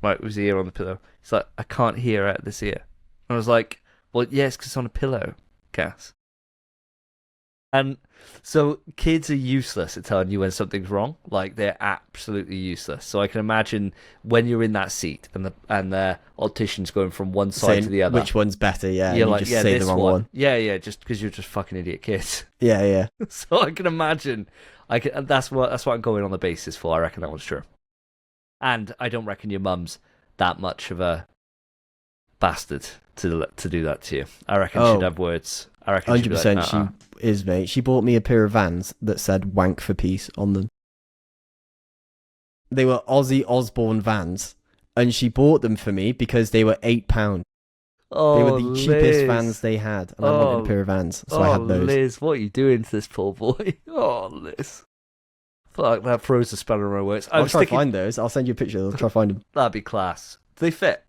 right, with his ear on the pillow, he's like, I can't hear out this ear. And I was like, well, yes, because it's on a pillow, Cass. And so kids are useless at telling you when something's wrong. Like, they're absolutely useless. So I can imagine when you're in that seat and the optician's going from one side Saying to the other. which one's better, yeah. You're And like, you just yeah, say this the wrong one. Yeah, just because you're just fucking idiot kids. Yeah. So I can imagine. That's what I'm going on the basis for. I reckon that one's true. And I don't reckon your mum's that much of a bastard to do that to you. I reckon she'd have words. I reckon 100% she'd be like, she is, mate. She bought me a pair of Vans that said wank for peace on them. They were Ozzy Osbourne Vans, and she bought them for me because they were £8. oh, They were the cheapest Liz. Vans they had, and I wanted a pair of Vans, so I had those. Liz, what are you doing to this poor boy? Oh, Liz. Fuck, that throws a spanner in my works. I'll try to find those. I'll send you a picture. I'll try to find them. That'd be class. Do they fit?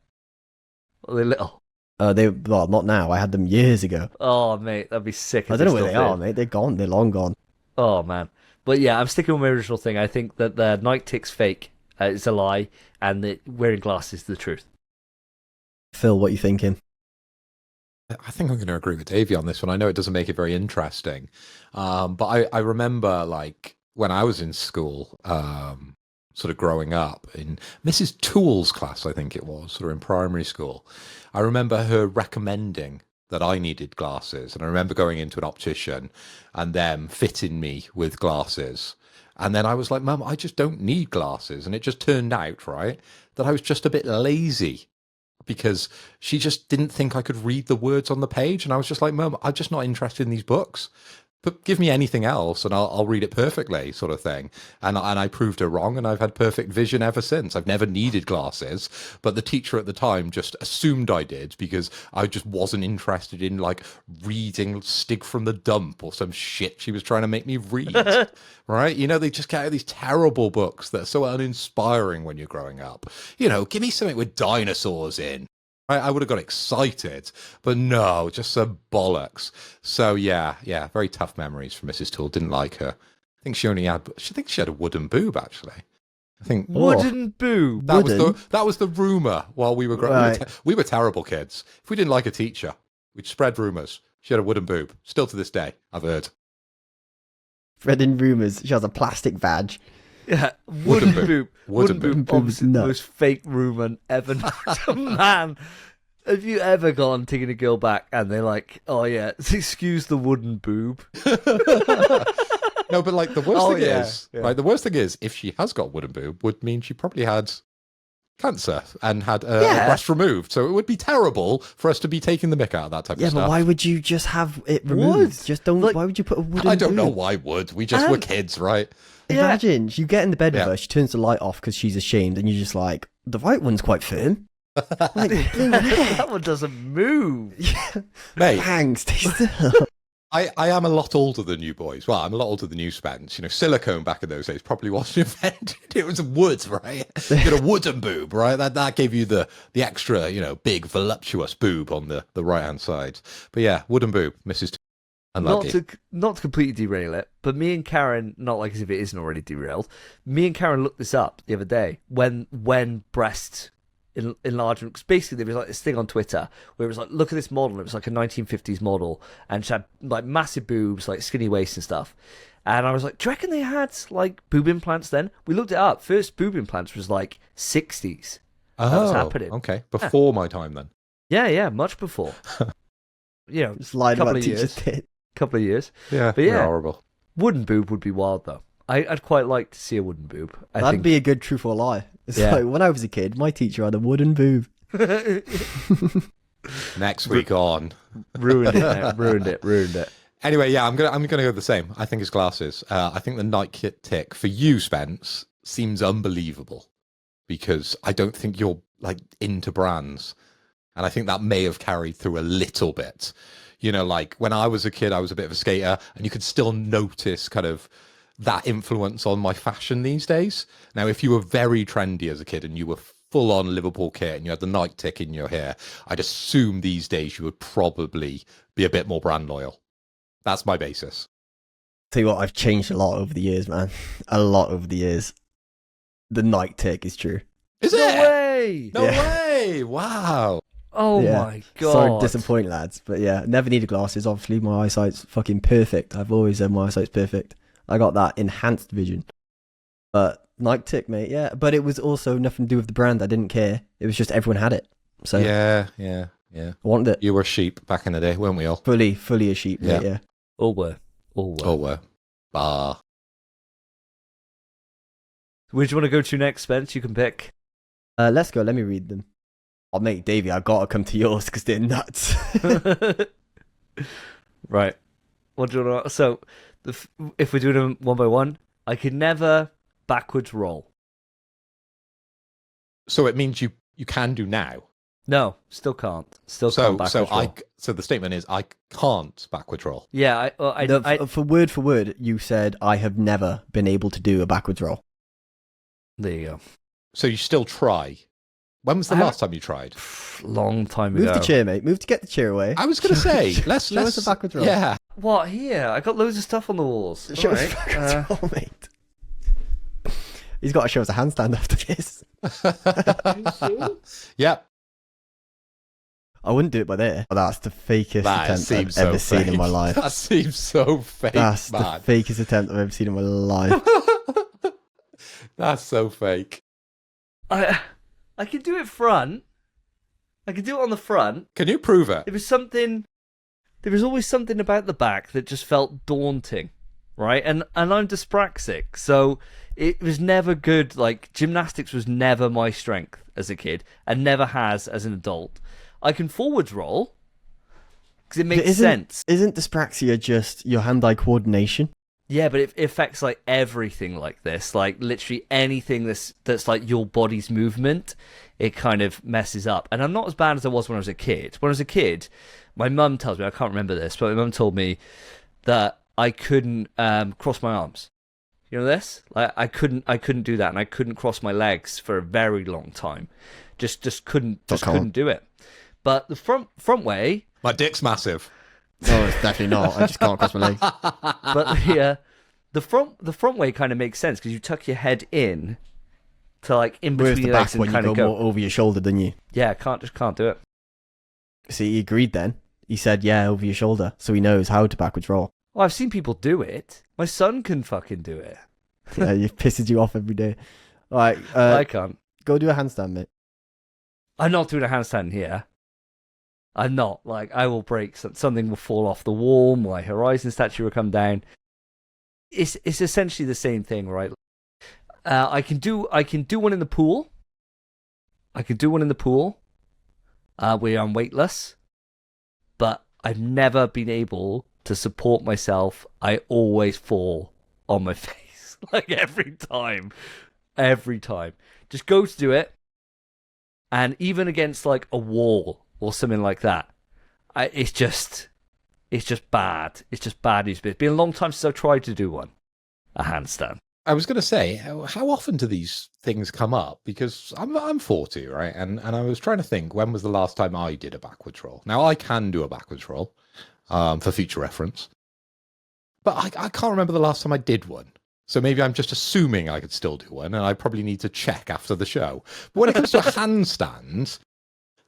Are they little? Well, not now. I had them years ago. Oh, mate, that'd be sick. I don't know where they are, mate. They're gone. They're long gone. Oh, man. But yeah, I'm sticking with my original thing. I think that the Nike tick's fake. It's a lie. And that wearing glasses is the truth. Phil, what are you thinking? I think I'm going to agree with Davey on this one. I know it doesn't make it very interesting. But I remember, like, when I was in school, sort of growing up, in Mrs. Toole's class, I think it was, sort of in primary school, I remember her recommending that I needed glasses. And I remember going into an optician and them fitting me with glasses. And then I was like, Mum, I just don't need glasses. And it just turned out, right, that I was just a bit lazy because she just didn't think I could read the words on the page. And I was just like, Mum, I'm just not interested in these books. But give me anything else and I'll read it perfectly, sort of thing. And I proved her wrong, and I've had perfect vision ever since. I've never needed glasses, but the teacher at the time just assumed I did because I just wasn't interested in, like, reading Stig from the Dump or some shit she was trying to make me read, right? You know, they just get out these terrible books that are so uninspiring when you're growing up. You know, give me something with dinosaurs in. I would have got excited, but no, just some bollocks. So yeah, very tough memories from Mrs. Toole. Didn't like her. I think she had a wooden boob, actually. I think Wooden boob. That was the rumor while we were growing. Right. We were terrible kids. If we didn't like a teacher, we'd spread rumors. She had a wooden boob. Still to this day, I've heard. Spreading rumours. She has a plastic vag. Yeah, wooden boob. Wooden boob. boob. Obviously, the Nuts. most fake rumour ever. Man, have you ever gone taking a girl back and they're like, "Oh yeah, excuse the wooden boob." No, but like the worst thing yeah, is, yeah. right? The worst thing is, if she has got wooden boob, would mean she probably had cancer and had a breast removed. So it would be terrible for us to be taking the mick out of that type of Yeah, stuff. but why would you just have it removed? Would. Just don't. Like, why would you put a wooden I don't know boob? why would. We just were kids, right? Imagine you get in the bed with Yeah. her, she turns the light off because she's ashamed, and you're just like, the right one's quite firm. Like, That one doesn't move. yeah. Mate, Bang, stay still. I am a lot older than you boys. Well, I'm a lot older than you, Spence. You know, silicone back in those days probably wasn't invented. It was wood, right? You had a wooden boob, right? That gave you the extra, you know, big voluptuous boob on the right hand side. But yeah, wooden boob, Mrs. Unlucky. Not to completely derail it, but me and Karen, not like as if it isn't already derailed. Me and Karen looked this up the other day when breast enlargement. Cause basically, there was like this thing on Twitter where it was like, look at this model. It was like a 1950s model, and she had like massive boobs, like skinny waist and stuff. And I was like, do you reckon they had like boob implants then? We looked it up. First boob implants was like 60s. That was happening. Okay, before my time then. Yeah, much before. You know, Just lied about teacher's tit. Couple of years. Yeah, but yeah, horrible. Wooden boob would be wild though. I'd quite like to see a wooden boob. That'd be a good truth or lie. It's like when I was a kid, my teacher had a wooden boob. Next week on. Ruined it. Anyway, yeah, I'm gonna go the same. I think it's glasses. I think the Nike tick for you, Spence, seems unbelievable because I don't think you're like into brands, and I think that may have carried through a little bit. You know, like when I was a kid, I was a bit of a skater, and you could still notice kind of that influence on my fashion these days. Now, if you were very trendy as a kid and you were full on Liverpool kit and you had the Nike tick in your hair, I'd assume these days you would probably be a bit more brand loyal. That's my basis. Tell you what, I've changed a lot over the years, man. A lot over the years. The Nike tick is true. Is no it? Way! No way! Wow. Oh my god. Sorry to disappoint, lads. But yeah, never needed glasses. Obviously, my eyesight's fucking perfect. I've always said my eyesight's perfect. I got that enhanced vision. But Nike tick, mate, yeah. But it was also nothing to do with the brand. I didn't care. It was just everyone had it. So Yeah. I wanted it. You were sheep back in the day, weren't we all? Fully a sheep, mate, yeah. All were. Bah. Where do you want to go to next, Spence? You can pick. Let's go. Let me read them. Oh, mate, Davey, I gotta come to yours because they're nuts. Right. What do you want to... So, if we're doing them one by one, I could never backwards roll. So it means you can do now. No, still can't. Still can't backwards roll. So the statement is I can't backwards roll. Yeah, for word, you said I have never been able to do a backwards roll. There you go. So you still try. When was the last time you tried? Long time ago. Move the chair, mate. Move to get the chair away. I was going to say, let's show us a backwards roll. Yeah. What, here? I got loads of stuff on the walls. Show us a backwards roll, mate. He's got to show us a handstand after this. Yep. I wouldn't do it by there. Oh, that's the fakest attempt I've ever seen in my life. That seems so fake, That's man. the fakest attempt I've ever seen in my life. That's so fake. I could do it front. I could do it on the front. Can you prove it? There was always something about the back that just felt daunting, right? And I'm dyspraxic, so it was never good. Like, gymnastics was never my strength as a kid, and never has as an adult. I can forwards roll because it makes sense. Isn't dyspraxia just your hand-eye coordination? Yeah, but it affects like everything like this, like literally anything that's like your body's movement, it kind of messes up. And I'm not as bad as I was when I was a kid. When I was a kid, my mum tells me, I can't remember this, but my mum told me that I couldn't cross my arms. You know this? Like I couldn't do that, and I couldn't cross my legs for a very long time. Just couldn't do it. But the front way, my dick's massive. No, it's definitely not. I just can't cross my legs. But the front way kind of makes sense because you tuck your head in to like in between your legs and kind of go more over your shoulder, didn't you? Yeah, can't do it. See, he agreed then. He said, yeah, over your shoulder. So he knows how to backwards roll. Well, I've seen people do it. My son can fucking do it. Yeah, it pisses you off every day. All right. I can't. Go do a handstand, mate. I'm not doing a handstand here. I'm not. Like, I will break. Something will fall off the wall. My Horizon statue will come down. It's essentially the same thing, right? I can do one in the pool. Where I'm weightless. But I've never been able to support myself. I always fall on my face. Like every time. Just go to do it. And even against like a wall or something like that, it's just It's just bad. It's just bad news. It's been a long time since I've tried to do one. A handstand. I was going to say, how often do these things come up? Because I'm 40, right? And I was trying to think, when was the last time I did a backwards roll? Now, I can do a backwards roll for future reference. But I can't remember the last time I did one. So maybe I'm just assuming I could still do one, and I probably need to check after the show. But when it comes to a handstand,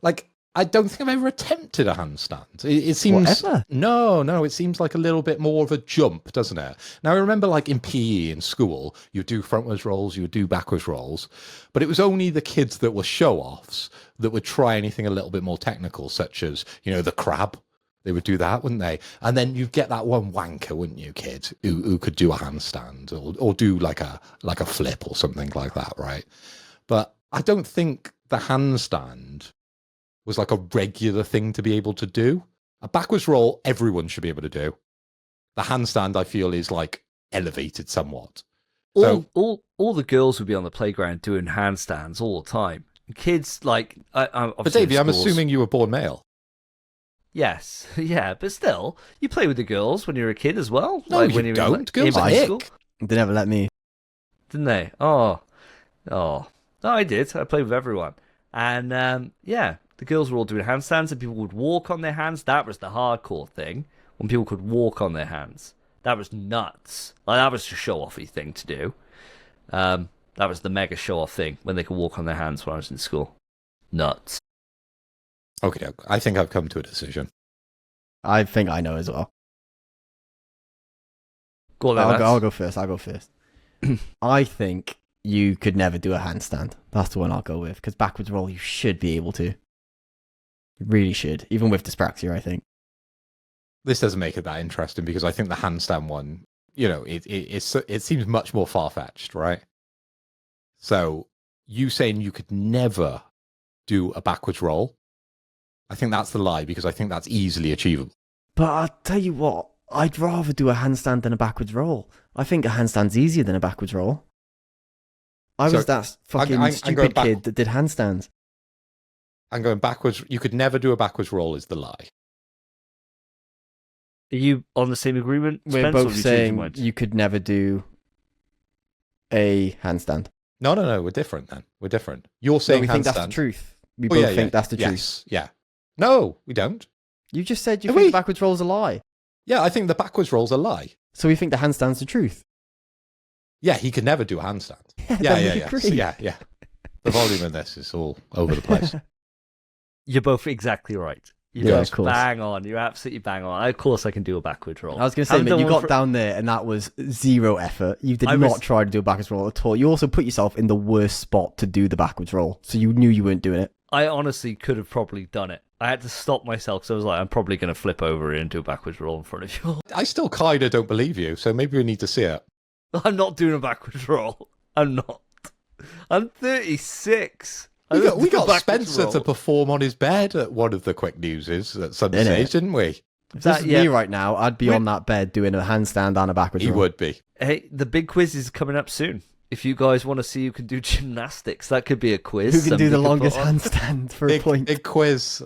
like, I don't think I've ever attempted a handstand. It seems... Whatever. No, it seems like a little bit more of a jump, doesn't it? Now, I remember, like, in PE in school, you would do frontwards rolls, you would do backwards rolls, but it was only the kids that were show-offs that would try anything a little bit more technical, such as, the crab. They would do that, wouldn't they? And then you'd get that one wanker, wouldn't you, kid, who could do a handstand or do like a flip or something like that, right? But I don't think the handstand was like a regular thing to be able to do. A backwards roll, everyone should be able to do. The handstand, I feel, is like elevated somewhat. All the girls would be on the playground doing handstands all the time. Kids, like... but Davey, I'm assuming you were born male. Yes, yeah, but still, you play with the girls when you're a kid as well. No, like you when you're don't. Girls are school. ick. They never let me. Didn't they? Oh. No, I did. I played with everyone. And, yeah, the girls were all doing handstands and people would walk on their hands. That was the hardcore thing, when people could walk on their hands. That was nuts. Like, that was a show-offy thing to do. That was the mega show-off thing, when they could walk on their hands when I was in school. Nuts. Okay, I think I've come to a decision. I think I know as well. Go on, then, I'll go first. I think you could never do a handstand. That's the one I'll go with. Because backwards roll, you should be able to. You really should. Even with dyspraxia, I think. This doesn't make it that interesting because I think the handstand one, it seems much more far-fetched, right? So you saying you could never do a backwards roll, I think that's the lie because I think that's easily achievable. But I'll tell you what, I'd rather do a handstand than a backwards roll. I think a handstand's easier than a backwards roll. I was that fucking stupid kid that did handstands. I'm going backwards. You could never do a backwards roll is the lie. Are you on the same agreement, We're Spence, both saying you could never do a handstand. No, we're different then. We're different. You're saying we handstand. think that's the truth. We both think that's the truth. Yes, yeah. No, we don't. You just said you think the backwards roll's a lie. Yeah, I think the backwards roll's a lie. So we think the handstand's the truth. Yeah, he could never do a handstand. Yeah. So, yeah. The volume in this is all over the place. You're both exactly right. You're both bang on. You're absolutely bang on. Of course I can do a backwards roll. I was going to say, mate, you got down there and that was zero effort. You did not try to do a backwards roll at all. You also put yourself in the worst spot to do the backwards roll. So you knew you weren't doing it. I honestly could have probably done it. I had to stop myself because I was like, I'm probably going to flip over here and do a backwards roll in front of you. I still kind of don't believe you, so maybe we need to see it. I'm not doing a backwards roll. I'm not. I'm 36. We got Spencer to perform on his bed at one of the quick newses at some stage, didn't we? If this is me right now, I'd be on that bed doing a handstand and a backwards roll. He would be. Hey, the big quiz is coming up soon. If you guys want to see who can do gymnastics, that could be a quiz. Who can do the longest handstand for a point? Big quiz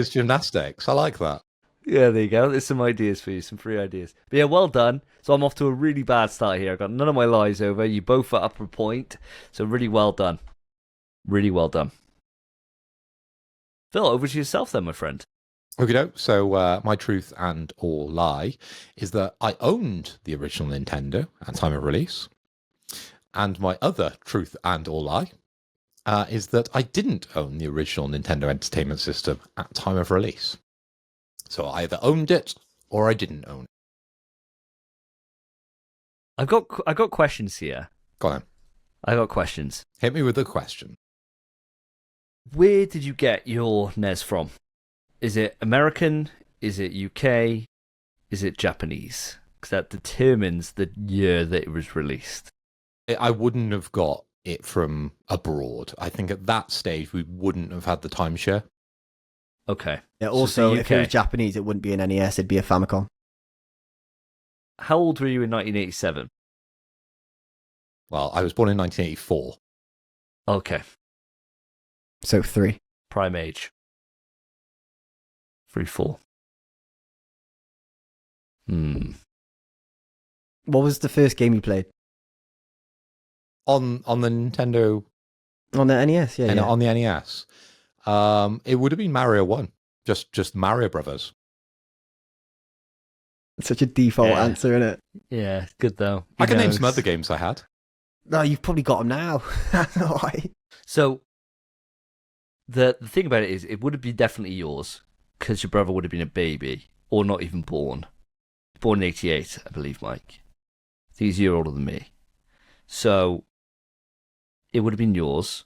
gymnastics. I like that. Yeah, there you go. There's some ideas for you, some free ideas. But yeah, well done. So I'm off to a really bad start here. I got none of my lies over. You both are up a point. So really well done. Really well done. Phil, over to yourself then, my friend. Okay, so my truth and or lie is that I owned the original Nintendo at time of release. And my other truth and or lie is that I didn't own the original Nintendo Entertainment System at time of release. So I either owned it or I didn't own it. I've got questions here. Go on. I got questions. Hit me with a question. Where did you get your NES from? Is it American? Is it UK? Is it Japanese? Because that determines the year that it was released. I wouldn't have got it from abroad. I think at that stage we wouldn't have had the timeshare. Okay. Yeah, also, if it was Japanese, it wouldn't be an NES, it'd be a Famicom. How old were you in 1987? Well, I was born in 1984. Okay. So 3. Prime age. 3, 4. What was the first game you played? On the Nintendo, On the NES, yeah. on the NES, it would have been Mario 1. Just Mario Brothers. Such a default Yeah. answer, isn't it? Yeah, good though. I can name some other games I had. No, you've probably got them now. That's all right. So the thing about it is, it would have been definitely yours because your brother would have been a baby or not even born. Born in '88, I believe, Mike. He's a year older than me, so it would have been yours.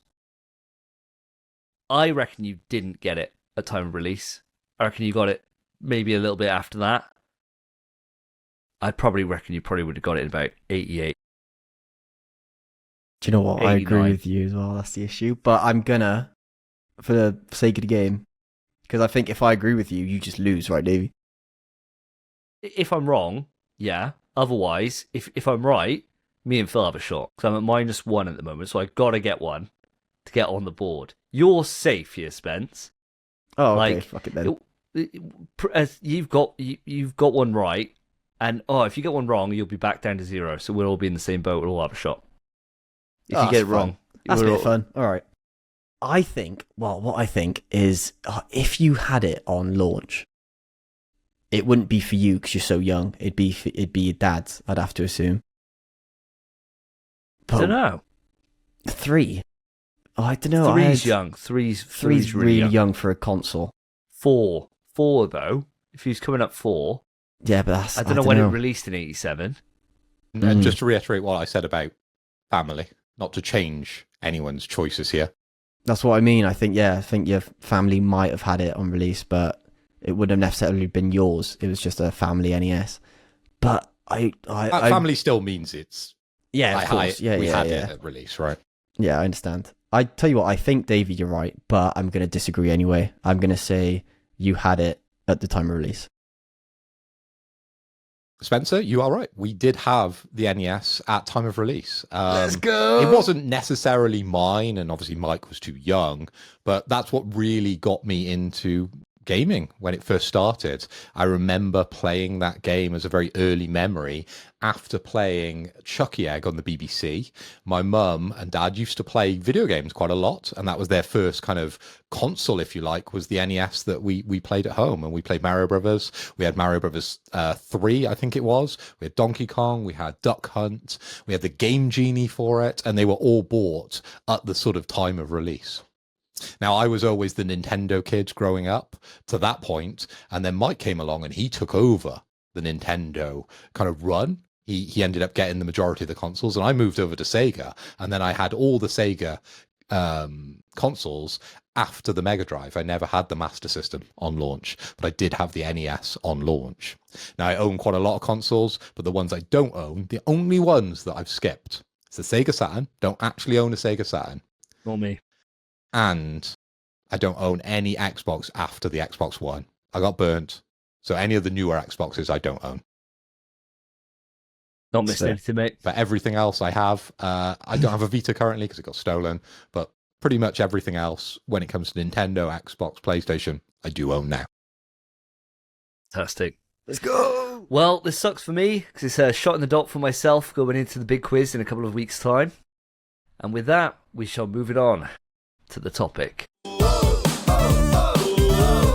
I reckon you didn't get it at time of release. I reckon you got it maybe a little bit after that. I probably reckon you probably would have got it in about 88. Do you know what? I agree 89. with you as well. That's the issue. But I'm gonna, for the sake of the game, because I think if I agree with you, you just lose, right, Davey? If I'm wrong, yeah. Otherwise, if I'm right, me and Phil have a shot. Because I'm at -1 at the moment, so I've got to get one to get on the board. You're safe here, Spence. Oh, okay. Like, Fuck it then. You've got one right, and if you get one wrong, you'll be back down to 0. So we'll all be in the same boat. We'll all have a shot. If you get it wrong, That's a bit of fun. All right. I think, what I think is if you had it on launch, it wouldn't be for you because you're so young. It'd be your dad's, I'd have to assume. I don't know. 3. Oh, I don't know. 3's young. Three's really young for a console. 4 though. If he's coming up 4, Yeah, but that's, I don't know when it released in '87. And just to reiterate what I said about family, not to change anyone's choices here. That's what I mean. I think your family might have had it on release, but it wouldn't have necessarily been yours. It was just a family NES. But family still means it's we had it at release, right? Yeah, I understand. I tell you what, I think Davey, you're right, but I'm going to disagree anyway. I'm going to say you had it at the time of release. Spencer, you are right. We did have the NES at time of release. Let's go! It wasn't necessarily mine, and obviously Mike was too young, but that's what really got me into gaming when it first started. I remember playing that game as a very early memory after playing Chucky Egg on the BBC. My mum and dad used to play video games quite a lot, and that was their first kind of console, if you like, was the NES that we played at home. And we played Mario Brothers. We had Mario Brothers 3, I think it was. We had Donkey Kong. We had Duck Hunt. We had the Game Genie for it, and they were all bought at the sort of time of release. Now, I was always the Nintendo kid growing up to that point, and then Mike came along and he took over the Nintendo kind of run. He ended up getting the majority of the consoles, and I moved over to Sega, and then I had all the Sega consoles after the Mega Drive. I never had the Master System on launch, but I did have the NES on launch. Now, I own quite a lot of consoles, but the ones I don't own, the only ones that I've skipped, is the Sega Saturn. Don't actually own a Sega Saturn. Not me. And I don't own any Xbox after the Xbox One. I got burnt. So any of the newer Xboxes I don't own. Not missing anything, mate. But everything else I have, I don't have a Vita currently because it got stolen. But pretty much everything else, when it comes to Nintendo, Xbox, PlayStation, I do own now. Fantastic. Let's go! Well, this sucks for me because it's a shot in the dark for myself going into the big quiz in a couple of weeks' time. And with that, we shall move it on to the topic.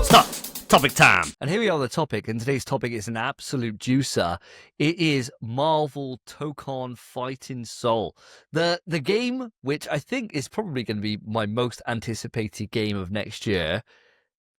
Stop! Topic time! And here we are on the topic, and today's topic is an absolute juicer. It is Marvel Tokon Fighting Soul. The game, which I think is probably going to be my most anticipated game of next year,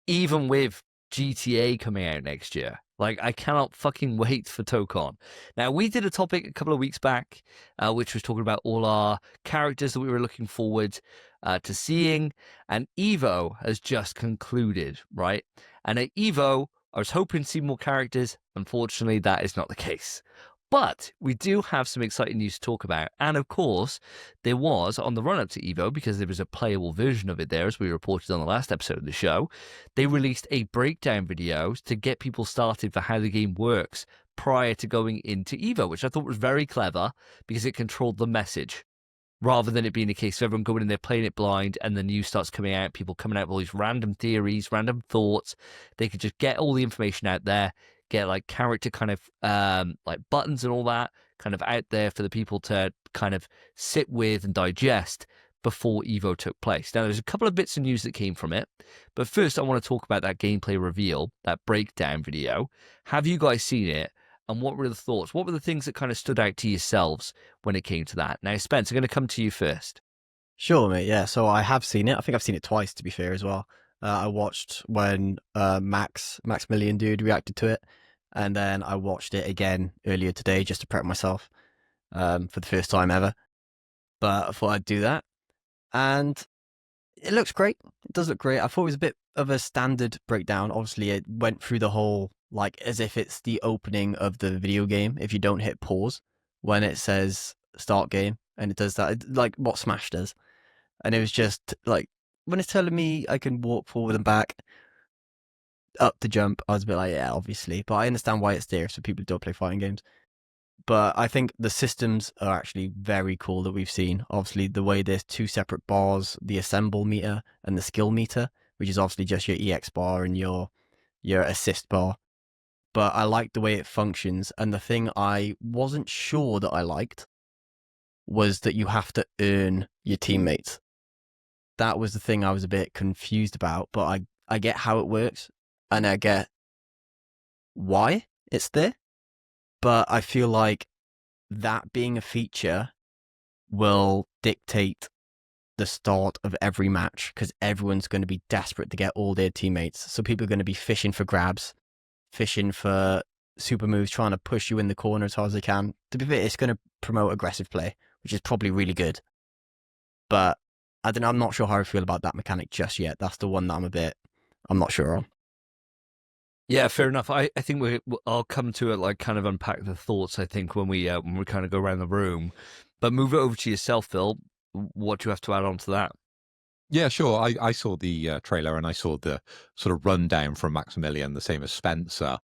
even with GTA coming out next year. Like, I cannot fucking wait for Tokon. Now, we did a topic a couple of weeks back, which was talking about all our characters that we were looking forward to seeing, and Evo has just concluded, right? And at Evo, I was hoping to see more characters. Unfortunately, that is not the case. But we do have some exciting news to talk about. And of course, there was, on the run-up to Evo, because there was a playable version of it there, as we reported on the last episode of the show, they released a breakdown video to get people started for how the game works prior to going into Evo, which I thought was very clever because it controlled the message. Rather than it being a case of everyone going in there playing it blind and the news starts coming out, people coming out with all these random theories, random thoughts. They could just get all the information out there, get like character kind of like buttons and all that kind of out there for the people to kind of sit with and digest before Evo took place. Now, there's a couple of bits of news that came from it, but first I want to talk about that gameplay reveal, that breakdown video. Have you guys seen it? And what were the thoughts? What were the things that kind of stood out to yourselves when it came to that? Now, Spence, I'm going to come to you first. Sure, mate. Yeah, so I have seen it. I think I've seen it twice, to be fair, as well. I watched when Maximilian dude reacted to it, and then I watched it again earlier today just to prep myself for the first time ever. But I thought I'd do that, and it looks great. It does look great. I thought it was a bit of a standard breakdown. Obviously, it went through the whole like as if it's the opening of the video game. If you don't hit pause when it says start game, and it does that, like what Smash does. And it was just like when it's telling me I can walk forward and back, up to jump, I was a bit like, yeah, obviously. But I understand why it's there for people who don't play fighting games. But I think the systems are actually very cool that we've seen. Obviously, the way there's two separate bars, the assemble meter and the skill meter, which is obviously just your EX bar and your assist bar. But I like the way it functions. And the thing I wasn't sure that I liked was that you have to earn your teammates. That was the thing I was a bit confused about, but I get how it works and I get why it's there. But I feel like that being a feature will dictate the start of every match because everyone's going to be desperate to get all their teammates. So people are going to be fishing for grabs, fishing for super moves, trying to push you in the corner as hard as they can. To be fair, it's going to promote aggressive play, which is probably really good. But I don't know, I'm not sure how I feel about that mechanic just yet. That's the one that I'm not sure on. Yeah, fair enough. I think I'll come to it, like kind of unpack the thoughts, I think, when we kind of go around the room. But move it over to yourself, Phil. What do you have to add on to that? Yeah, sure. I saw the trailer and I saw the sort of rundown from Maximilian, the same as Spencer.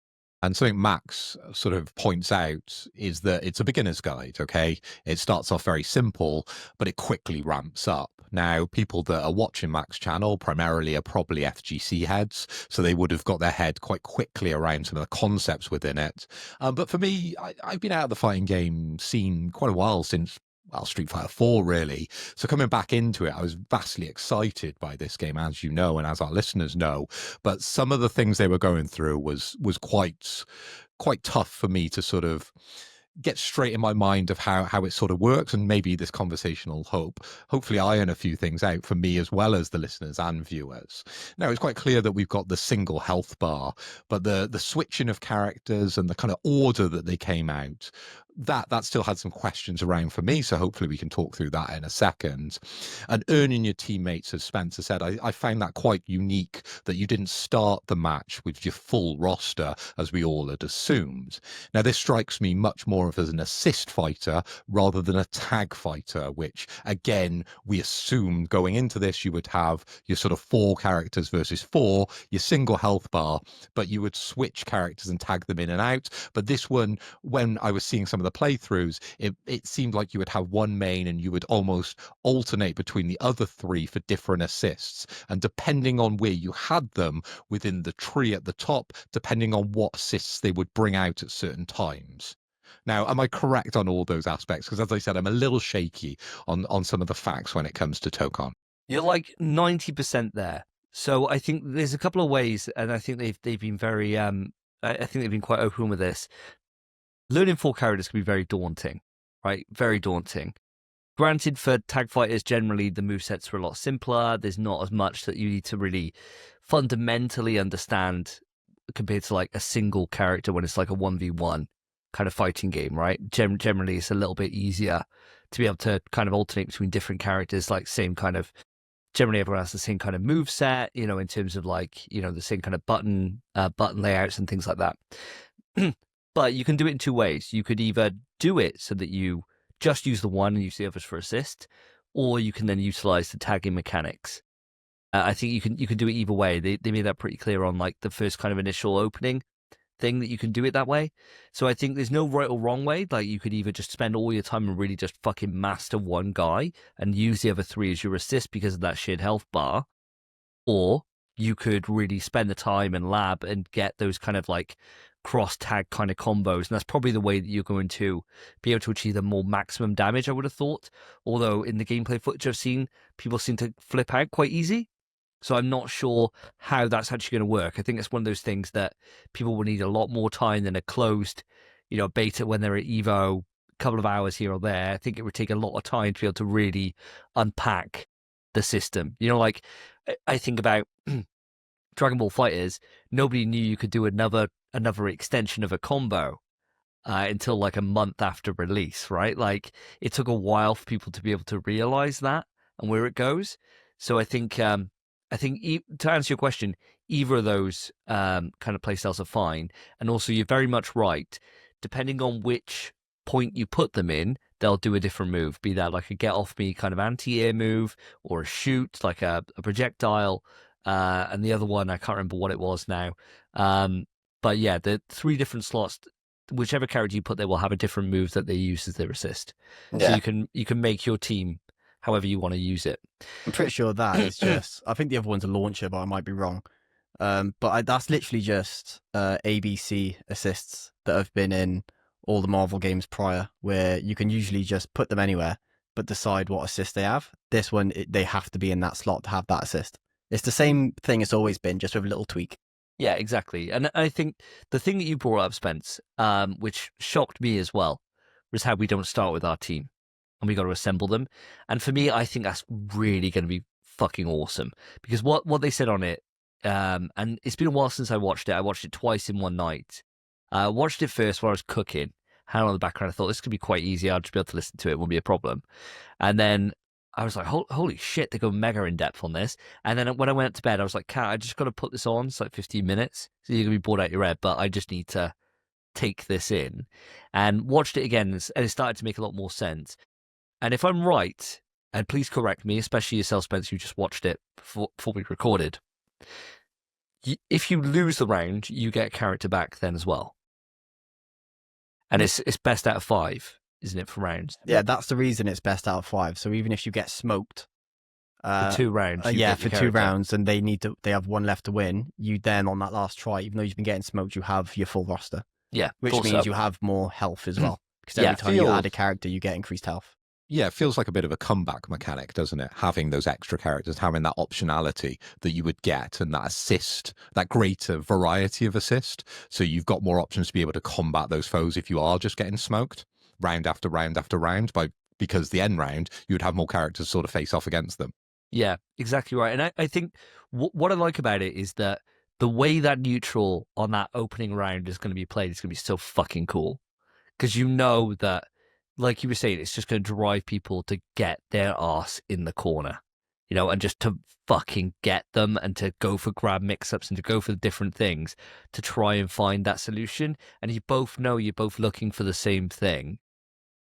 And something Max sort of points out is that it's a beginner's guide, okay? It starts off very simple, but it quickly ramps up. Now, people that are watching Mac's channel primarily are probably FGC heads, so they would have got their head quite quickly around some of the concepts within it. But for me, I've been out of the fighting game scene quite a while since, well, Street Fighter 4, really. So coming back into it, I was vastly excited by this game, as you know, and as our listeners know. But some of the things they were going through was quite tough for me to sort of get straight in my mind of how it sort of works, and maybe this conversation will hopefully iron a few things out for me as well as the listeners and viewers. Now, it's quite clear that we've got the single health bar, but the switching of characters and the kind of order that they came out, that still had some questions around for me, so hopefully we can talk through that in a second. And earning your teammates, as Spencer said, I found that quite unique, that you didn't start the match with your full roster as we all had assumed. Now, this strikes me much more of as an assist fighter rather than a tag fighter, which again we assumed going into this you would have your sort of 4 characters versus 4, your single health bar, but you would switch characters and tag them in and out. But this one, when I was seeing some of the playthroughs, it seemed like you would have one main and you would almost alternate between the other 3 for different assists, and depending on where you had them within the tree at the top, depending on what assists they would bring out at certain times. Now, am I correct on all those aspects? Because as I said, I'm a little shaky on some of the facts when it comes to Tokon. You're like 90% there. So I think there's a couple of ways, and I think they've been very I think they've been quite open with this. Learning 4 characters can be very daunting, right? Very daunting. Granted, for tag fighters, generally the movesets are a lot simpler. There's not as much that you need to really fundamentally understand compared to like a single character when it's like a 1v1 kind of fighting game, right? Generally, it's a little bit easier to be able to kind of alternate between different characters, like same kind of, generally everyone has the same kind of move set, you know, in terms of like, you know, the same kind of button layouts and things like that. But you can do it in 2 ways. You could either do it so that you just use the one and use the others for assist, or you can then utilize the tagging mechanics. I think you can do it either way. They made that pretty clear on like the first kind of initial opening thing that you can do it that way. So I think there's no right or wrong way. Like you could either just spend all your time and really just fucking master one guy and use the other 3 as your assist because of that shared health bar, or you could really spend the time and lab and get those kind of like cross tag kind of combos, and that's probably the way that you're going to be able to achieve the more maximum damage, I would have thought. Although in the gameplay footage I've seen, people seem to flip out quite easy. So I'm not sure how that's actually going to work. I think it's one of those things that people will need a lot more time than a closed, beta when they're at Evo, a couple of hours here or there. I think it would take a lot of time to be able to really unpack the system. Like I think about Dragon Ball Fighters, nobody knew you could do another extension of a combo until like a month after release, right? Like it took a while for people to be able to realize that and where it goes. So I think to answer your question, either of those kind of playstyles are fine. And also, you're very much right. Depending on which point you put them in, they'll do a different move. Be that like a get off me kind of anti-air move, or a shoot like a projectile. And the other one, I can't remember what it was now. But yeah, the 3 different slots, whichever character you put there will have a different move that they use as their assist. Yeah. So you can make your team however you want to use it. I'm pretty sure that is just, I think the other one's a launcher, but I might be wrong. That's literally just ABC assists that have been in all the Marvel games prior, where you can usually just put them anywhere, but decide what assist they have. This one, they have to be in that slot to have that assist. It's the same thing it's always been, just with a little tweak. Yeah, exactly. And I think the thing that you brought up, Spence, which shocked me as well, was how we don't start with our team and we got to assemble them. And for me, I think that's really going to be fucking awesome, because what they said on it, and it's been a while since I watched it. I watched it twice in one night. I watched it first while I was cooking, had it on the background. I thought this could be quite easy. I'll just be able to listen to it. It won't be a problem. And then I was like, holy shit, they go mega in depth on this. And then when I went to bed, I was like, Kat, I just got to put this on. It's like 15 minutes. So you're going to be bored out your head, but I just need to take this in. And watched it again, and it started to make a lot more sense. And if I'm right, and please correct me, especially yourself, Spence, who just watched it before we recorded, if you lose the round, you get a character back then as well. And it's best out of 5. Isn't it, for rounds? Yeah, that's the reason it's best out of 5. So even if you get smoked for 2 rounds, for 2 rounds, and they have 1 left to win, you then on that last try, even though you've been getting smoked, you have your full roster. Yeah, which means you have more health as well, because every time you add a character, you get increased health. Yeah, it feels like a bit of a comeback mechanic, doesn't it? Having those extra characters, having that optionality that you would get, and that assist, that greater variety of assist. So you've got more options to be able to combat those foes if you are just getting smoked round after round after round, because the end round, you would have more characters sort of face off against them. Yeah, exactly right. And I think what I like about it is that the way that neutral on that opening round is going to be played is going to be so fucking cool. Because you know that, like you were saying, it's just going to drive people to get their ass in the corner, and just to fucking get them, and to go for grab mix-ups, and to go for the different things to try and find that solution. And you both know you're both looking for the same thing,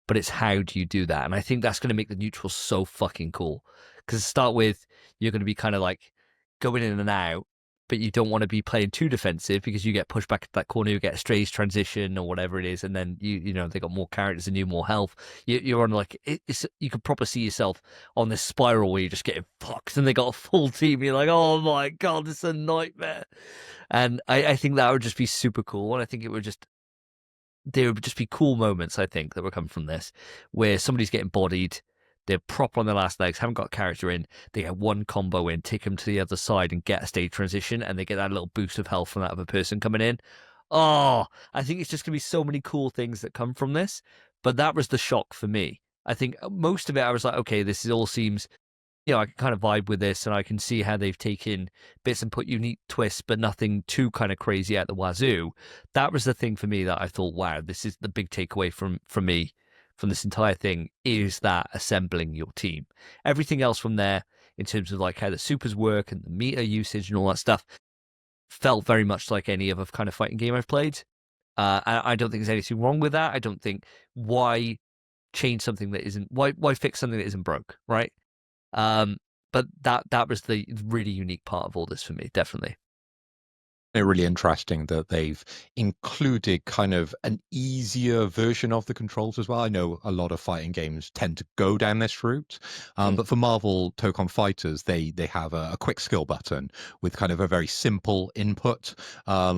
but it's how do you do that? And I think that's going to make the neutral so fucking cool. Because to start with, you're going to be kind of like going in and out, but you don't want to be playing too defensive, because you get pushed back to that corner, you get a strays transition or whatever it is, and then they got more characters and you, more health. You're on like, you could probably see yourself on this spiral where you're just getting fucked, and they got a full team. You're like, oh my god, this is a nightmare. And I think that would just be super cool, and I think there would just be cool moments, I think, that would come from this, where somebody's getting bodied, they're proper on their last legs, haven't got a character in, they get 1 combo in, take them to the other side and get a stage transition, and they get that little boost of health from that other person coming in. Oh, I think it's just going to be so many cool things that come from this. But that was the shock for me. I think most of it, I was like, okay, this all seems, I can kind of vibe with this, and I can see how they've taken bits and put unique twists, but nothing too kind of crazy at the wazoo. That was the thing for me that I thought, wow, this is the big takeaway from me from this entire thing, is that assembling your team. Everything else from there, in terms of like how the supers work and the meter usage and all that stuff, felt very much like any other kind of fighting game I've played. I don't think there's anything wrong with that. I don't think, why change something that isn't, why fix something that isn't broke, right? But that was the really unique part of all this for me, definitely. It's really interesting that they've included kind of an easier version of the controls as well. I know a lot of fighting games tend to go down this route, but for Marvel Tokon Fighters, they have a quick skill button with kind of a very simple input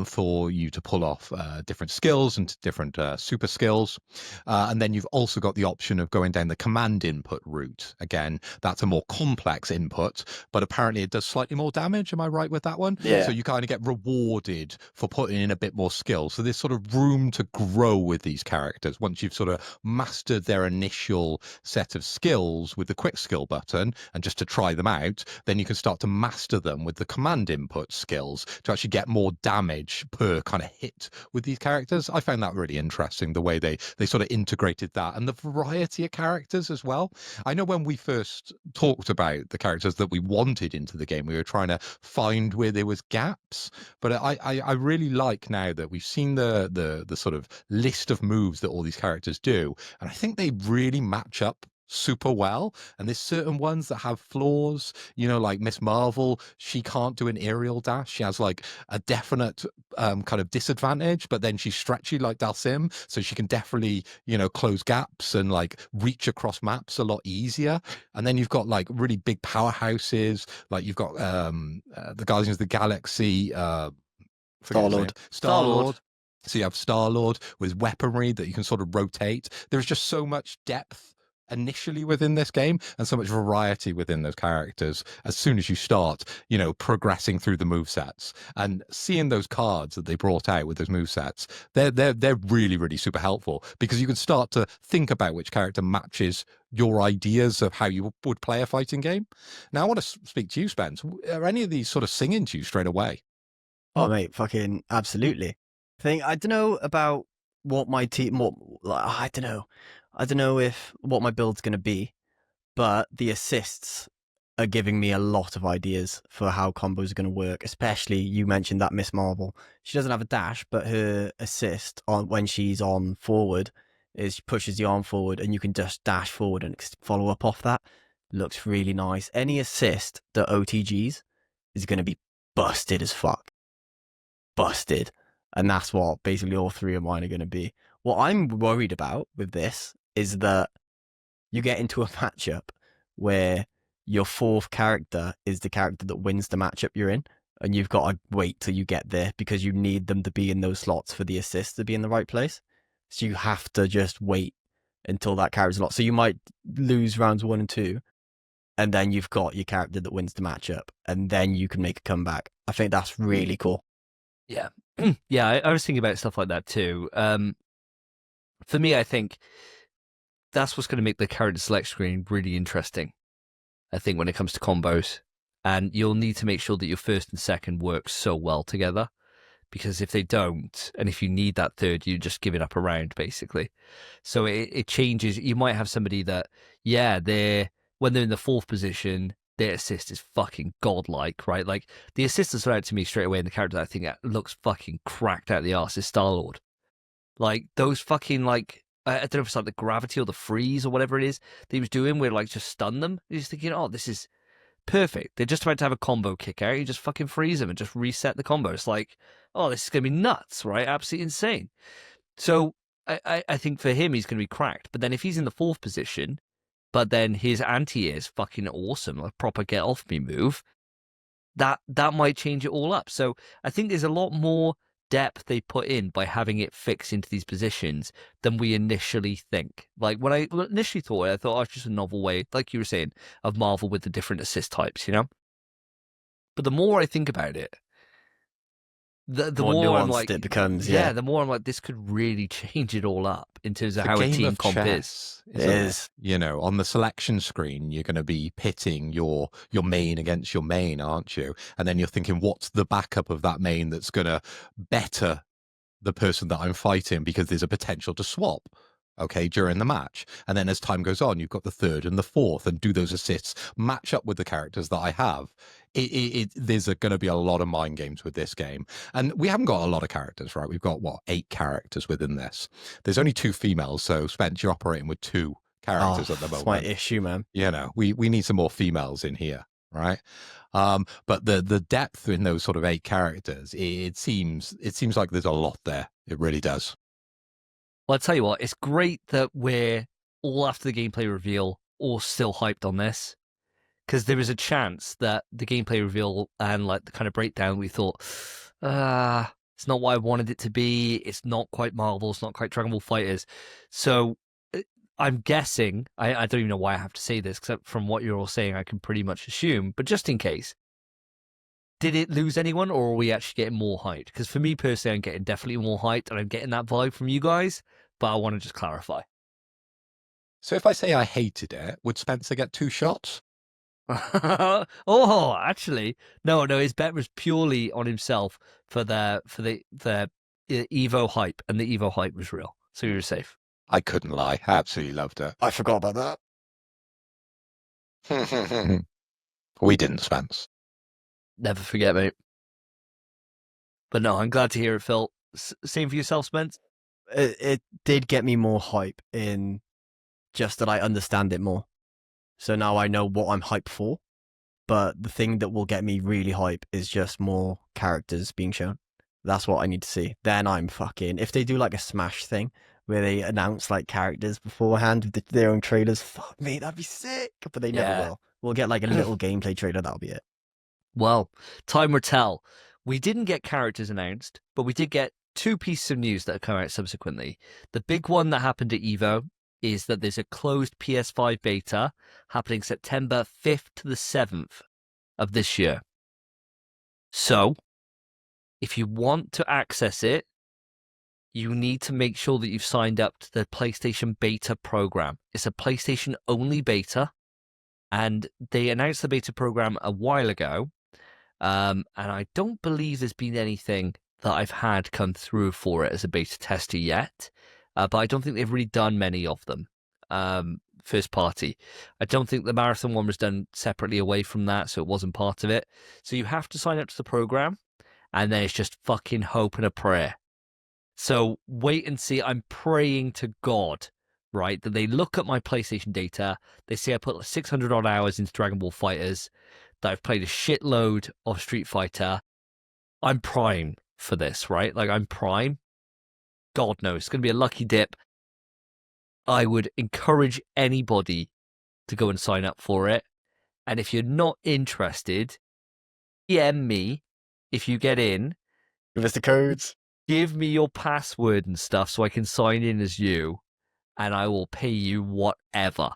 for you to pull off different skills and different super skills. And then you've also got the option of going down the command input route. Again, that's a more complex input, but apparently it does slightly more damage. Am I right with that one? Yeah. So you kind of get rewarded for putting in a bit more skill. So there's sort of room to grow with these characters once you've sort of mastered their initial set of skills with the quick skill button, and just to try them out, then you can start to master them with the command input skills to actually get more damage per kind of hit with these characters. I found that really interesting, the way they sort of integrated that, and the variety of characters as well. I know when we first talked about the characters that we wanted into the game, we were trying to find where there was gaps, but I really like now that we've seen the sort of list of moves that all these characters do, and I think they really match up super well. And there's certain ones that have flaws, like Miss Marvel. She can't do an aerial dash. She has like a definite kind of disadvantage, but then she's stretchy like Dalsim, so she can definitely close gaps and like reach across maps a lot easier. And then you've got like really big powerhouses, like you've got the Guardians of the Galaxy, Star-Lord. Star-Lord. So you have Star-Lord with weaponry that you can sort of rotate. There's just so much depth initially within this game, and so much variety within those characters as soon as you start progressing through the movesets. And seeing those cards that they brought out with those movesets, they're really, really super helpful, because you can start to think about which character matches your ideas of how you would play a fighting game. Now I want to speak to you, Spence. Are any of these sort of singing to you straight away? Oh, mate, fucking absolutely. I don't know about what my team, I don't know. I don't know if what my build's going to be, but the assists are giving me a lot of ideas for how combos are going to work. Especially, you mentioned that Miss Marvel. She doesn't have a dash, but her assist when she's on forward is she pushes the arm forward, and you can just dash forward and follow up off that. Looks really nice. Any assist that OTGs is going to be busted as fuck. Busted. And that's what basically all three of mine are going to be. What I'm worried about with this is that you get into a matchup where your fourth character is the character that wins the matchup you're in, and you've got to wait till you get there because you need them to be in those slots for the assist to be in the right place. So you have to just wait until that character's locked. So you might lose rounds 1 and 2, and then you've got your character that wins the matchup, and then you can make a comeback. I think that's really cool. Yeah. Yeah, I was thinking about stuff like that too. For me, I think that's what's going to make the character select screen really interesting, I think, when it comes to combos. And you'll need to make sure that your first and second work so well together, because if they don't, and if you need that third, you just give it up a round, basically. So it changes. You might have somebody that, when they're in the fourth position, their assist is fucking godlike, right? Like, the assist that stood out to me straight away in the character that I think looks fucking cracked out the arse is Star-Lord. Like, those fucking, like, I don't know if it's like the gravity or the freeze or whatever it is that he was doing, where like just stun them. You're just thinking, oh, this is perfect. They're just about to have a combo kick out. You just fucking freeze them and just reset the combo. It's like, oh, this is going to be nuts, right? Absolutely insane. So I think for him, he's going to be cracked. But then if he's in the fourth position, but then his anti is fucking awesome, like proper get off me move, that might change it all up. So I think there's a lot more depth they put in by having it fixed into these positions than we initially think. Like, when I initially thought it, I thought, oh, it's just a novel way, like you were saying, of Marvel with the different assist types, But the more I think about it, the more I'm like, it becomes, the more I'm like, this could really change it all up in terms of how a team comp is. It is. On the selection screen, you're going to be pitting your main against your main, aren't you? And then you're thinking, what's the backup of that main that's going to better the person that I'm fighting, because there's a potential to swap, okay, during the match. And then as time goes on, you've got the third and the fourth, and do those assists match up with the characters that I have? There's going to be a lot of mind games with this game. And we haven't got a lot of characters, right? We've got, 8 characters within this. There's only 2 females, so Spence, you're operating with 2 characters at the moment. That's my issue, man. We need some more females in here. right? But the depth in those sort of 8 characters, it seems like there's a lot there. It really does. Well, I'll tell you what, it's great that we're all after the gameplay reveal, all still hyped on this. Because there is a chance that the gameplay reveal and like the kind of breakdown, we thought, it's not what I wanted it to be. It's not quite Marvel. It's not quite Dragon Ball Fighters. So I'm guessing, I don't even know why I have to say this, except from what you're all saying, I can pretty much assume. But just in case, did it lose anyone, or are we actually getting more hyped? Because for me personally, I'm getting definitely more hyped, and I'm getting that vibe from you guys. But I want to just clarify. So if I say I hated it, would Spencer get 2 shots? Oh, actually, no. His bet was purely on himself for the Evo hype, and the Evo hype was real, so you were safe. I couldn't lie. I absolutely loved it. I forgot about that. We didn't, Spence. Never forget, mate. But no, I'm glad to hear it, Phil. Same for yourself, Spence. It did get me more hype in just that I understand it more. So now I know what I'm hyped for. But the thing that will get me really hype is just more characters being shown. That's what I need to see. Then I'm fucking... If they do like a Smash thing where they announce like characters beforehand with their own trailers, fuck me, that'd be sick. But they never will. We'll get like a little gameplay trailer, that'll be it. Well, time will tell. We didn't get characters announced, but we did get 2 pieces of news that have come out subsequently. The big one that happened at Evo is that there's a closed PS5 beta happening September 5th to the 7th of this year. So, if you want to access it, you need to make sure that you've signed up to the PlayStation beta program. It's a PlayStation only beta, and they announced the beta program a while ago. And I don't believe there's been anything that I've had come through for it as a beta tester yet. But I don't think they've really done many of them. First party. I don't think the marathon one was done separately away from that, so it wasn't part of it. So you have to sign up to the program, and then it's just fucking hope and a prayer. So wait and see. I'm praying to God, right, that they look at my PlayStation data. They say I put like 600 odd hours into Dragon Ball Fighters, that I've played a shitload of Street Fighter. I'm prime for this, right? Like, I'm prime. God knows. It's going to be a lucky dip. I would encourage anybody to go and sign up for it. And if you're not interested, DM me if you get in. Give us the codes. Give me your password and stuff so I can sign in as you. And I will pay you whatever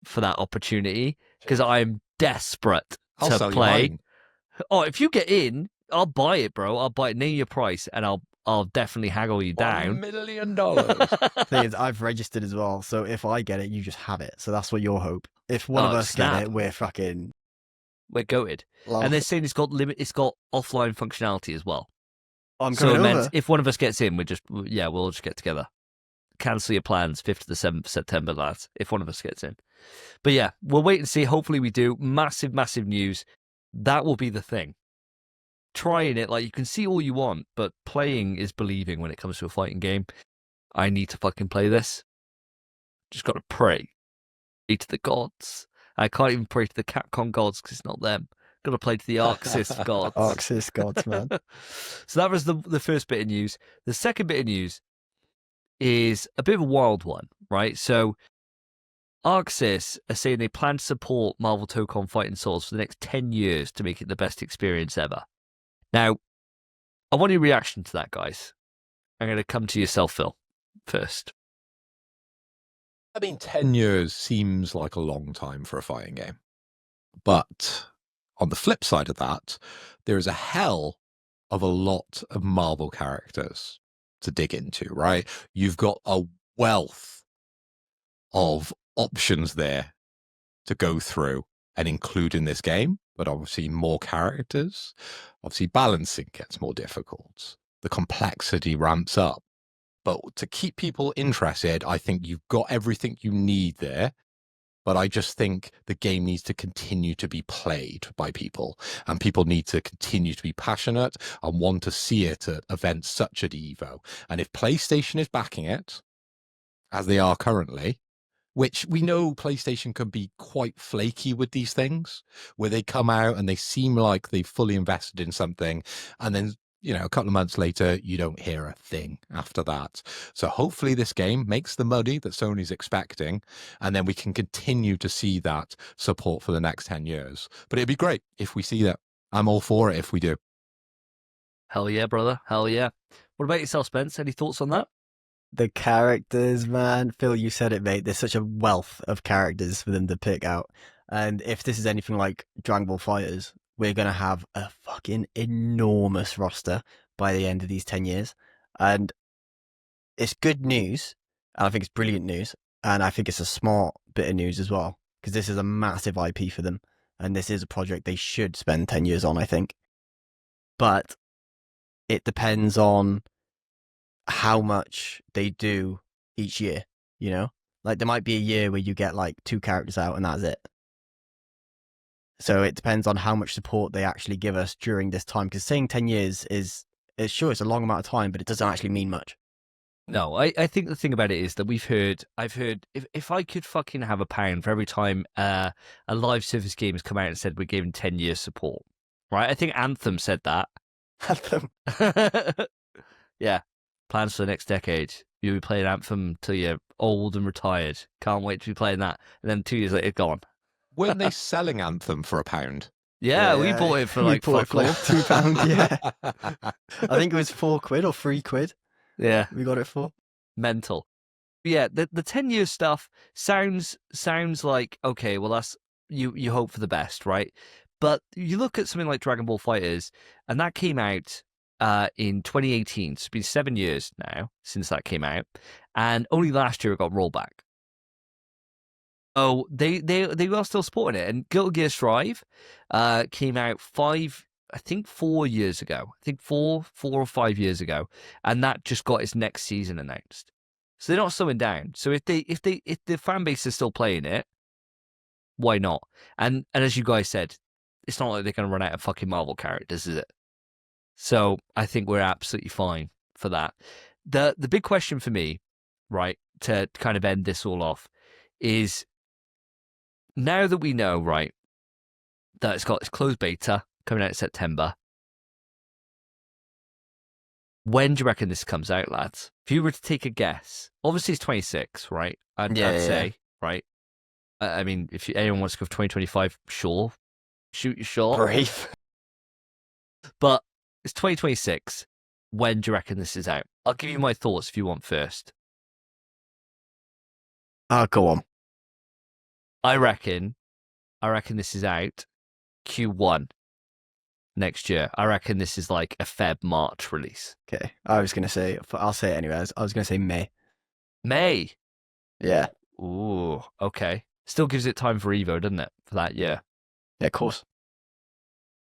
for that opportunity. Because I'm desperate to play. Oh, if you get in, I'll buy it, bro. I'll buy it. Name your price, and I'll definitely haggle you down. $1 million. Thing is, I've registered as well, so if I get it, you just have it. So that's what your hope. If one of us get it, we're fucking... We're goated. And they're saying it's got offline functionality as well. I'm coming over. If one of us gets in, we'll just get together. Cancel your plans, 5th to the 7th of September, lads, if one of us gets in. But yeah, we'll wait and see. Hopefully we do. Massive, massive news. That will be the thing. Trying it, like, you can see all you want, but playing is believing when it comes to a fighting game. I need to fucking play this. Just got to pray to the gods. I can't even pray to the Capcom gods because it's not them. Got to play to the Arxis gods. Arxis gods, man. So that was the first bit of news. The second bit of news is a bit of a wild one, right? So Arxis are saying they plan to support Marvel Tokon Fighting Souls for the next 10 years to make it the best experience ever. Now, I want your reaction to that, guys. I'm going to come to yourself, Phil, first. I mean, 10 years seems like a long time for a fighting game. But on the flip side of that, there is a hell of a lot of Marvel characters to dig into, right? You've got a wealth of options there to go through and include in this game, but obviously more characters. Obviously, balancing gets more difficult. The complexity ramps up. But to keep people interested, I think you've got everything you need there. But I just think the game needs to continue to be played by people. And people need to continue to be passionate and want to see it at events such as Evo. And if PlayStation is backing it, as they are currently, which we know PlayStation can be quite flaky with these things, where they come out and they seem like they've fully invested in something, and then, you know, a couple of months later, you don't hear a thing after that. So hopefully this game makes the money that Sony's expecting, and then we can continue to see that support for the next 10 years. But it'd be great if we see that. I'm all for it if we do. Hell yeah, brother. Hell yeah. What about yourself, Spence? Any thoughts on that? The characters, man. Phil, you said it, mate. There's such a wealth of characters for them to pick out. And if this is anything like Dragon Ball Fighters, we're going to have a fucking enormous roster by the end of these 10 years. And it's good news. And I think it's brilliant news. And I think it's a smart bit of news as well, because this is a massive IP for them. And this is a project they should spend 10 years on, I think. But it depends on how much they do each year, you know? Like, there might be a year where you get like 2 characters out and that's it. So it depends on how much support they actually give us during this time, because saying 10 years is sure, it's a long amount of time, but it doesn't actually mean much. No, I think the thing about it is that I've heard, if I could fucking have £1 for every time a live service game has come out and said we're giving 10 years support, right? I think Anthem said that. Anthem. Yeah. Plans for the next decade. You'll be playing Anthem till you're old and retired. Can't wait to be playing that. And then 2 years later, gone. Weren't they selling Anthem for £1? Yeah, we bought it for like fuck all. £2, yeah. I think it was £4 or £3. Yeah. We got it for. Mental. Yeah, the 10 year stuff sounds like, okay, well, that's, you hope for the best, right? But you look at something like Dragon Ball Fighters, and that came out in 2018. So it's been 7 years now since that came out, and only last year it got rolled back. Oh, they are still supporting it. And Guilty Gear Strive came out 4 years ago. I think 4 or 5 years ago, and that just got its next season announced. So they're not slowing down. So if the fan base is still playing it, why not? And as you guys said, it's not like they're going to run out of fucking Marvel characters, is it? So I think we're absolutely fine for that. The big question for me, right, to kind of end this all off, is now that we know, right, that it's got its closed beta coming out in September, when do you reckon this comes out, lads? If you were to take a guess, obviously it's 26, right? I'd say, right? I mean, if anyone wants to go for 2025, sure. Shoot your shot. Brave. But it's 2026. When do you reckon this is out? I'll give you my thoughts if you want first. Go on. I reckon this is out Q1 next year. I reckon this is like a March release. Okay. I was going to say, I'll say it anyway. I was going to say May. May? Yeah. Ooh, okay. Still gives it time for Evo, doesn't it? For that year. Yeah, of course.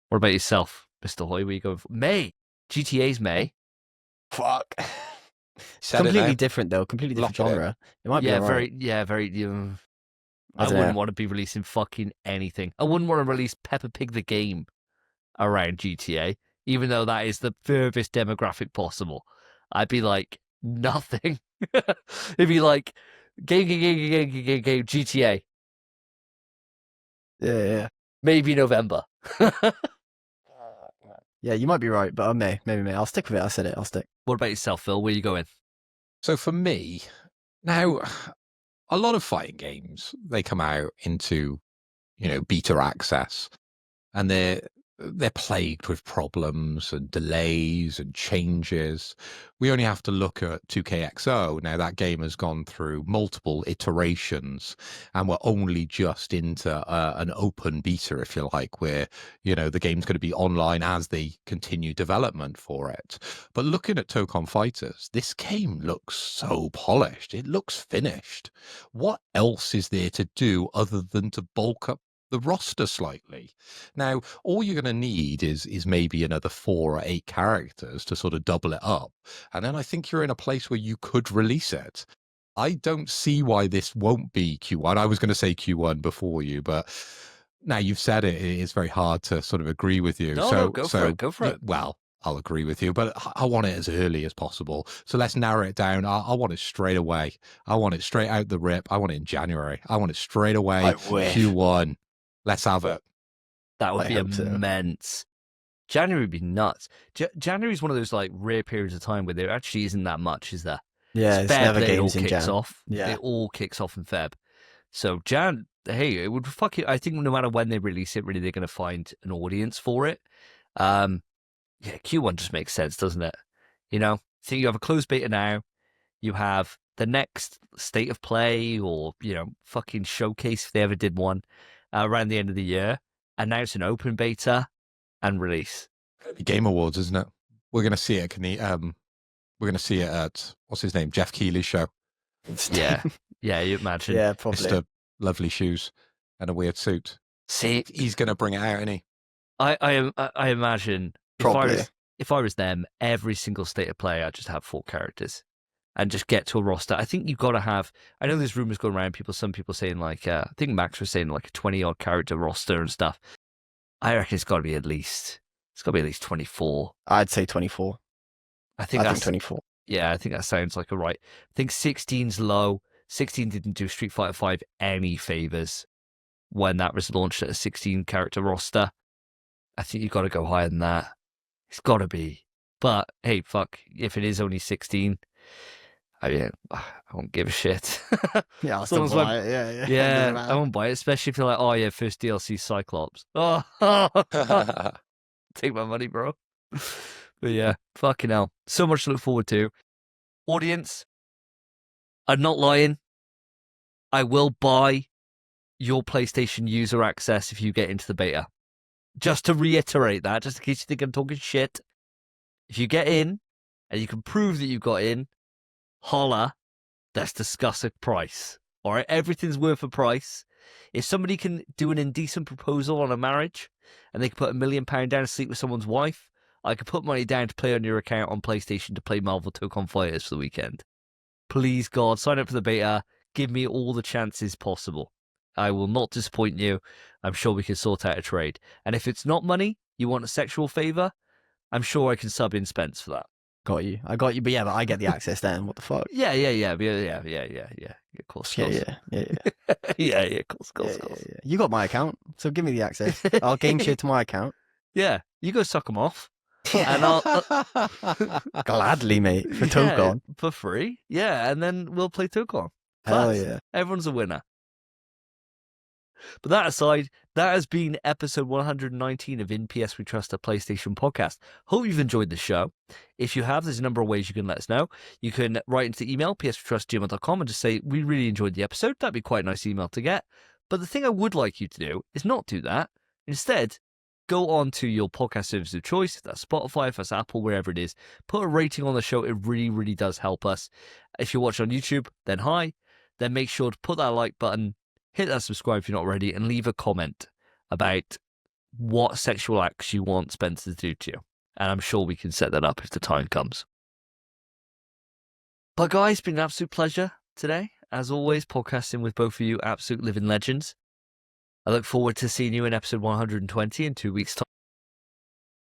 What about yourself, Mr. Hoy? Where you going for? May. GTA's May. Fuck. Completely different though. Completely different genre. It might be very. I don't wouldn't know. want to be releasing fucking anything. I wouldn't want to release Peppa Pig the game around GTA, even though that is the furthest demographic possible. I'd be like, nothing. It'd be like, game, GTA. Yeah. Maybe November. Yeah, you might be right, but maybe May. I'll stick with it. I said it. I'll stick. What about yourself, Phil? Where are you going? So for me, now, a lot of fighting games, they come out into, beta access, and they're plagued with problems and delays and changes. We only have to look at 2KXO. Now, that game has gone through multiple iterations, and we're only just into an open beta, if you like, where, the game's going to be online as they continue development for it. But looking at Tokon Fighters, this game looks so polished. It looks finished. What else is there to do other than to bulk up the roster slightly? Now, all you're going to need is maybe another 4 or 8 characters to sort of double it up. And then I think you're in a place where you could release it. I don't see why this won't be Q1. I was going to say Q1 before you, but now you've said it, it's very hard to sort of agree with you. No, go for it. Well, I'll agree with you, but I want it as early as possible. So let's narrow it down. I want it straight away. I want it straight out the rip. I want it in January. I want it straight away. I wish. Q1. Let's have it. That would I be hope so. immense. January would be nuts. January is one of those like rare periods of time where there actually isn't that much, is there? Yeah, it's Feb, never then it all games in kicks Jan. off. Yeah. It all kicks off in Feb. So Jan, hey, it would fuck it. I think no matter when they release it, really they're going to find an audience for it. Yeah, Q1 just makes sense, doesn't it? You know, so you have a closed beta now. You have the next state of play or, you know, fucking showcase if they ever did one around the end of the year. And now it's an open beta and release. Game Awards, isn't it? We're going to see it. We're going to see it at, what's his name? Jeff Keighley's show. Yeah. Yeah, you imagine. Yeah, probably. Mr. Lovely shoes and a weird suit. See, He's going to bring it out, isn't he? I imagine Probably. if I was them, every single state of play, I'd just have 4 characters and just get to a roster. I think you've got to have, I know there's rumors going around, some people saying like, I think Max was saying like a 20-odd character roster and stuff. I reckon it's got to be at least 24. I'd say 24. I think 24. Yeah, I think that sounds like a right. I think 16's low. 16 didn't do Street Fighter 5 any favors when that was launched at a 16 character roster. I think you've got to go higher than that. It's got to be. But hey, fuck, if it is only 16, I won't give a shit. Yeah, I'll As long still as buy it. Yeah. Yeah, I won't buy it, especially if you're like, oh yeah, first DLC Cyclops. Oh, take my money, bro. But yeah, fucking hell. So much to look forward to. Audience, I'm not lying. I will buy your PlayStation user access if you get into the beta. Just to reiterate that, just in case you think I'm talking shit. If you get in, and you can prove that you got in, holla, let's discuss a price. All right, everything's worth a price. If somebody can do an indecent proposal on a marriage, and they can put £1 million down to sleep with someone's wife, I could put money down to play on your account on PlayStation to play Marvel Tokon Fighters for the weekend. Please, God, sign up for the beta. Give me all the chances possible. I will not disappoint you. I'm sure we can sort out a trade. And if it's not money, you want a sexual favor, I'm sure I can sub in Spence for that. Got you. I got you. But yeah, but I get the access then. What the fuck? Yeah. Of course. Yeah. Yeah, of course. Yeah. You got my account, so give me the access. I'll game share to my account. Yeah, you go suck them off. And I'll gladly, mate, for Tokon. For free. Yeah, and then we'll play Tokon. Hell yeah. Everyone's a winner. But that aside, that has been episode 119 of In PS We Trust, a PlayStation podcast. Hope you've enjoyed the show. If you have, there's a number of ways you can let us know. You can write into the email, pswetrust@gmail.com, and just say, we really enjoyed the episode. That'd be quite a nice email to get. But the thing I would like you to do is not do that. Instead, go on to your podcast service of choice. If that's Spotify, if that's Apple, wherever it is. Put a rating on the show. It really, really does help us. If you're watching on YouTube, then hi. Then make sure to put that like button, hit that subscribe if you're not already, and leave a comment about what sexual acts you want Spencer to do to you. And I'm sure we can set that up if the time comes. But guys, it's been an absolute pleasure today. As always, podcasting with both of you, absolute living legends. I look forward to seeing you in episode 120 in 2 weeks' time.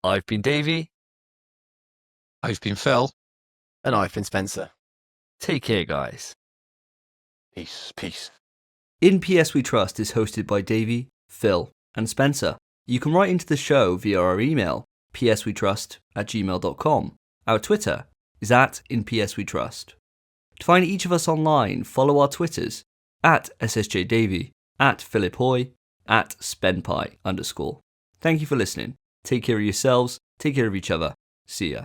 I've been Davey. I've been Phil. And I've been Spencer. Take care, guys. Peace. In PS We Trust is hosted by Davey, Phil, and Spencer. You can write into the show via our email, pswetrust@gmail.com. Our Twitter is @InPSWeTrust. To find each of us online, follow our Twitters, @SSJDavey, @PhilipHoy, @SpenPie_. Thank you for listening. Take care of yourselves, take care of each other. See ya.